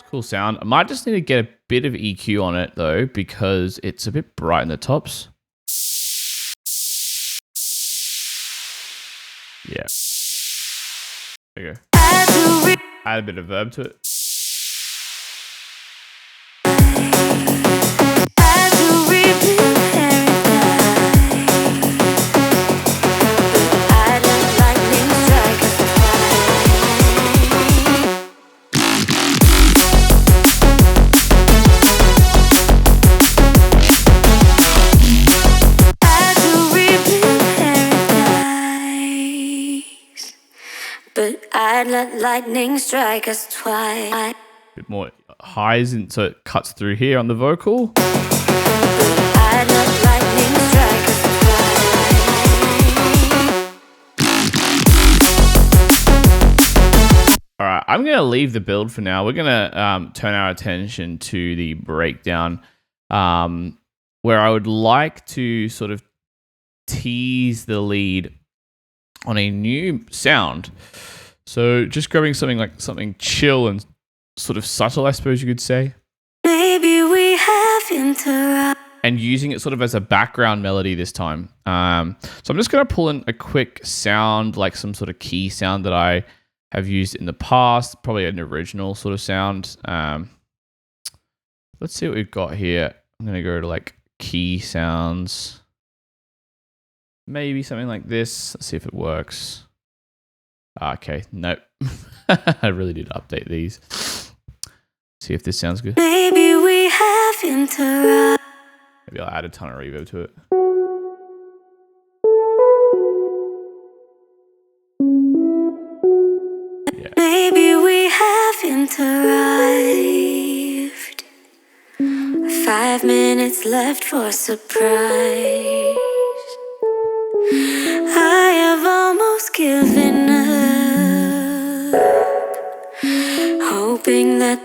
Cool sound. I might just need to get a bit of EQ on it though, because it's a bit bright in the tops. Yeah. There you go. Add a bit of verb to it. But I'd let lightning strike us twice. Bit more highs, and so it cuts through here on the vocal. I'd let lightning strike us twice. All right, I'm going to leave the build for now. We're going to turn our attention to the breakdown, where I would like to sort of tease the lead on a new sound. So just grabbing something chill and sort of subtle, I suppose you could say. Maybe we have interrupted. And using it sort of as a background melody this time. So I'm just going to pull in a quick sound, like some sort of key sound that I have used in the past, probably an original sort of sound. Let's see what we've got here. I'm going to go to like key sounds. Maybe something like this. Let's see if it works. Okay, nope. I really need to update these. See if this sounds good. Maybe we have interrupted. Maybe I'll add a ton of reverb to it. Yeah. Maybe we have arrived. 5 minutes left for surprise. I have almost given up, hoping that.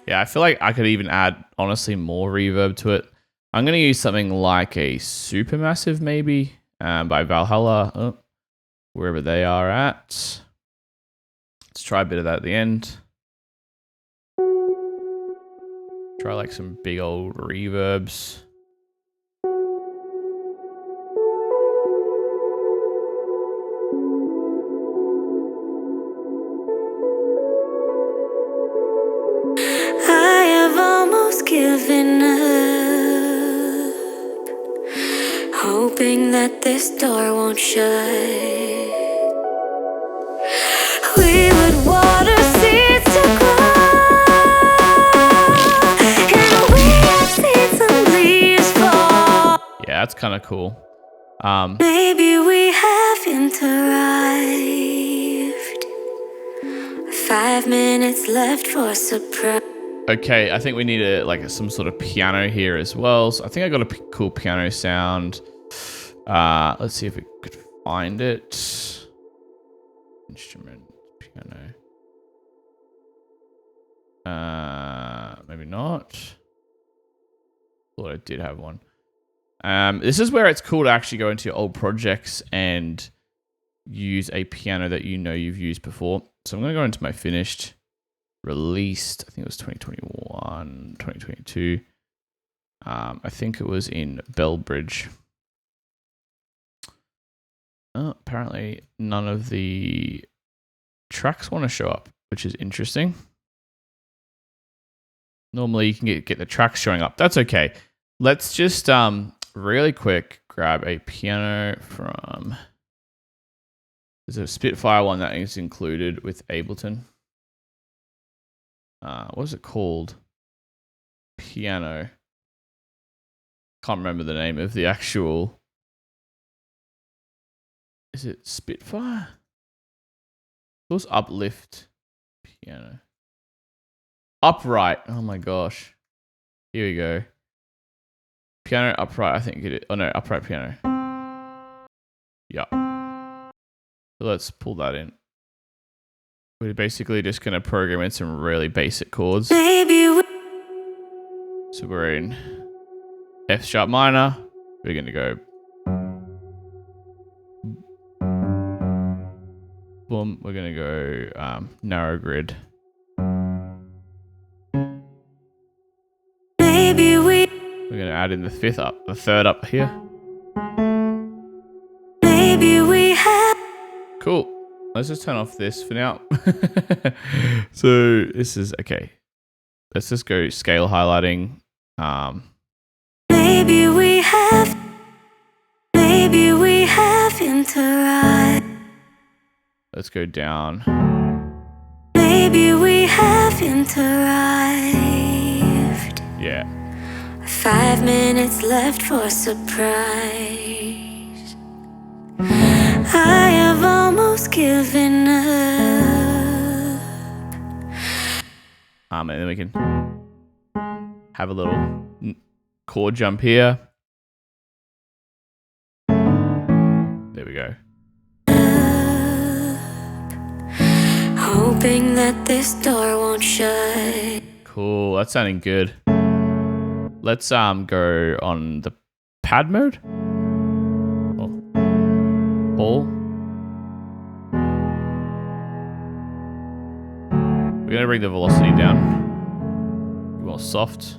Yeah, I feel like I could even add, honestly, more reverb to it. I'm going to use something like a Supermassive, maybe, by Valhalla, wherever they are at. Let's try a bit of that at the end. Try like some big old reverbs. I have almost given up, hoping that this door won't shut. We would water seeds to grow, and we have seen some leaves fall. Yeah, that's kind of cool. Maybe we haven't arrived. 5 minutes left for surprise. Okay, I think we need some sort of piano here as well. So I think I got a cool piano sound. Let's see if we could find it. Instrument, piano. Maybe not. Thought I did have one. This is where it's cool to actually go into your old projects and use a piano that you know you've used before. So I'm going to go into my finished, released, I think it was 2021, 2022. I think it was in Bellbridge. Oh, apparently none of the tracks want to show up, which is interesting. Normally you can get the tracks showing up. That's okay. Let's just really quick grab a piano from... There's a Spitfire one that is included with Ableton. What is it called? Piano. Can't remember the name of the actual... Is it Spitfire? It was Uplift piano. Upright. Oh my gosh. Here we go. Piano upright, I think it is. Oh no, upright piano. Yeah. So let's pull that in. We're basically just going to program in some really basic chords. So we're in F sharp minor. We're going to go boom. We're going to go narrow grid. We're going to add in the third up here. Cool. Let's just turn off this for now. So this is okay. Let's just go scale highlighting. Maybe we haven't arrived. Let's go down. Maybe we haven't arrived. Yeah. 5 minutes left for surprise. I have almost given up. And then we can have a little chord jump here. There we go. Hoping that this door won't shut. Cool. That's sounding good. Let's go on the pad mode. Ball. We're gonna bring the velocity down. More soft.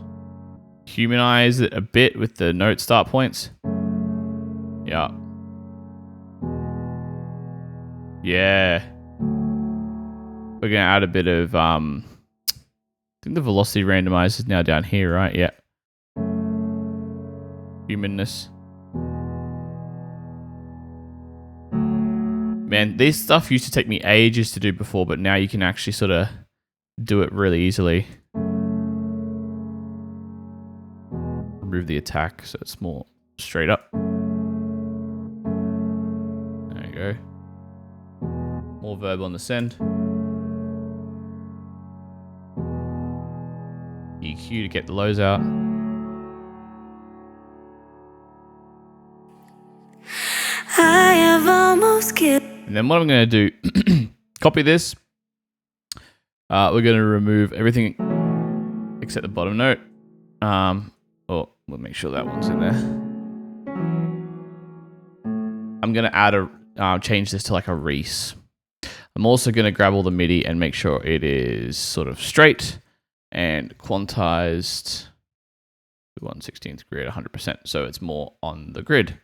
Humanize it a bit with the note start points. Yeah. Yeah. We're gonna add a bit of I think the velocity randomizer is now down here, right? Yeah. Humanness. Man, this stuff used to take me ages to do before, but now you can actually sort of do it really easily. Remove the attack so it's more straight up. There you go. More verb on the send. EQ to get the lows out. I have almost given. And then what I'm going to do, copy this. We're going to remove everything except the bottom note. We'll make sure that one's in there. I'm going to add change this to like a Reese. I'm also going to grab all the MIDI and make sure it is sort of straight and quantized to 1/16th grid 100%. So it's more on the grid.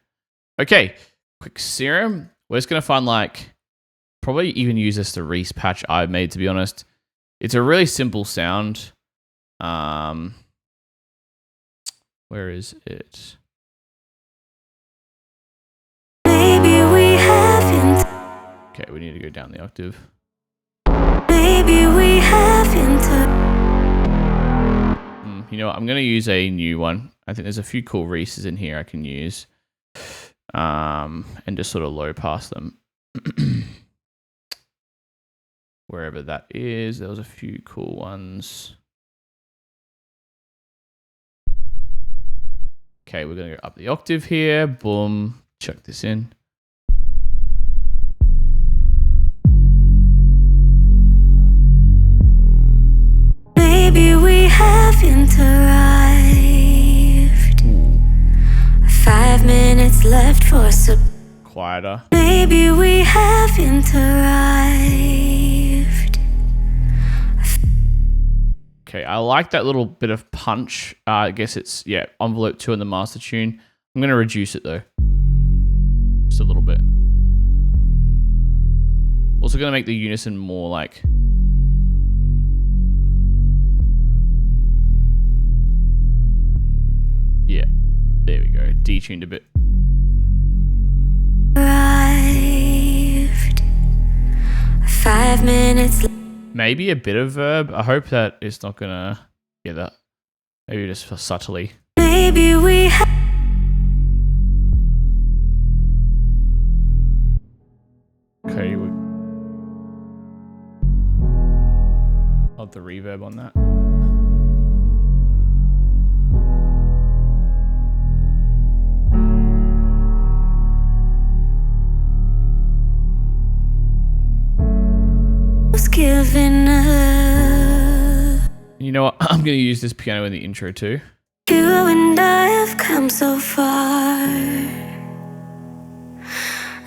Okay, quick serum. We're just going to find probably even use this the Reese patch I've made, to be honest. It's a really simple sound. Where is it? Maybe we haven't. Okay, we need to go down the octave. Maybe we haven't. You know what? I'm going to use a new one. I think there's a few cool Reeses in here I can use. And just sort of low pass them. Wherever that is, there was a few cool ones. Okay, we're gonna go up the octave here. Boom. Chuck this in. Maybe we haven't arrived. 5 minutes left for Quieter. Maybe we haven't arrived. Okay, I like that little bit of punch. I guess it's, yeah, envelope 2 in the master tune. I'm going to reduce it though. Just a little bit. Also going to make the unison more like... Yeah, there we go. Detuned a bit. Arrived. 5 minutes. Maybe a bit of verb. I hope that it's not going to get that. Maybe just for subtly. Maybe we Okay, I'll have the reverb on that. was giving up. You know what? I'm going to use this piano in the intro too. You and I have come so far.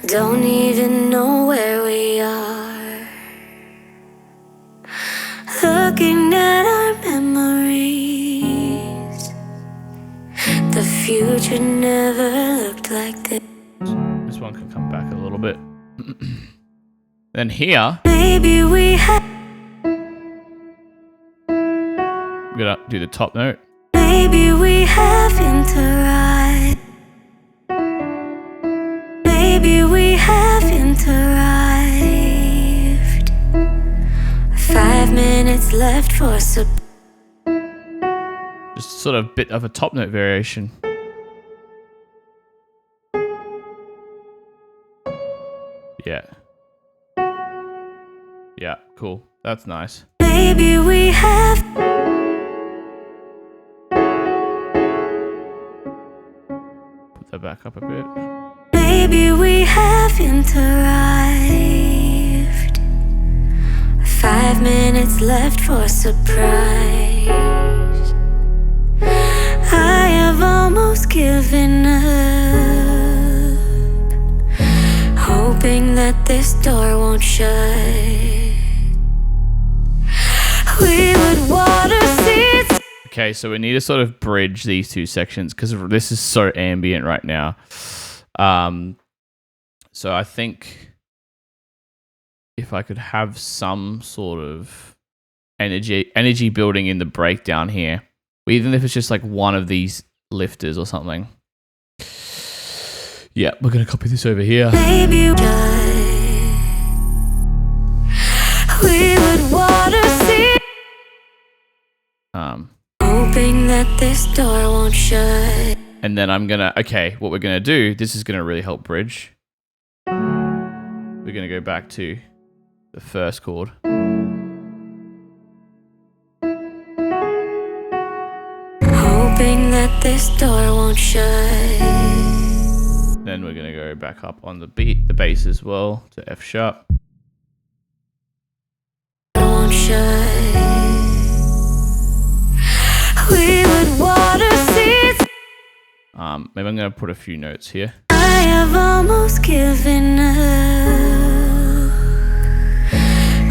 Don't even know where we are. Looking at our memories. The future never looked like this. This one can come back a little bit. Then here, Maybe we I'm going to do the top note. Maybe we haven't arrived. Maybe we haven't arrived. 5 minutes left for Just sort of bit of a top note variation. Yeah. Yeah, cool. That's nice. Maybe we have. Put that back up a bit. Maybe we haven't arrived. 5 minutes left for surprise. I have almost given up, hoping that this door won't shut. We would water seeds. Okay, so we need to sort of bridge these two sections because this is so ambient right now. So I think if I could have some sort of energy building in the breakdown here, even if it's just like one of these lifters or something. Yeah, we're gonna copy this over here. Maybe we would water seeds. Hoping that this door won't shut. And then I'm gonna, okay, what we're gonna do, this is gonna really help bridge. We're gonna go back to the first chord. Hoping that this door won't shut. Then we're gonna go back up on the beat, the bass as well, to F sharp. Won't shut. We would water seeds. Maybe I'm gonna put a few notes here. I have almost given up,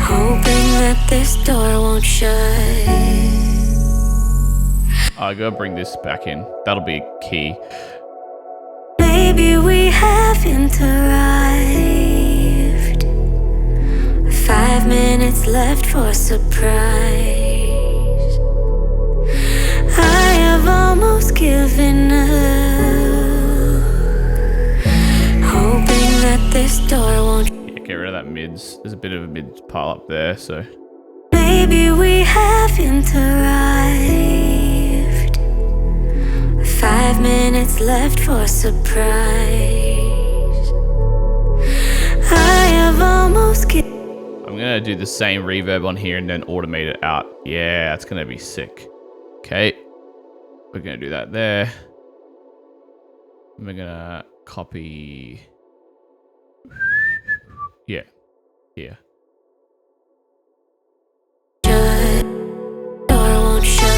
hoping that this door won't shut. I gotta bring this back in. That'll be key. Maybe we haven't arrived. 5 minutes left for surprise. I have almost given up, hoping that this door won't. Yeah, get rid of that mids. There's a bit of a mid pile up there, so. Maybe we haven't arrived. 5 minutes left for surprise. I have almost given. I'm gonna do the same reverb on here and then automate it out. Yeah, that's gonna be sick. Okay, we're gonna do that there. We're gonna copy. Yeah, here. Shut, door won't shut.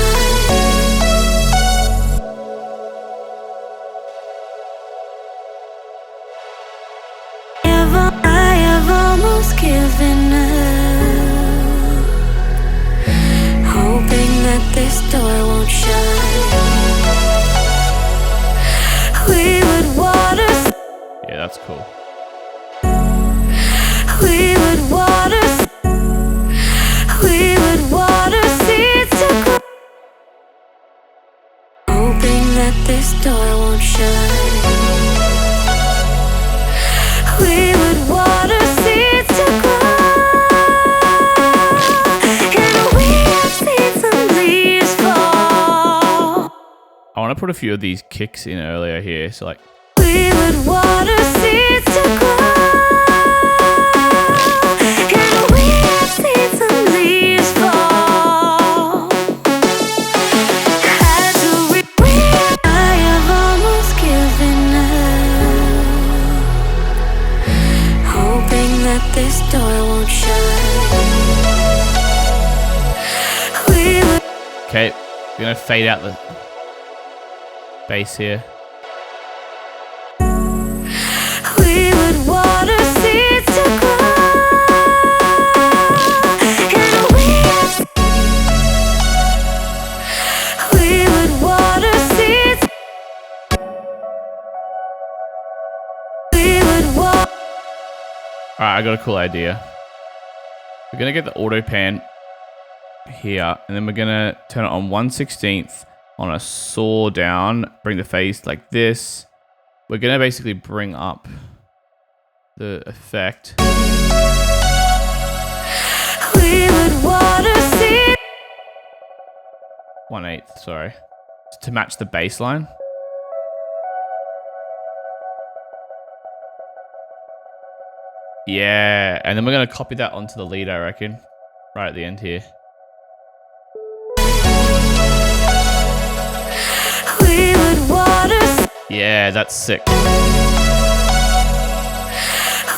I have almost given up, hoping that this door won't shut. We would water, Yeah, that's cool. we would water, we would water seeds to grow, hoping that this door won't shut. We would water seeds to grow, and we have seen some leaves fall. I want to put a few of these kicks in earlier here. So like, We would water seeds to grow, and we have seen some leaves fall. Had to I have almost given up, hoping that this door won't shut. We would okay, we're gonna fade out the bass here. We would water seeds to grow, and we would water seeds. We would water. Alright, I got a cool idea. We're gonna get the auto pan here, and then we're gonna turn it on 1/16 on a saw down, bring the phase like this. We're gonna basically bring up the effect. We would water seeds. 1/8, sorry. To match the bass line. Yeah, and then we're gonna copy that onto the lead, I reckon. Right at the end here. We would water. Yeah, that's sick.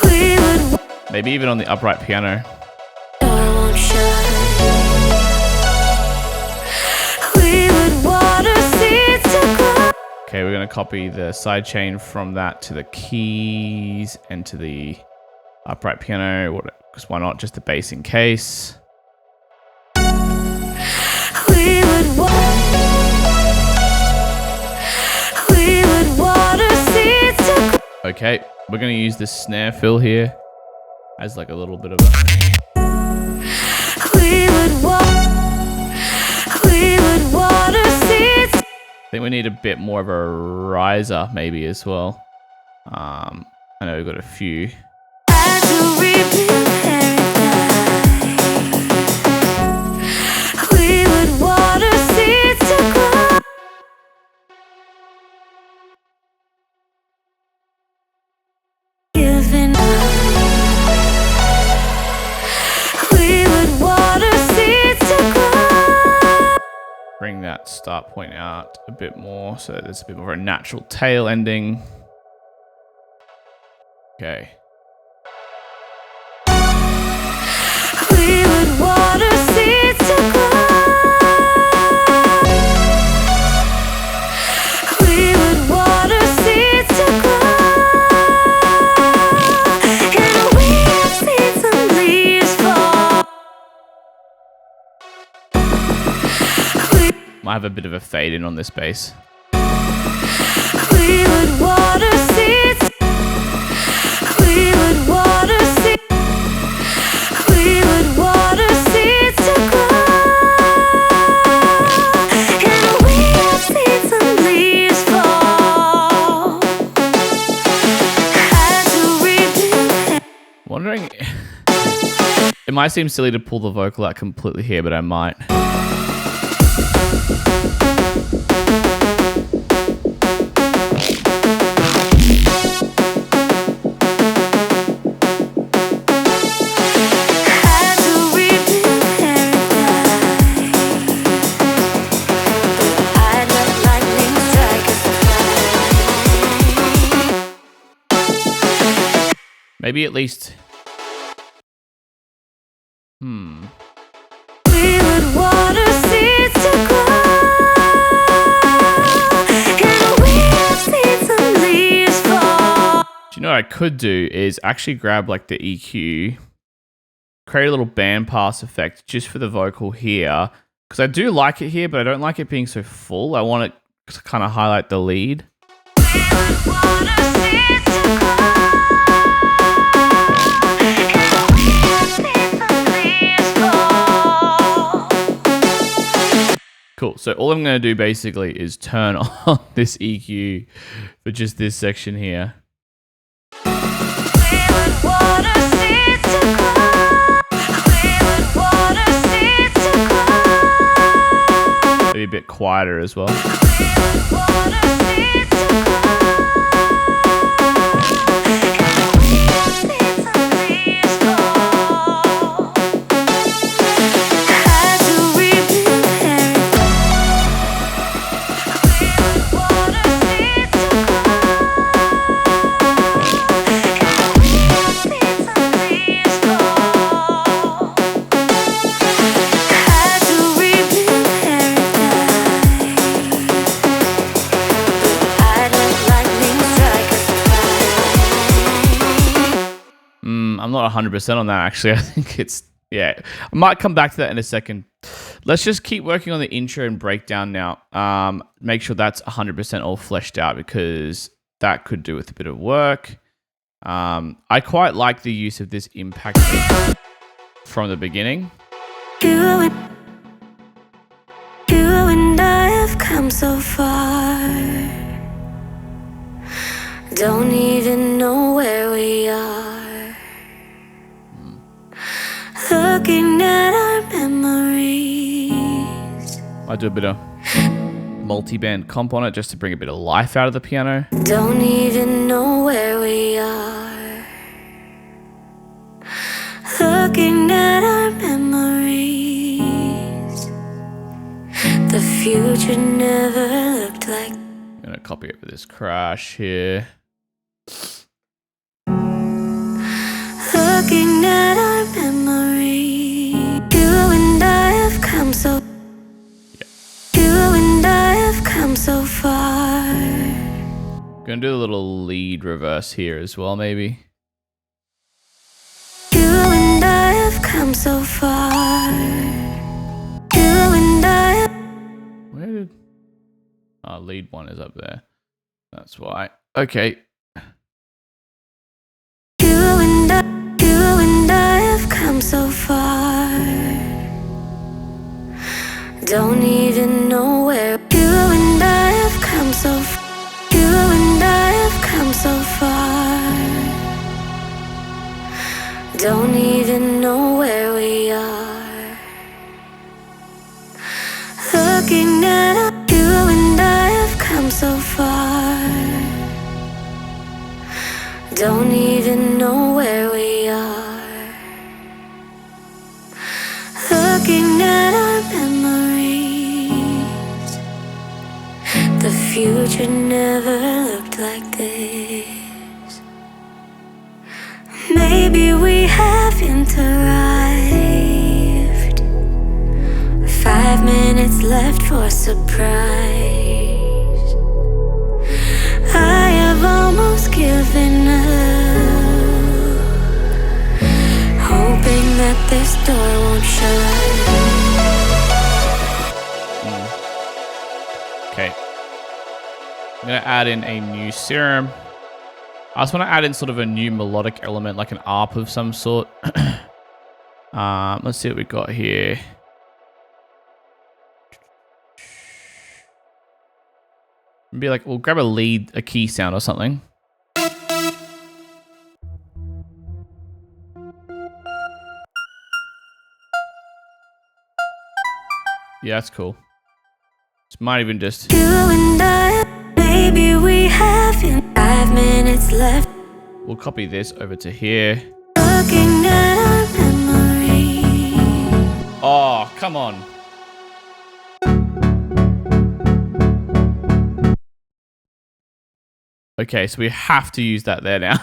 We would Maybe even on the upright piano. door won't shut. We would water seeds to grow. Okay, we're gonna copy the sidechain from that to the keys and to the upright piano. Because why not? Just the bass in case. We would water seeds to grow. Okay, we're gonna use this snare fill here as like a little bit of a. We would water seeds. I think we need a bit more of a riser maybe as well. I know we've got a few. Had to rebuild paradise. We would water seeds to grow. Giving up. We would water seeds to grow. Bring that start point out a bit more so there's a bit more of a natural tail ending. Okay. We would water seeds to grow. We would water seeds to grow, and we have seen some leaves fall. Might have a bit of a fade in on this bass. We would water seeds. We would water seeds. We would water seeds to grow, and we have seen some leaves fall. Had to rebuild. Wondering. It might seem silly to pull the vocal out completely here, but I might. Had to rebuild paradise. I'd let lightning strike us fly. Maybe at least... We would water seeds to grow, and we have seen some leaves fall. Do you know what I could do is actually grab like the EQ, create a little bandpass effect just for the vocal here, because I do like it here, but I don't like it being so full. I want it to kind of highlight the lead. We would water seeds to grow, and we have seen some leaves fall. Cool. So all I'm going to do basically is turn on this EQ for just this section here. We would water seeds to grow. We would water seeds to grow. Maybe a bit quieter as well. We would water seeds to grow. And we have seen some leaves fall. Had to rebuild heritage. We would water seeds to grow. And we have seen some leaves fall. Had to rebuild heritage. I'd let lightning strike us twice. I'm not 100% on that actually. I think it's, yeah. I might come back to that in a second. Let's just keep working on the intro and breakdown now. Make sure that's 100% all fleshed out because that could do with a bit of work. I quite like the use of this impact from the beginning. You and I have come so far. Don't even know where we are. Looking at our memories. I do a bit of multi-band comp on it just to bring a bit of life out of the piano. Don't even know where we are. Looking at our memories. The future never looked like. I'm gonna copy over this crash here. Looking at our memories. You and I have come so. You and I have come so far. Gonna do a little lead reverse here as well, maybe. You and I have come so far. You and I. Where did... lead one is up there. That's why. Okay. You and I have come so far. Don't even know where. You and I have come so. You and I have come so far. Don't even know where we are. Looking at our. You and I have come so far. Don't even know where we are. Looking at our memories. The future never looked like this. Maybe we haven't arrived. 5 minutes left for surprise. I have almost given up, hoping that this door won't shut. Okay. I'm gonna add in a new serum. I just want to add in sort of a new melodic element, like an ARP of some sort. Let's see what we got here. Maybe like we'll grab a key sound or something. Yeah, that's cool. This might even just... You and I, maybe we haven't. 5 minutes left. We'll copy this over to here. Looking at our memories. Oh, come on. Okay, so we have to use that there now.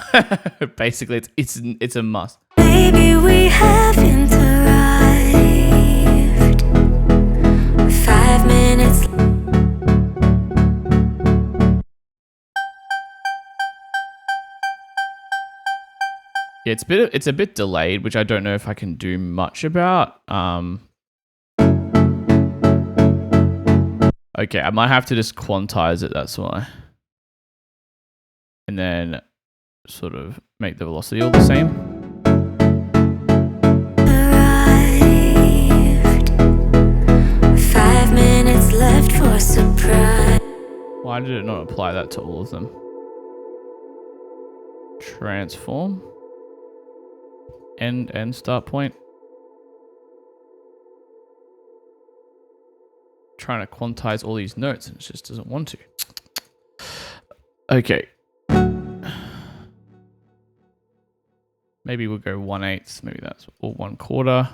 Basically, it's a must. Maybe we haven't arrived. 5 minutes. Yeah, it's a bit delayed, which I don't know if I can do much about. Okay, I might have to just quantize it, that's why. And then sort of make the velocity all the same. Arrived. 5 minutes left for surprise. Why did it not apply that to all of them? Transform. End start point. Trying to quantize all these notes and it just doesn't want to. Okay. Maybe we'll go 1/8. Maybe that's or 1/4.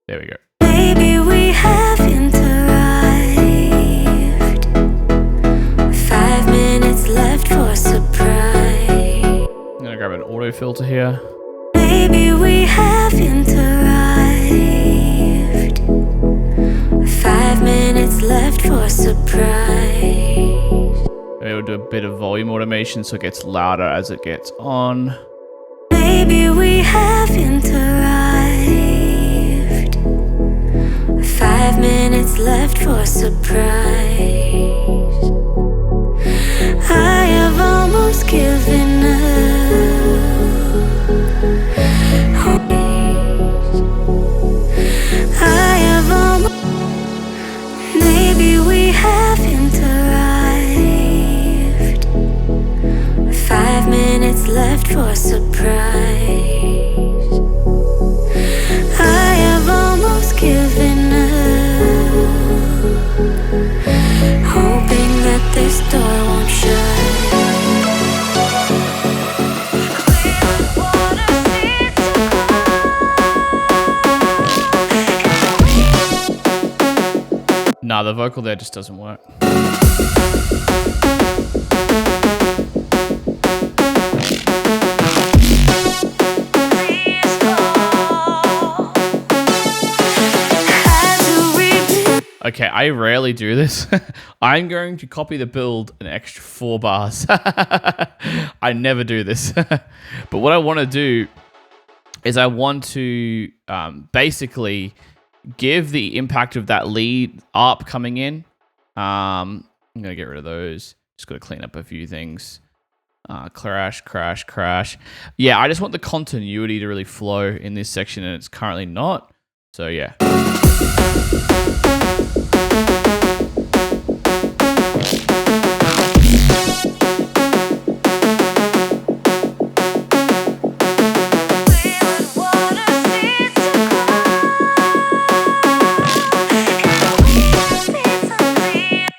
There we go. Maybe we haven't arrived. 5 minutes left for surprise. I'm gonna grab an auto filter here. Maybe we haven't arrived. 5 minutes left for surprise. Maybe we'll do a bit of volume automation so it gets louder as it gets on. Maybe we haven't arrived. 5 minutes left for surprise. I have almost given up. I have almost. Maybe we haven't arrived. 5 minutes left for surprise. I have almost given up, hoping that this door won't shut. Nah, the vocal there just doesn't work. Okay, I rarely do this. I'm going to copy the build an extra 4 bars. I never do this. But what I want to do is I want to basically give the impact of that lead ARP coming in. I'm going to get rid of those. Just got to clean up a few things. Crash. Yeah, I just want the continuity to really flow in this section, and it's currently not. So yeah.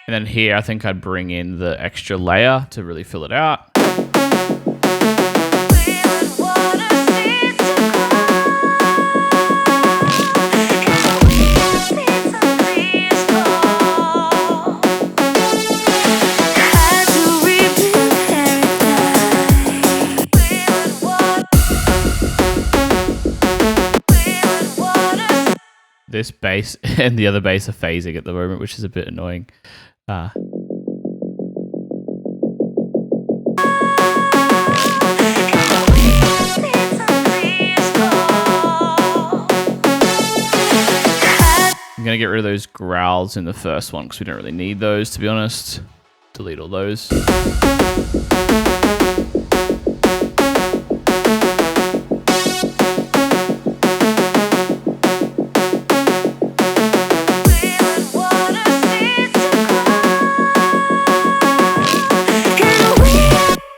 And then here, I think I'd bring in the extra layer to really fill it out. This bass and the other bass are phasing at the moment, which is a bit annoying. I'm going to get rid of those growls in the first one because we don't really need those, to be honest. Delete all those.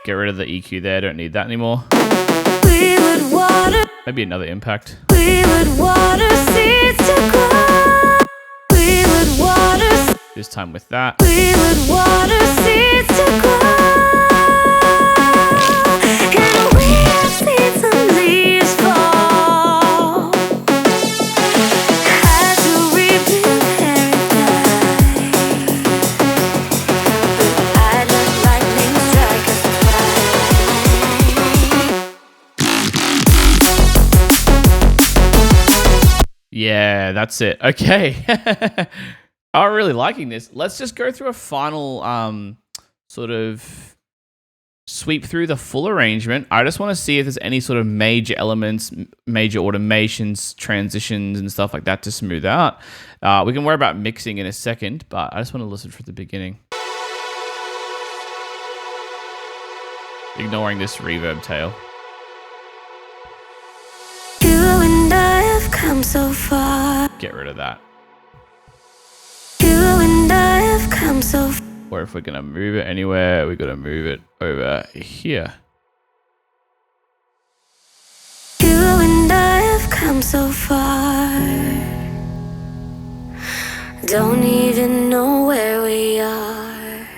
Get rid of the EQ there, don't need that anymore. Maybe another impact. This time with that. Yeah, that's it. Okay. I'm really liking this. Let's just go through a final sort of sweep through the full arrangement. I just want to see if there's any sort of major elements, major automations, transitions, and stuff like that to smooth out. We can worry about mixing in a second, but I just want to listen from the beginning. Ignoring this reverb tail. You and I have come so far. Get rid of that. You and I have come so far. Or if we're going to move it anywhere, we've got to move it over here. You and I have come so far. Don't even know where we are.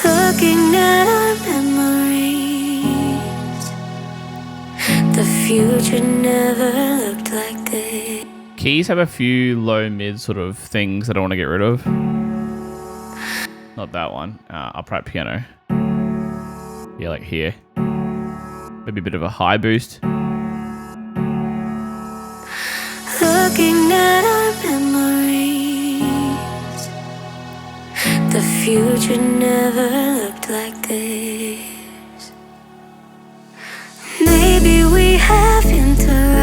Looking at our memories. The future never looked like this. Keys have a few low mid sort of things that I want to get rid of. Not that one. Upright piano. Yeah, like here. Maybe a bit of a high boost. Looking at our memories. The future never looked like this. Maybe we haven't arrived.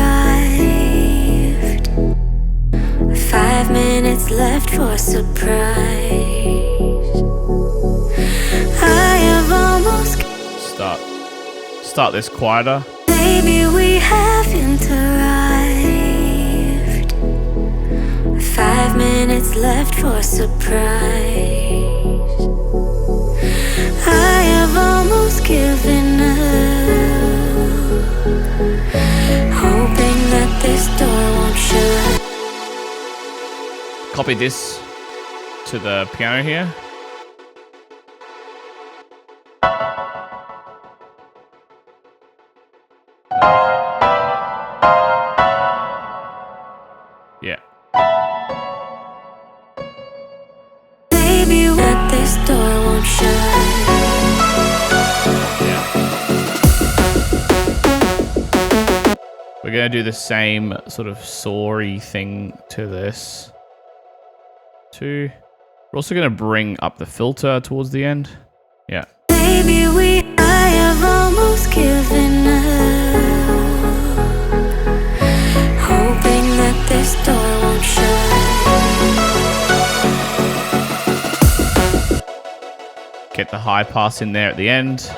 5 minutes left for surprise. I have almost. Start this quieter. Maybe we haven't arrived. 5 minutes left for surprise. I have almost given up, hoping that this door won't shut. Copy this to the piano here. Yeah. Maybe that this door won't shut. Yeah. We're gonna do the same sort of soary thing to this. We're also gonna bring up the filter towards the end. Yeah. Maybe I have almost given up, hoping that this door won't shut. Get the high pass in there at the end.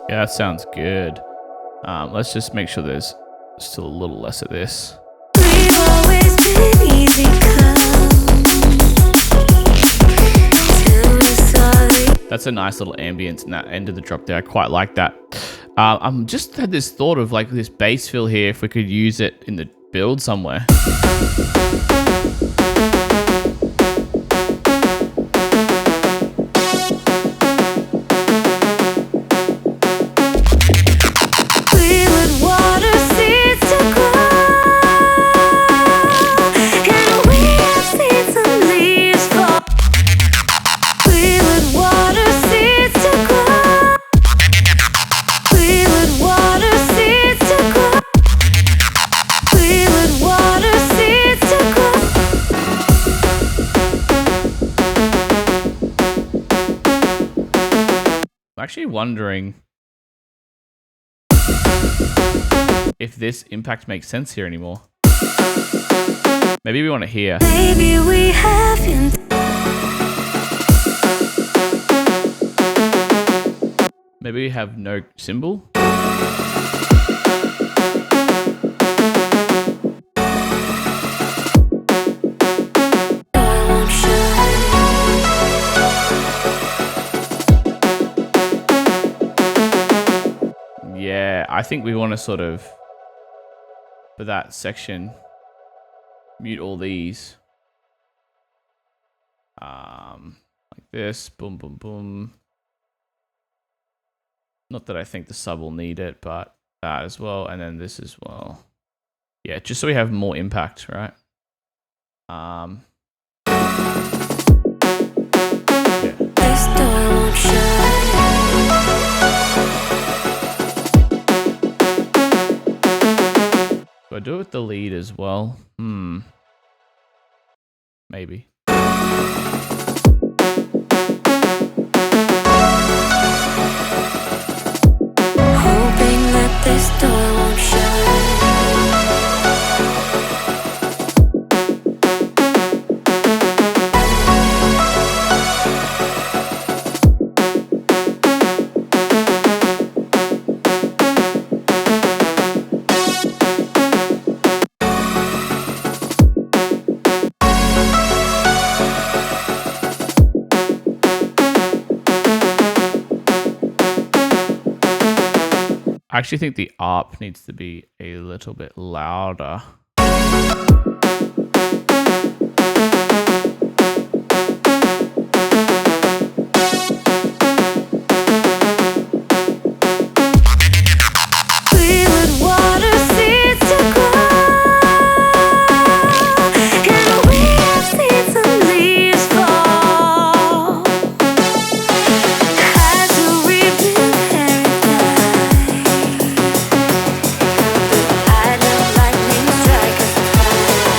Yeah, that sounds good. Let's just make sure there's still a little less of this. We've always been easy come till we saw the. That's a nice little ambience in that end of the drop there. I quite like that. I'm just had this thought of like this bass fill here, if we could use it in the build somewhere. We would water seeds to grow, and we have seen some leaves fall. We would water seeds to grow. We would water seeds to grow. We would water seeds to grow. I'm actually wondering if this impact makes sense here anymore. Maybe we want to hear. Maybe we haven't. Maybe we have no symbol. I won't shine. Yeah, I think we want to sort of, for that section, mute all these. Like this, boom, boom, boom. Not that I think the sub will need it, but that as well, and then this as well. Yeah, just so we have more impact, right? Yeah. This door won't shut. Do I do it with the lead as well? Maybe. Hoping that this door won't shut. I actually think the ARP needs to be a little bit louder. We would water seeds to grow, and we have seen some leaves fall. Had to rebuild paradise, but I'd let lightning strike us blind.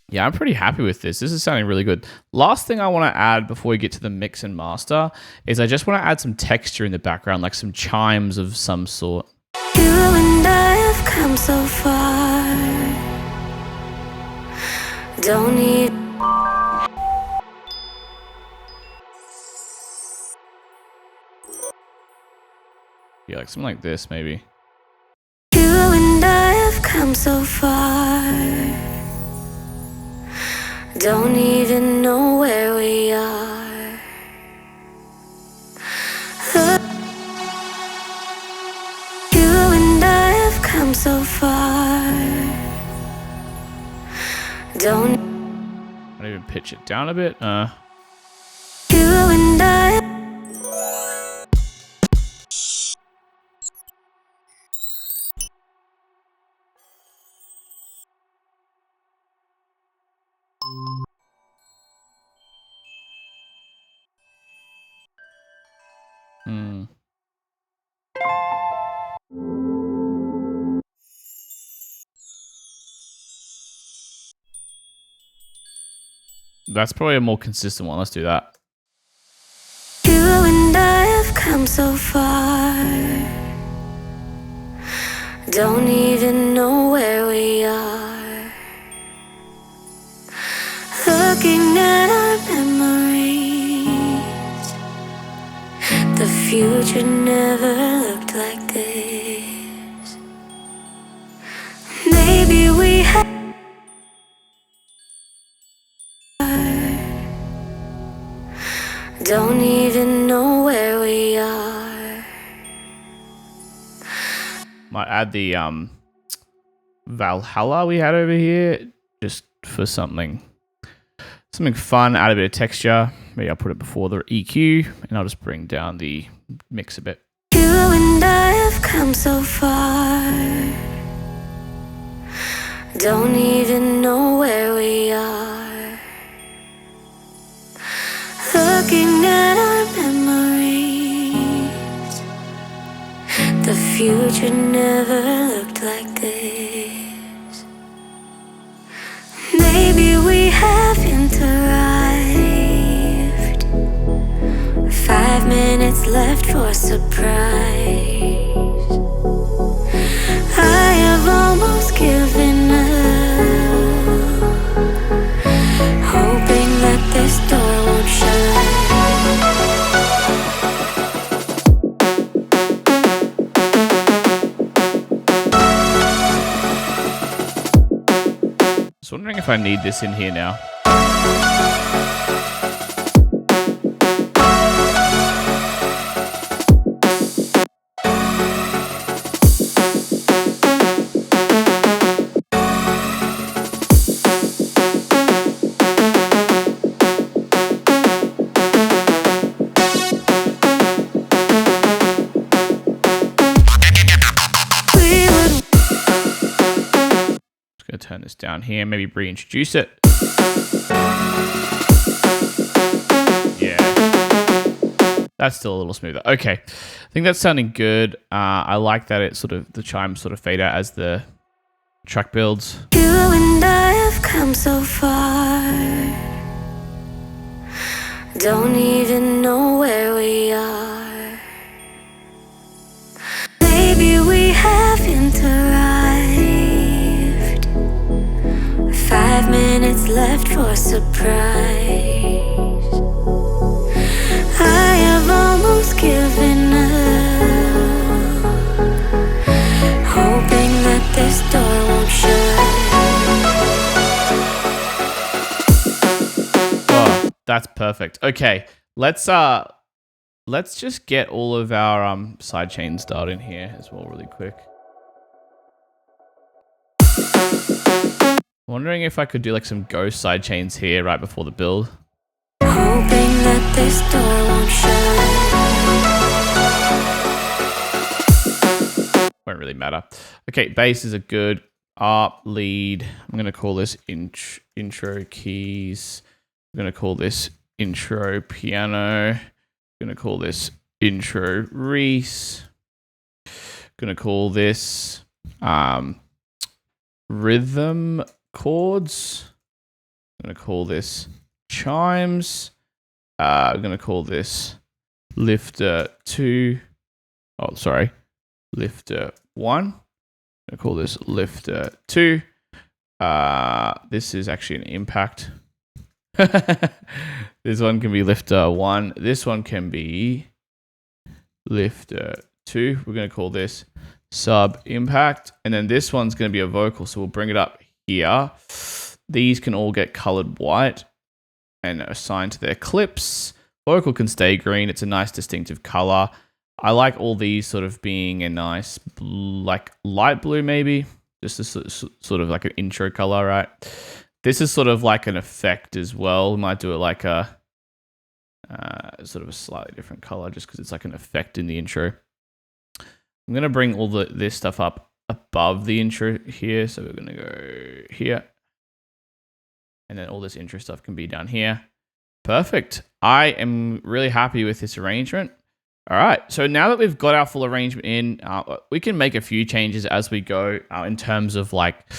Yeah, I'm pretty happy with this. This is sounding really good. Last thing I want to add before we get to the mix and master is I just want to add some texture in the background, like some chimes of some sort. You and I have come so far. Don't need. Yeah, like something like this, maybe. You and I have come so far. Don't even know where we are. You and I have come so far. Don't. I'll even pitch it down a bit. You and I. That's probably a more consistent one. Let's do that. You and I have come so far. Don't even know where we are. Looking at our memories, the future never looked like this. Maybe we had. Don't even know where we are. Might add the Valhalla we had over here just for something fun, add a bit of texture. Maybe I'll put it before the EQ, and I'll just bring down the mix a bit. You and I have come so far. Don't even know where we are. Looking at our memories, the future never looked like this. Maybe we haven't arrived. 5 minutes left for surprise. I have almost given up, hoping that this door won't shut. Just wondering if I need this in here now. Turn this down here, maybe reintroduce it. Yeah, that's still a little smoother. Okay, I think that's sounding good. I like that it the chimes sort of fade out as the track builds. You and I have come so far. Don't even know where we are. Maybe we haven't arrived. 5 minutes left for surprise. I have almost given up, hoping that this door won't shut. Oh, that's perfect. Okay, let's just get all of our sidechains started in here as well really quick. Wondering if I could do like some ghost sidechains here right before the build. Hoping that this door won't shut. Won't really matter. Okay, basses are good. Up, lead. I'm going to call this intro keys. I'm going to call this intro piano. I'm going to call this intro Reese. I'm going to call this rhythm chords. I'm going to call this chimes. I'm going to call this lifter 2. Oh, sorry. Lifter 1. I'm going to call this lifter 2. This is actually an impact. This one can be lifter 1. This one can be lifter 2. We're going to call this sub impact. And then this one's going to be a vocal. So we'll bring it up here. These can all get colored white and assigned to their clips. Vocal can stay green. It's a nice distinctive color. I like all these sort of being a nice like light blue maybe. Just a sort of like an intro color, right? This is sort of like an effect as well. We might do it like a sort of a slightly different color just because it's like an effect in the intro. I'm going to bring all this stuff up above the intro here. So we're going to go here. And then all this intro stuff can be down here. Perfect. I am really happy with this arrangement. All right. So now that we've got our full arrangement in, we can make a few changes as we go in terms of like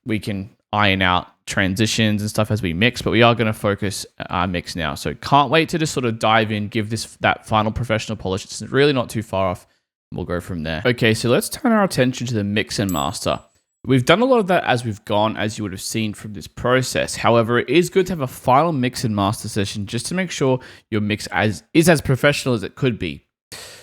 we can iron out transitions and stuff as we mix, but we are going to focus our mix now. So can't wait to just sort of dive in, give this that final professional polish. It's really not too far off. We'll go from there. Okay, so let's turn our attention to the mix and master. We've done a lot of that as we've gone, as you would have seen from this process. However, it is good to have a final mix and master session just to make sure your mix is as professional as it could be.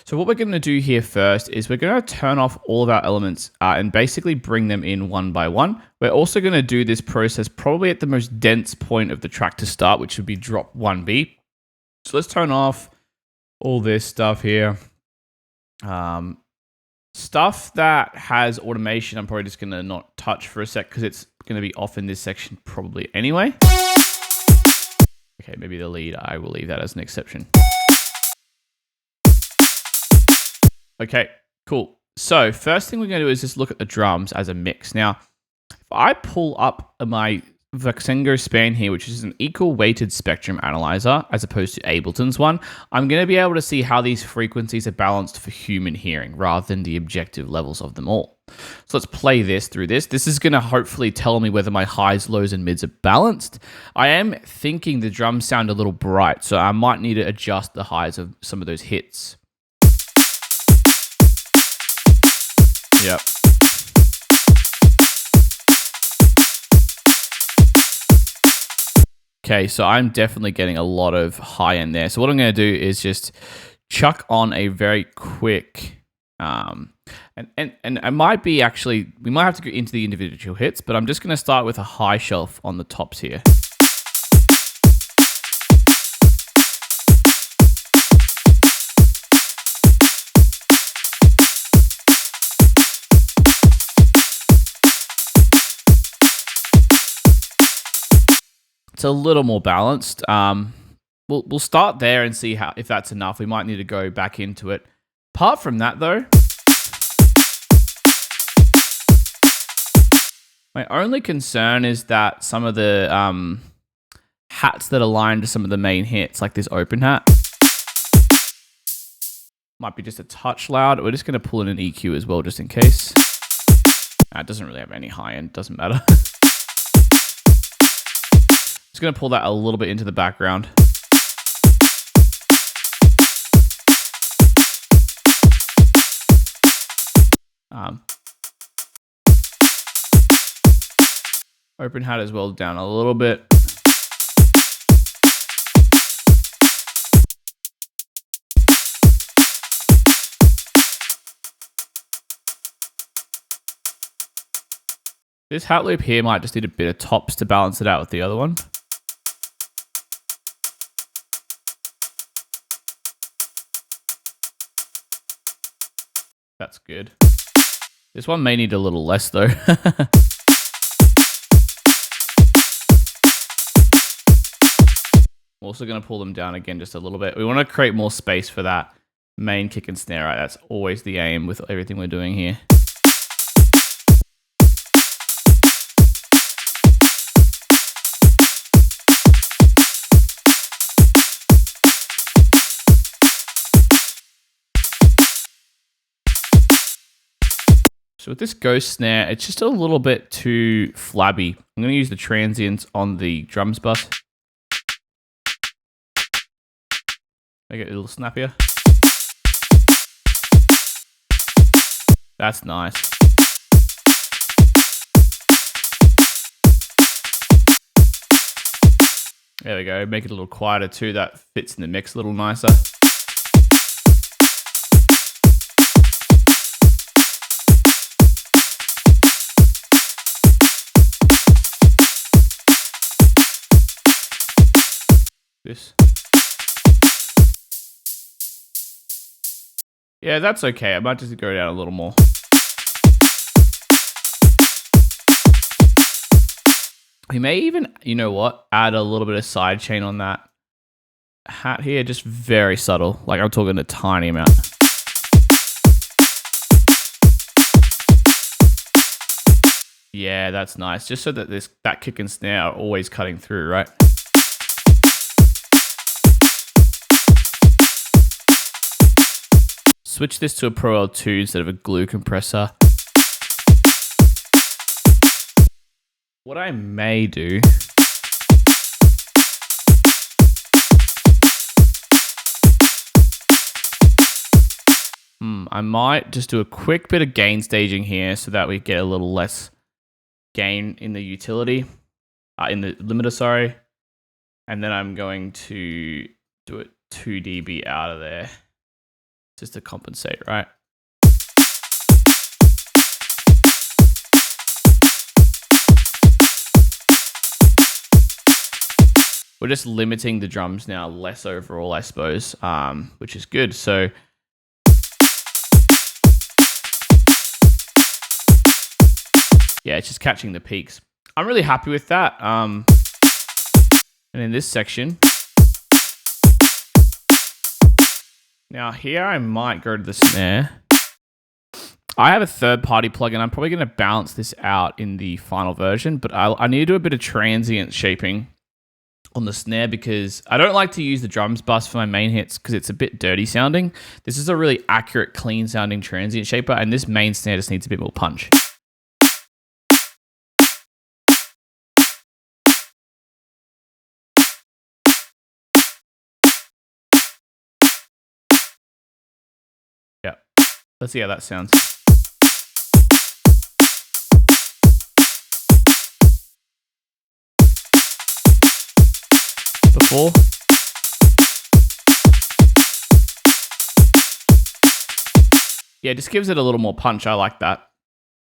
So what we're going to do here first is we're going to turn off all of our elements and basically bring them in one by one. We're also going to do this process probably at the most dense point of the track to start, which would be drop 1B. So let's turn off all this stuff here. Stuff that has automation, I'm probably just going to not touch for a sec because it's going to be off in this section probably anyway. Okay, maybe the lead, I will leave that as an exception. Okay, cool. So first thing we're going to do is just look at the drums as a mix. Now, if I pull up my Voxengo span here, which is an equal weighted spectrum analyzer as opposed to Ableton's one, I'm going to be able to see how these frequencies are balanced for human hearing rather than the objective levels of them all. So let's play this through this. This is going to hopefully tell me whether my highs, lows, and mids are balanced. I am thinking the drums sound a little bright, so I might need to adjust the highs of some of those hits. Yep. Okay, so I'm definitely getting a lot of high end there. So what I'm going to do is just chuck on a very quick, and I might be actually, we might have to go into the individual hits, but I'm just going to start with a high shelf on the tops here. It's a little more balanced. We'll start there and see if that's enough. We might need to go back into it. Apart from that, though, my only concern is that some of the hats that align to some of the main hits, like this open hat, might be just a touch loud. We're just going to pull in an EQ as well, just in case. It doesn't really have any high end. Doesn't matter. Just going to pull that a little bit into the background. Open hat as well down a little bit. This hat loop here might just need a bit of tops to balance it out with the other one. That's good. This one may need a little less though. I'm also going to pull them down again just a little bit. We want to create more space for that main kick and snare, right? That's always the aim with everything we're doing here. So with this ghost snare, it's just a little bit too flabby. I'm going to use the transients on the drums bus. Make it a little snappier. That's nice. There we go. Make it a little quieter too. That fits in the mix a little nicer. This. Yeah, that's okay. I might just go down a little more. We may even, you know what, add a little bit of side chain on that hat here, just very subtle. Like I'm talking a tiny amount. Yeah, that's nice. Just so that that kick and snare are always cutting through, right? Switch this to a Pro L2 instead of a glue compressor. What I may do I might just do a quick bit of gain staging here so that we get a little less gain in the utility, in the limiter, sorry. And then I'm going to do it 2 dB out of there just to compensate, right? We're just limiting the drums now, less overall, I suppose, which is good. So Yeah, it's just catching the peaks. I'm really happy with that. And in this section, now here I might go to the snare. I have a third-party plugin. I'm probably going to balance this out in the final version, but I need to do a bit of transient shaping on the snare because I don't like to use the drums bus for my main hits because it's a bit dirty sounding. This is a really accurate, clean sounding transient shaper, and this main snare just needs a bit more punch. Yeah, let's see how that sounds. Before. Yeah, it just gives it a little more punch. I like that.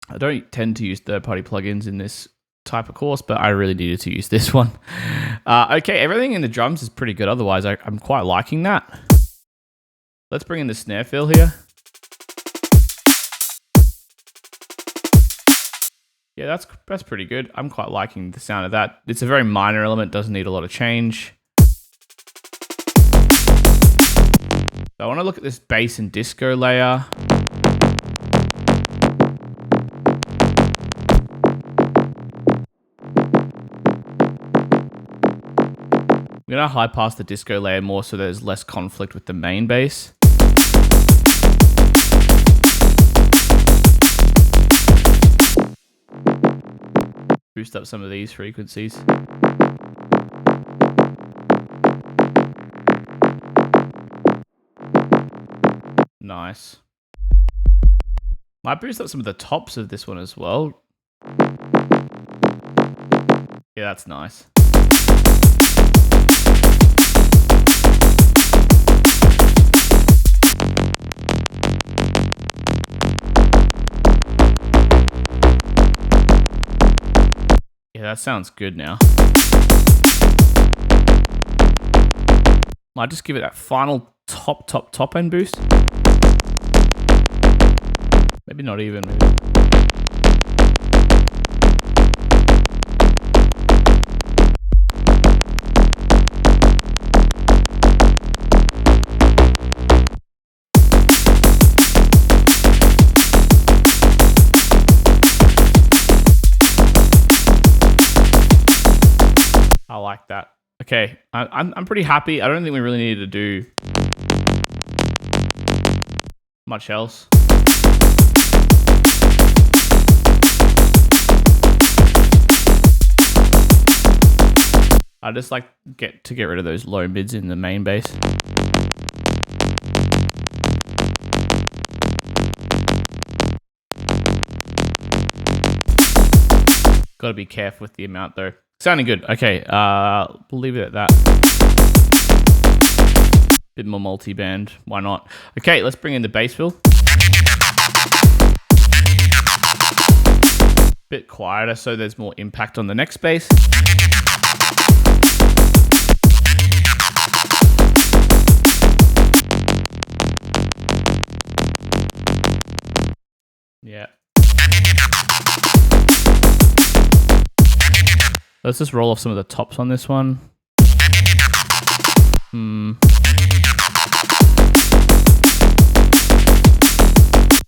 I don't tend to use third-party plugins in this type of course, but I really needed to use this one. Okay, everything in the drums is pretty good. Otherwise, I'm quite liking that. Let's bring in the snare fill here. Yeah, that's pretty good. I'm quite liking the sound of that. It's a very minor element, doesn't need a lot of change. So I want to look at this bass and disco layer. I'm going to high pass the disco layer more so there's less conflict with the main bass. Boost up some of these frequencies. Nice. Might boost up some of the tops of this one as well. Yeah, that's nice. Yeah, that sounds good now. Might just give it that final top end boost. Maybe not even. Maybe. I like that. Okay, I'm pretty happy. I don't think we really needed to do much else. I just like get rid of those low mids in the main bass. Got to be careful with the amount though. Sounding good. Okay, we'll leave it at that. Bit more multi-band. Why not? Okay, let's bring in the bass fill. Bit quieter so there's more impact on the next bass. Yeah. Let's just roll off some of the tops on this one. I'm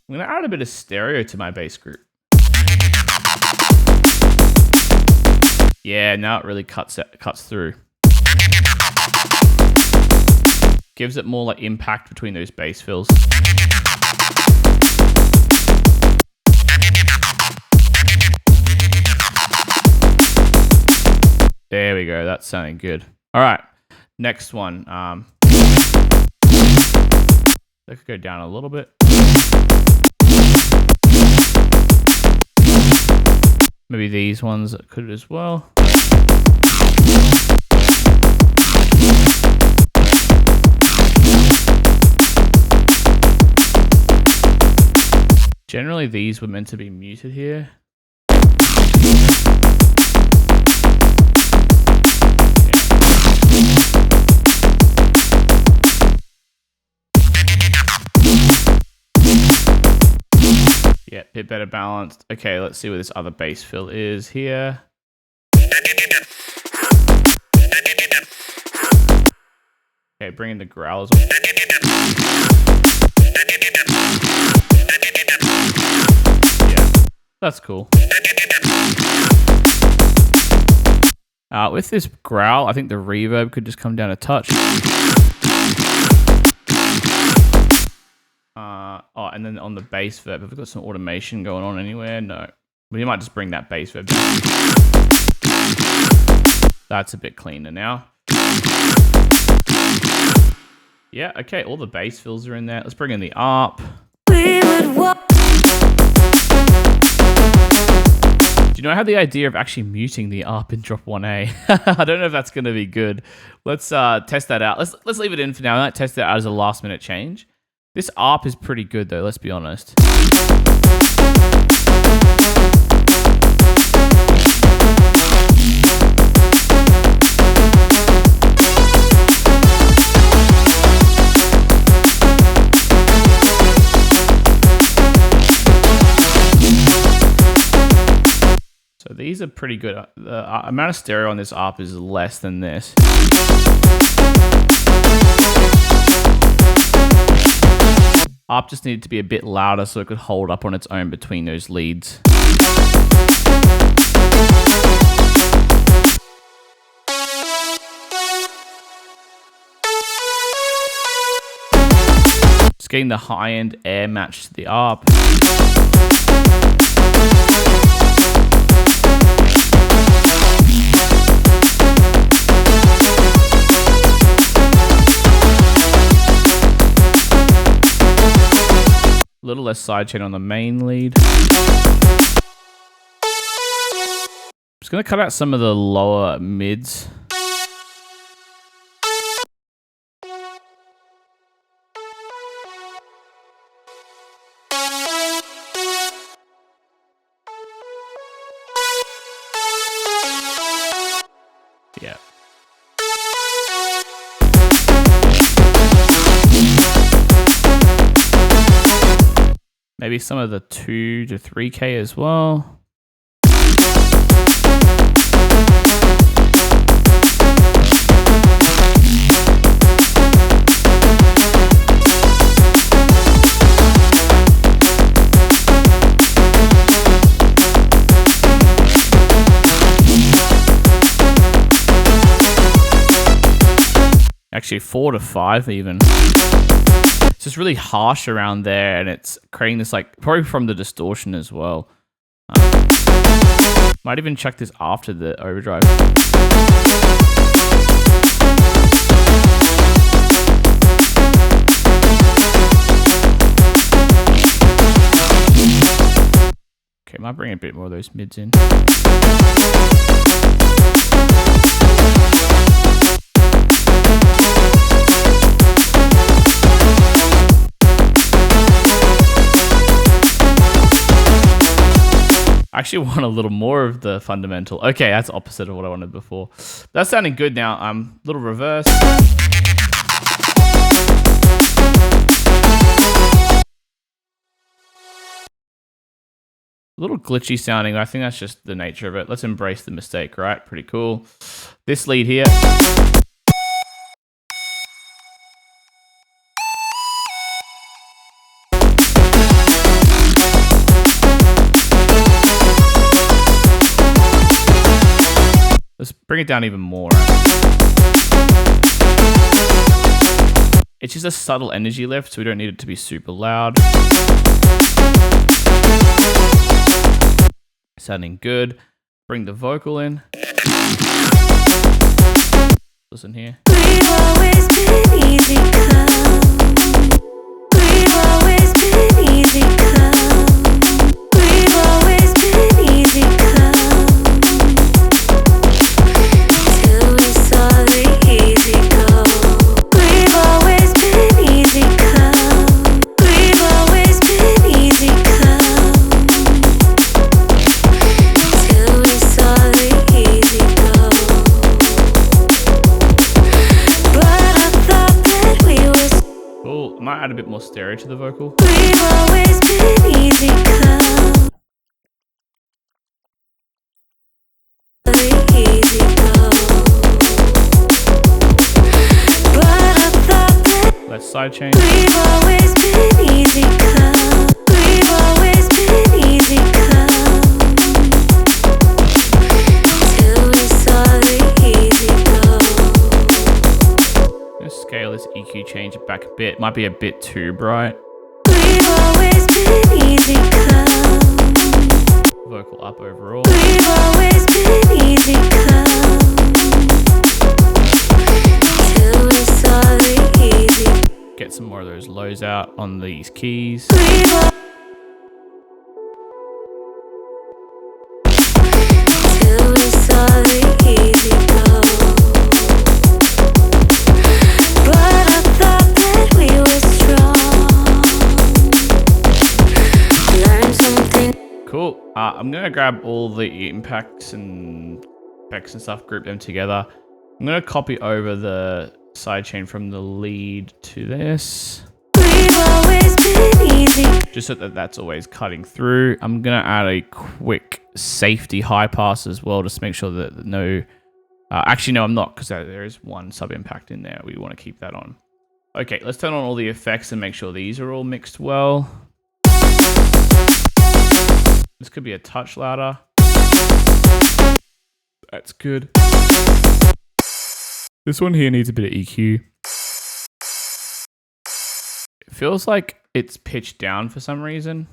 going to add a bit of stereo to my bass group. Yeah, now it really cuts through. Gives it more like impact between those bass fills. There we go. That's sounding good. All right. Next one. That could go down a little bit. Maybe these ones could as well. Generally, these were meant to be muted here. Yeah, bit better balanced. Okay, let's see where this other bass fill is here. Okay, bringing the growls on. Yeah, that's cool. With this growl, I think the reverb could just come down a touch. And then on the bass verb, have we got some automation going on anywhere? No. We might just bring that bass verb down. That's a bit cleaner now. Yeah, okay, all the bass fills are in there. Let's bring in the ARP. Do you know I had the idea of actually muting the ARP in drop 1A? I don't know if that's going to be good. Let's test that out. Let's leave it in for now. I might test it out as a last minute change. This ARP is pretty good though, let's be honest. So these are pretty good. The amount of stereo on this ARP is less than this. ARP just needed to be a bit louder so it could hold up on its own between those leads. Just getting the high-end air match to the ARP. A little less sidechain on the main lead. Just going to cut out some of the lower mids. Yeah. Maybe some of the 2 to 3K as well. Actually 4 to 5 even. It's just really harsh around there, and it's creating this, like, probably from the distortion as well. Might even chuck this after the overdrive. Okay, might bring a bit more of those mids in. I actually want a little more of the fundamental. Okay, that's opposite of what I wanted before. That's sounding good now. Little reverse. A little glitchy sounding. I think that's just the nature of it. Let's embrace the mistake, right? Pretty cool. This lead here. Let's bring it down even more. It's just a subtle energy lift, so we don't need it to be super loud. Sounding good. Bring the vocal in. Listen here. We've always been easy come. We've always been easy come. We've always been easy come. Till we saw the easy go. We've always been easy come. We've always been easy come. Till we saw the easy go. But I thought that we were Cool. I might add a bit more stereo to the vocal. We've always been easy come, easy go. But I thought that Let's sidechain. we've always been easy come. We've always been easy come. Till we saw the easy go. Let's scale this EQ change back a bit. Might be a bit too bright. We've always been easy come. Vocal up overall. We've always been easy come. Till we saw the easy. Get some more of those lows out on these keys. We've al- Till we saw the easy go. But I thought that we were strong. Learn something. Cool. I'm gonna grab all the impacts and effects and stuff, group them together. I'm gonna copy over the sidechain from the lead to this, We've always been easy. just so that that's always cutting through. I'm gonna add a quick safety high pass as well, just to make sure that no. Actually, no, I'm not, because there is one sub impact in there. We want to keep that on. Okay, let's turn on all the effects and make sure these are all mixed well. This could be a touch louder. That's good. This one here needs a bit of EQ. It feels like it's pitched down for some reason.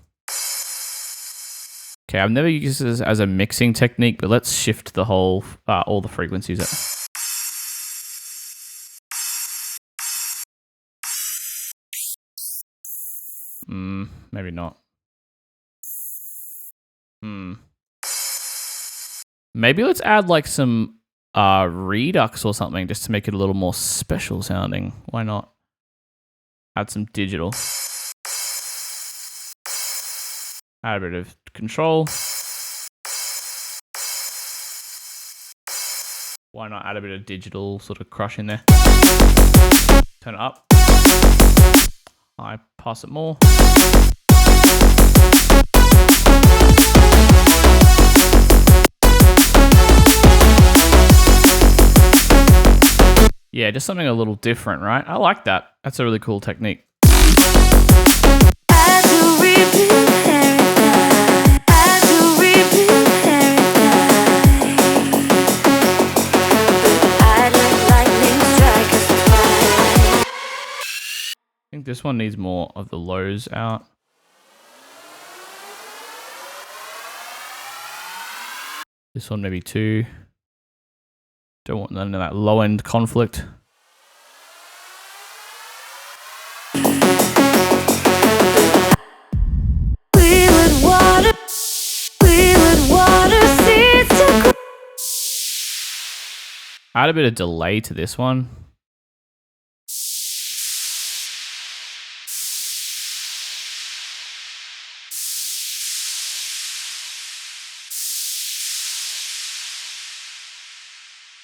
Okay, I've never used this as a mixing technique, but let's shift the whole, all the frequencies. Maybe not. Maybe let's add like some redux or something just to make it a little more special sounding. Why not? Add some digital. Add a bit of control. Why not add a bit of digital sort of crush in there? Turn it up. I pass it more. Yeah, just something a little different, right? I like that. That's a really cool technique. Had to rebuild paradise. Had to rebuild paradise. I'd let lightning strike us twice. I think this one needs more of the lows out. This one maybe too. Don't want none of that low end conflict. We would water seeds to grow. Add a bit of delay to this one.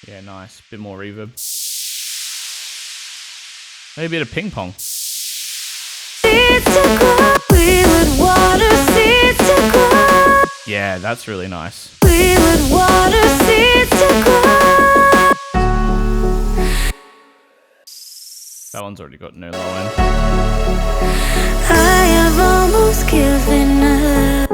Yeah, nice. Bit more reverb. Maybe a bit of ping pong. Seeds to grow. We would water seeds to grow. Yeah, that's really nice. We would water seeds to grow. That one's already got no low end. I have almost given up.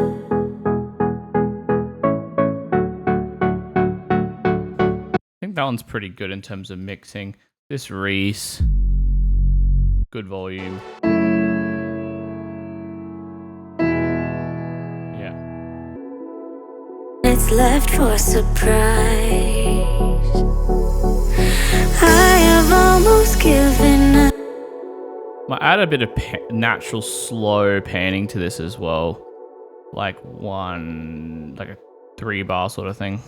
I think that one's pretty good in terms of mixing. This Reese, good volume. Yeah. It's left for surprise. I have almost given up. Might add a bit of natural slow panning to this as well. Like a 3-bar sort of thing.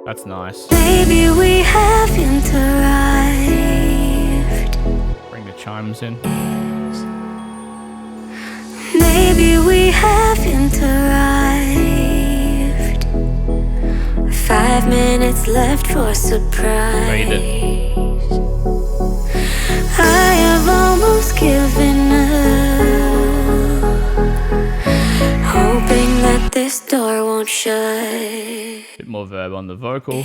That's nice. Maybe we haven't arrived. Bring the chimes in. Maybe we haven't 5 minutes left for surprise. Made it. I have almost given up, hoping that this door won't shut. Bit more verb on the vocal.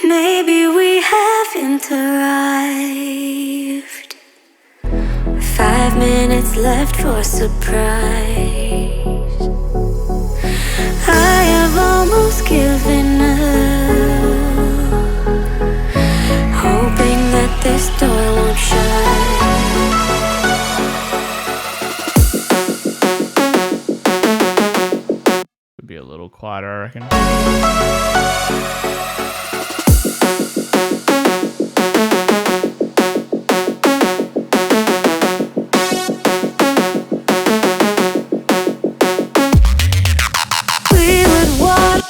Maybe we haven't arrived. 5 minutes left for surprise. I have almost given up, hoping that this door won't shut. Could be a little quieter, I reckon.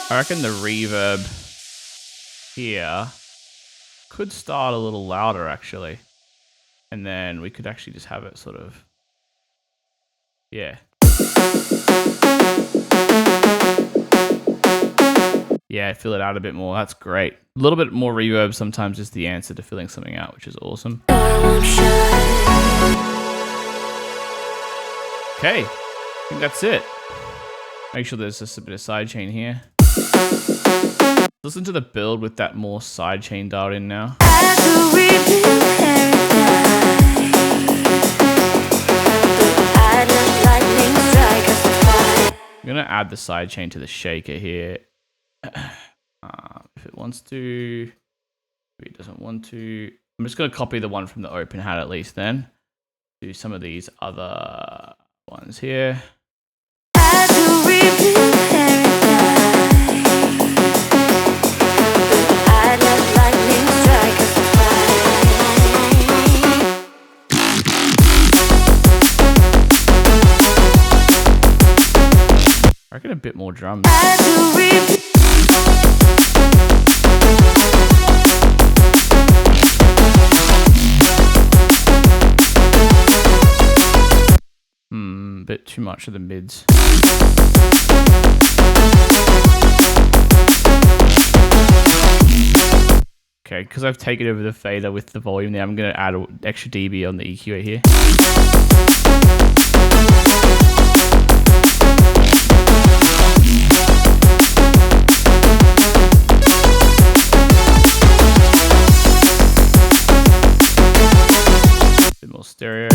I reckon the reverb here could start a little louder, actually. And then we could actually just have it sort of... Yeah. Yeah, fill it out a bit more. That's great. A little bit more reverb sometimes is the answer to filling something out, which is awesome. Okay, I think that's it. Make sure there's just a bit of sidechain here. Listen to the build with that more sidechain dialed in now. I'm gonna add the sidechain to the shaker here. If it wants to, maybe it doesn't want to. I'm just gonna copy the one from the open hat at least then. Do some of these other ones here. I reckon a bit more drums. Bit too much of the mids. Okay, because I've taken over the fader with the volume there, I'm going to add an extra dB on the EQ here. Bit more stereo.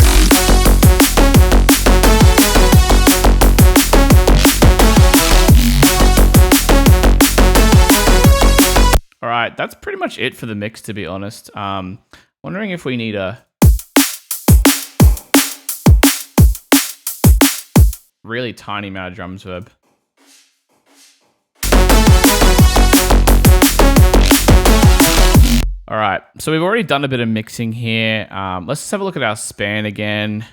All right, that's pretty much it for the mix, to be honest. Wondering if we need a really tiny amount of drums verb. All right, so we've already done a bit of mixing here. Let's just have a look at our span again.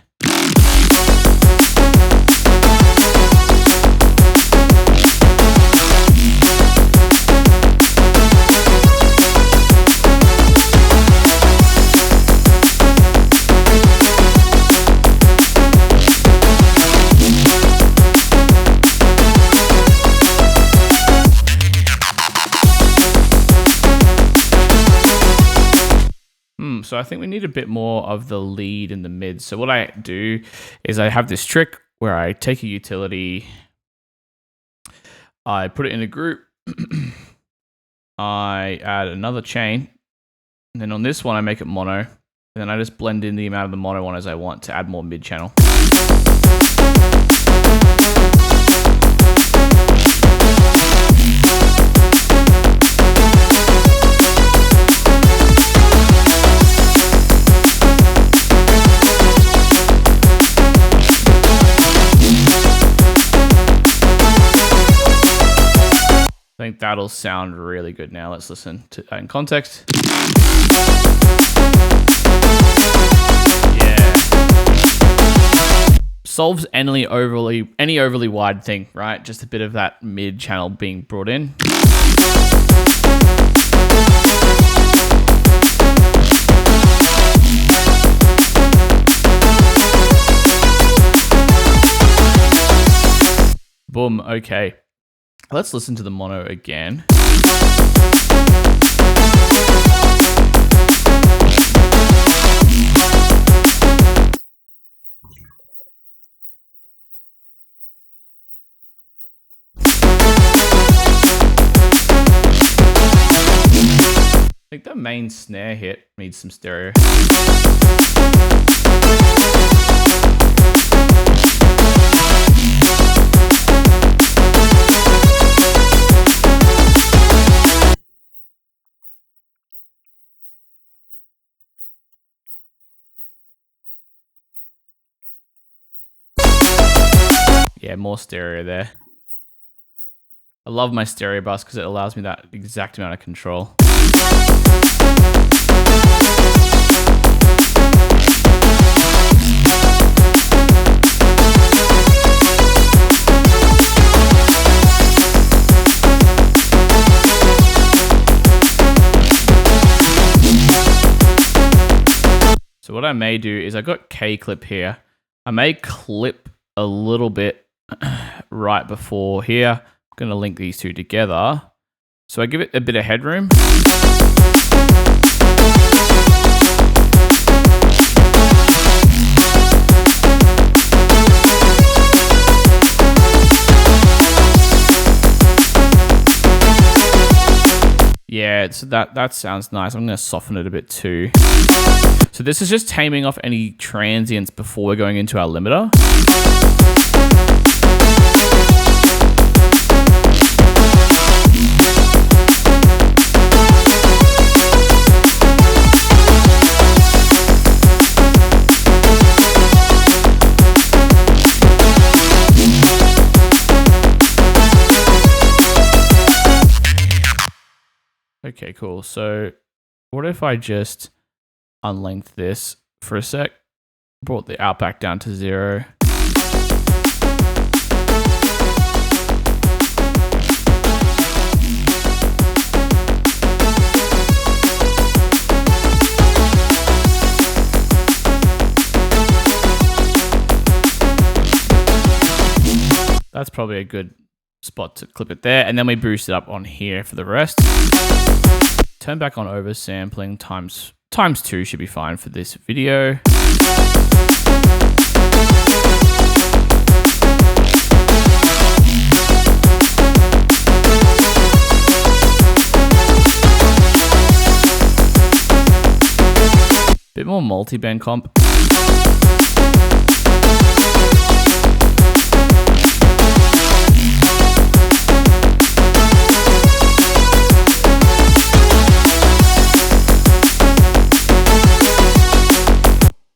So I think we need a bit more of the lead in the mid. So what I do is I have this trick where I take a utility, I put it in a group, I add another chain, and then on this one I make it mono, and then I just blend in the amount of the mono one as I want to add more mid channel. I think that'll sound really good now. Let's listen to that in context. Yeah. Solves any overly wide thing, right? Just a bit of that mid channel being brought in. Boom, okay. Let's listen to the mono again. I think the main snare hit needs some stereo. Yeah, more stereo there. I love my stereo bus because it allows me that exact amount of control. So what I may do is I got K clip here. I may clip a little bit right before here. I'm going to link these two together. So I give it a bit of headroom. Yeah, so that sounds nice. I'm going to soften it a bit too. So this is just taming off any transients before we're going into our limiter. Okay, cool. So what if I just unlength this for a sec, brought the out back down to 0. That's probably a good spot to clip it there, and then we boost it up on here for the rest. Turn back on oversampling times 2 should be fine for this video. Bit more multi-band comp.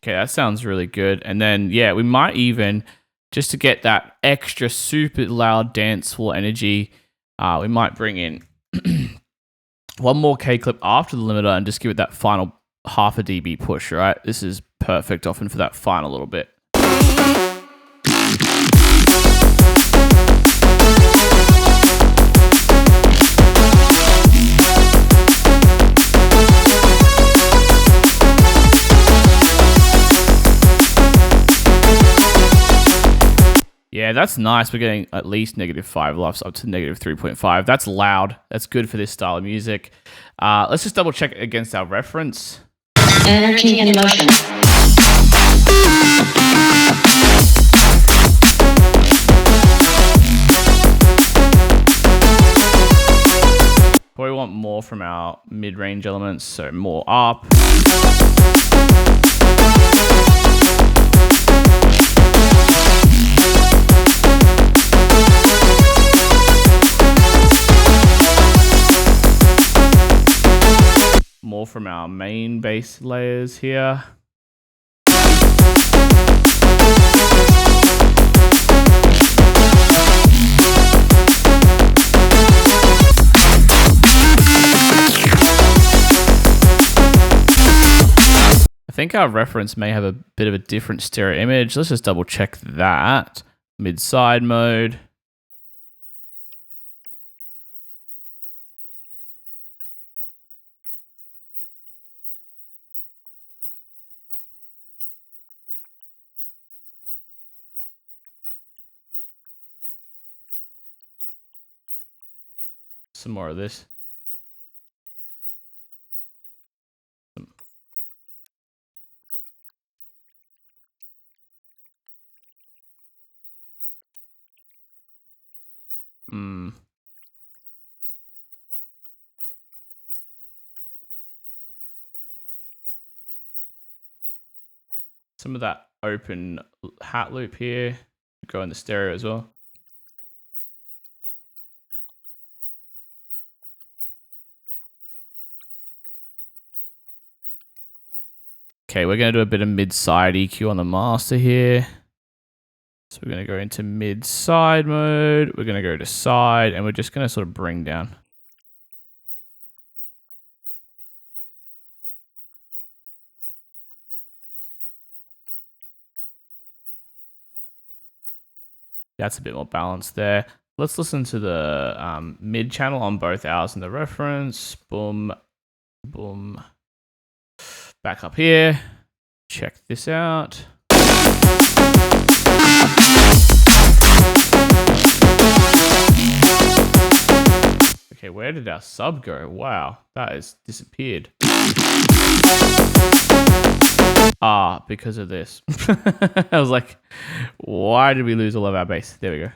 Okay, that sounds really good. And then, yeah, we might even, just to get that extra super loud dance floor energy, we might bring in one more K clip after the limiter and just give it that final half a dB push, right? This is perfect often for that final little bit. Yeah, that's nice. We're getting at least -5 LUFS up to -3.5. That's loud. That's good for this style of music. Let's just double check it against our reference. Energy and motion. Probably want more from our mid-range elements, so more up. More from our main bass layers here. I think our reference may have a bit of a different stereo image. Let's just double check that. Mid-side mode. some more of this. Some of that open hat loop here. Go in the stereo as well. Okay, we're going to do a bit of mid-side EQ on the master here. So we're going to go into mid-side mode. We're going to go to side, and we're just going to sort of bring down. That's a bit more balanced there. Let's listen to the mid channel on both ours in the reference. Boom, boom. Back up here. Check this out. Okay, where did our sub go? Wow, that has disappeared. Ah, because of this. I was like, why did we lose all of our bass? There we go.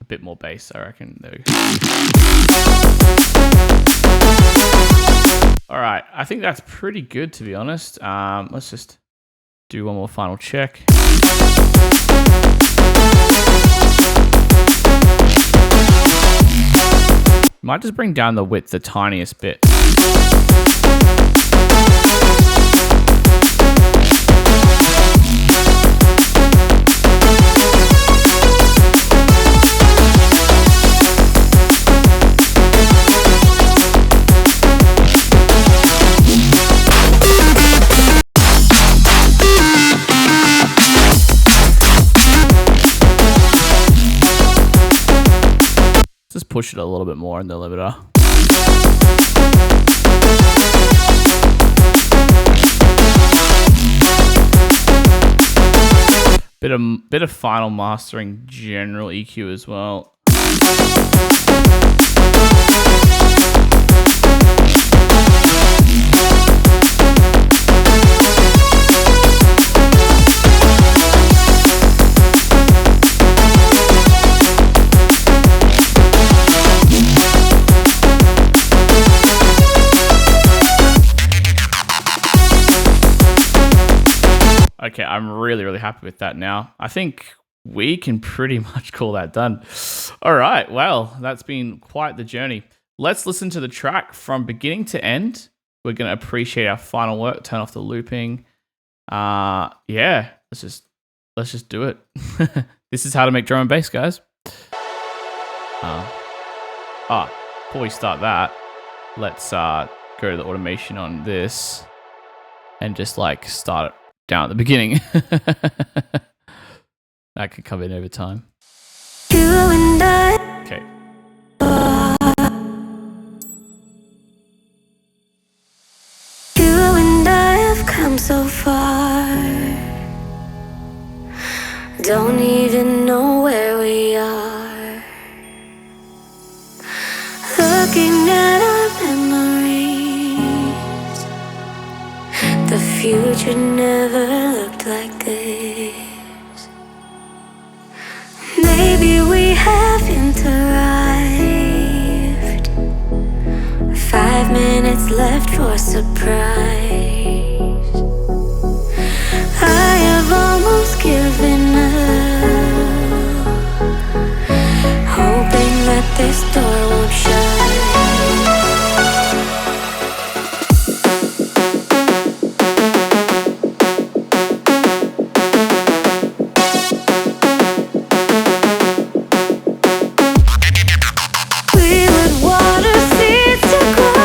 A bit more bass, I reckon. There we go. All right, I think that's pretty good, to be honest. Let's just do one more final check. Might just bring down the width the tiniest bit. Just push it a little bit more in the limiter. Bit of final mastering, general EQ as well. Okay, I'm really happy with that now. I think we can pretty much call that done. All right, well, that's been quite the journey. Let's listen to the track from beginning to end. We're going to appreciate our final work, turn off the looping. Yeah, let's just do it. This is how to make drum and bass, guys. Before we start that, let's go to the automation on this and just like start it down at the beginning. That could come in over time. You and I, Okay. you and I have come so far. Don't even know where we are. Looking at our memories, the future never looked like this. Maybe we haven't arrived. 5 minutes left for a surprise. I have almost given up, hoping that this door won't shut. We would water seeds to grow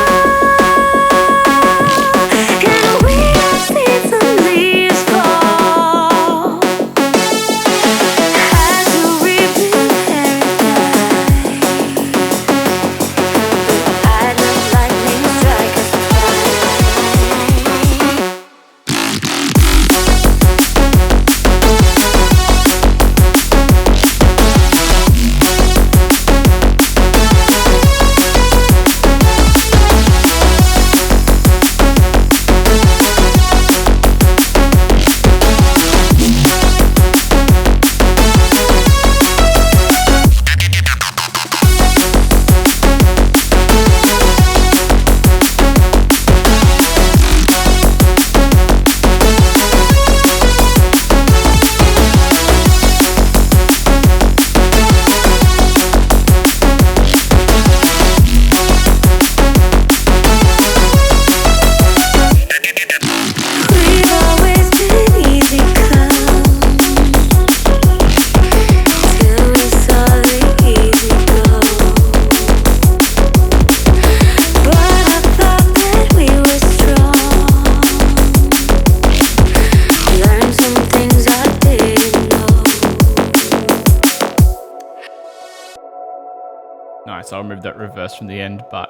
Nice, I'll remove that reverse from the end, but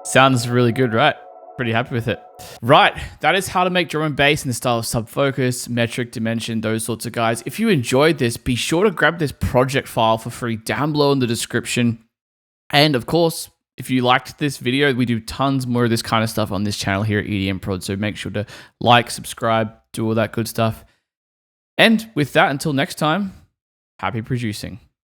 sounds really good, right? Pretty happy with it. Right, that is how to make drum and bass in the style of Subfocus, Metrik, Dimension, those sorts of guys. If you enjoyed this, be sure to grab this project file for free down below in the description. And of course, if you liked this video, we do tons more of this kind of stuff on this channel here at EDMProd, so make sure to like, subscribe, do all that good stuff. And with that, until next time, happy producing.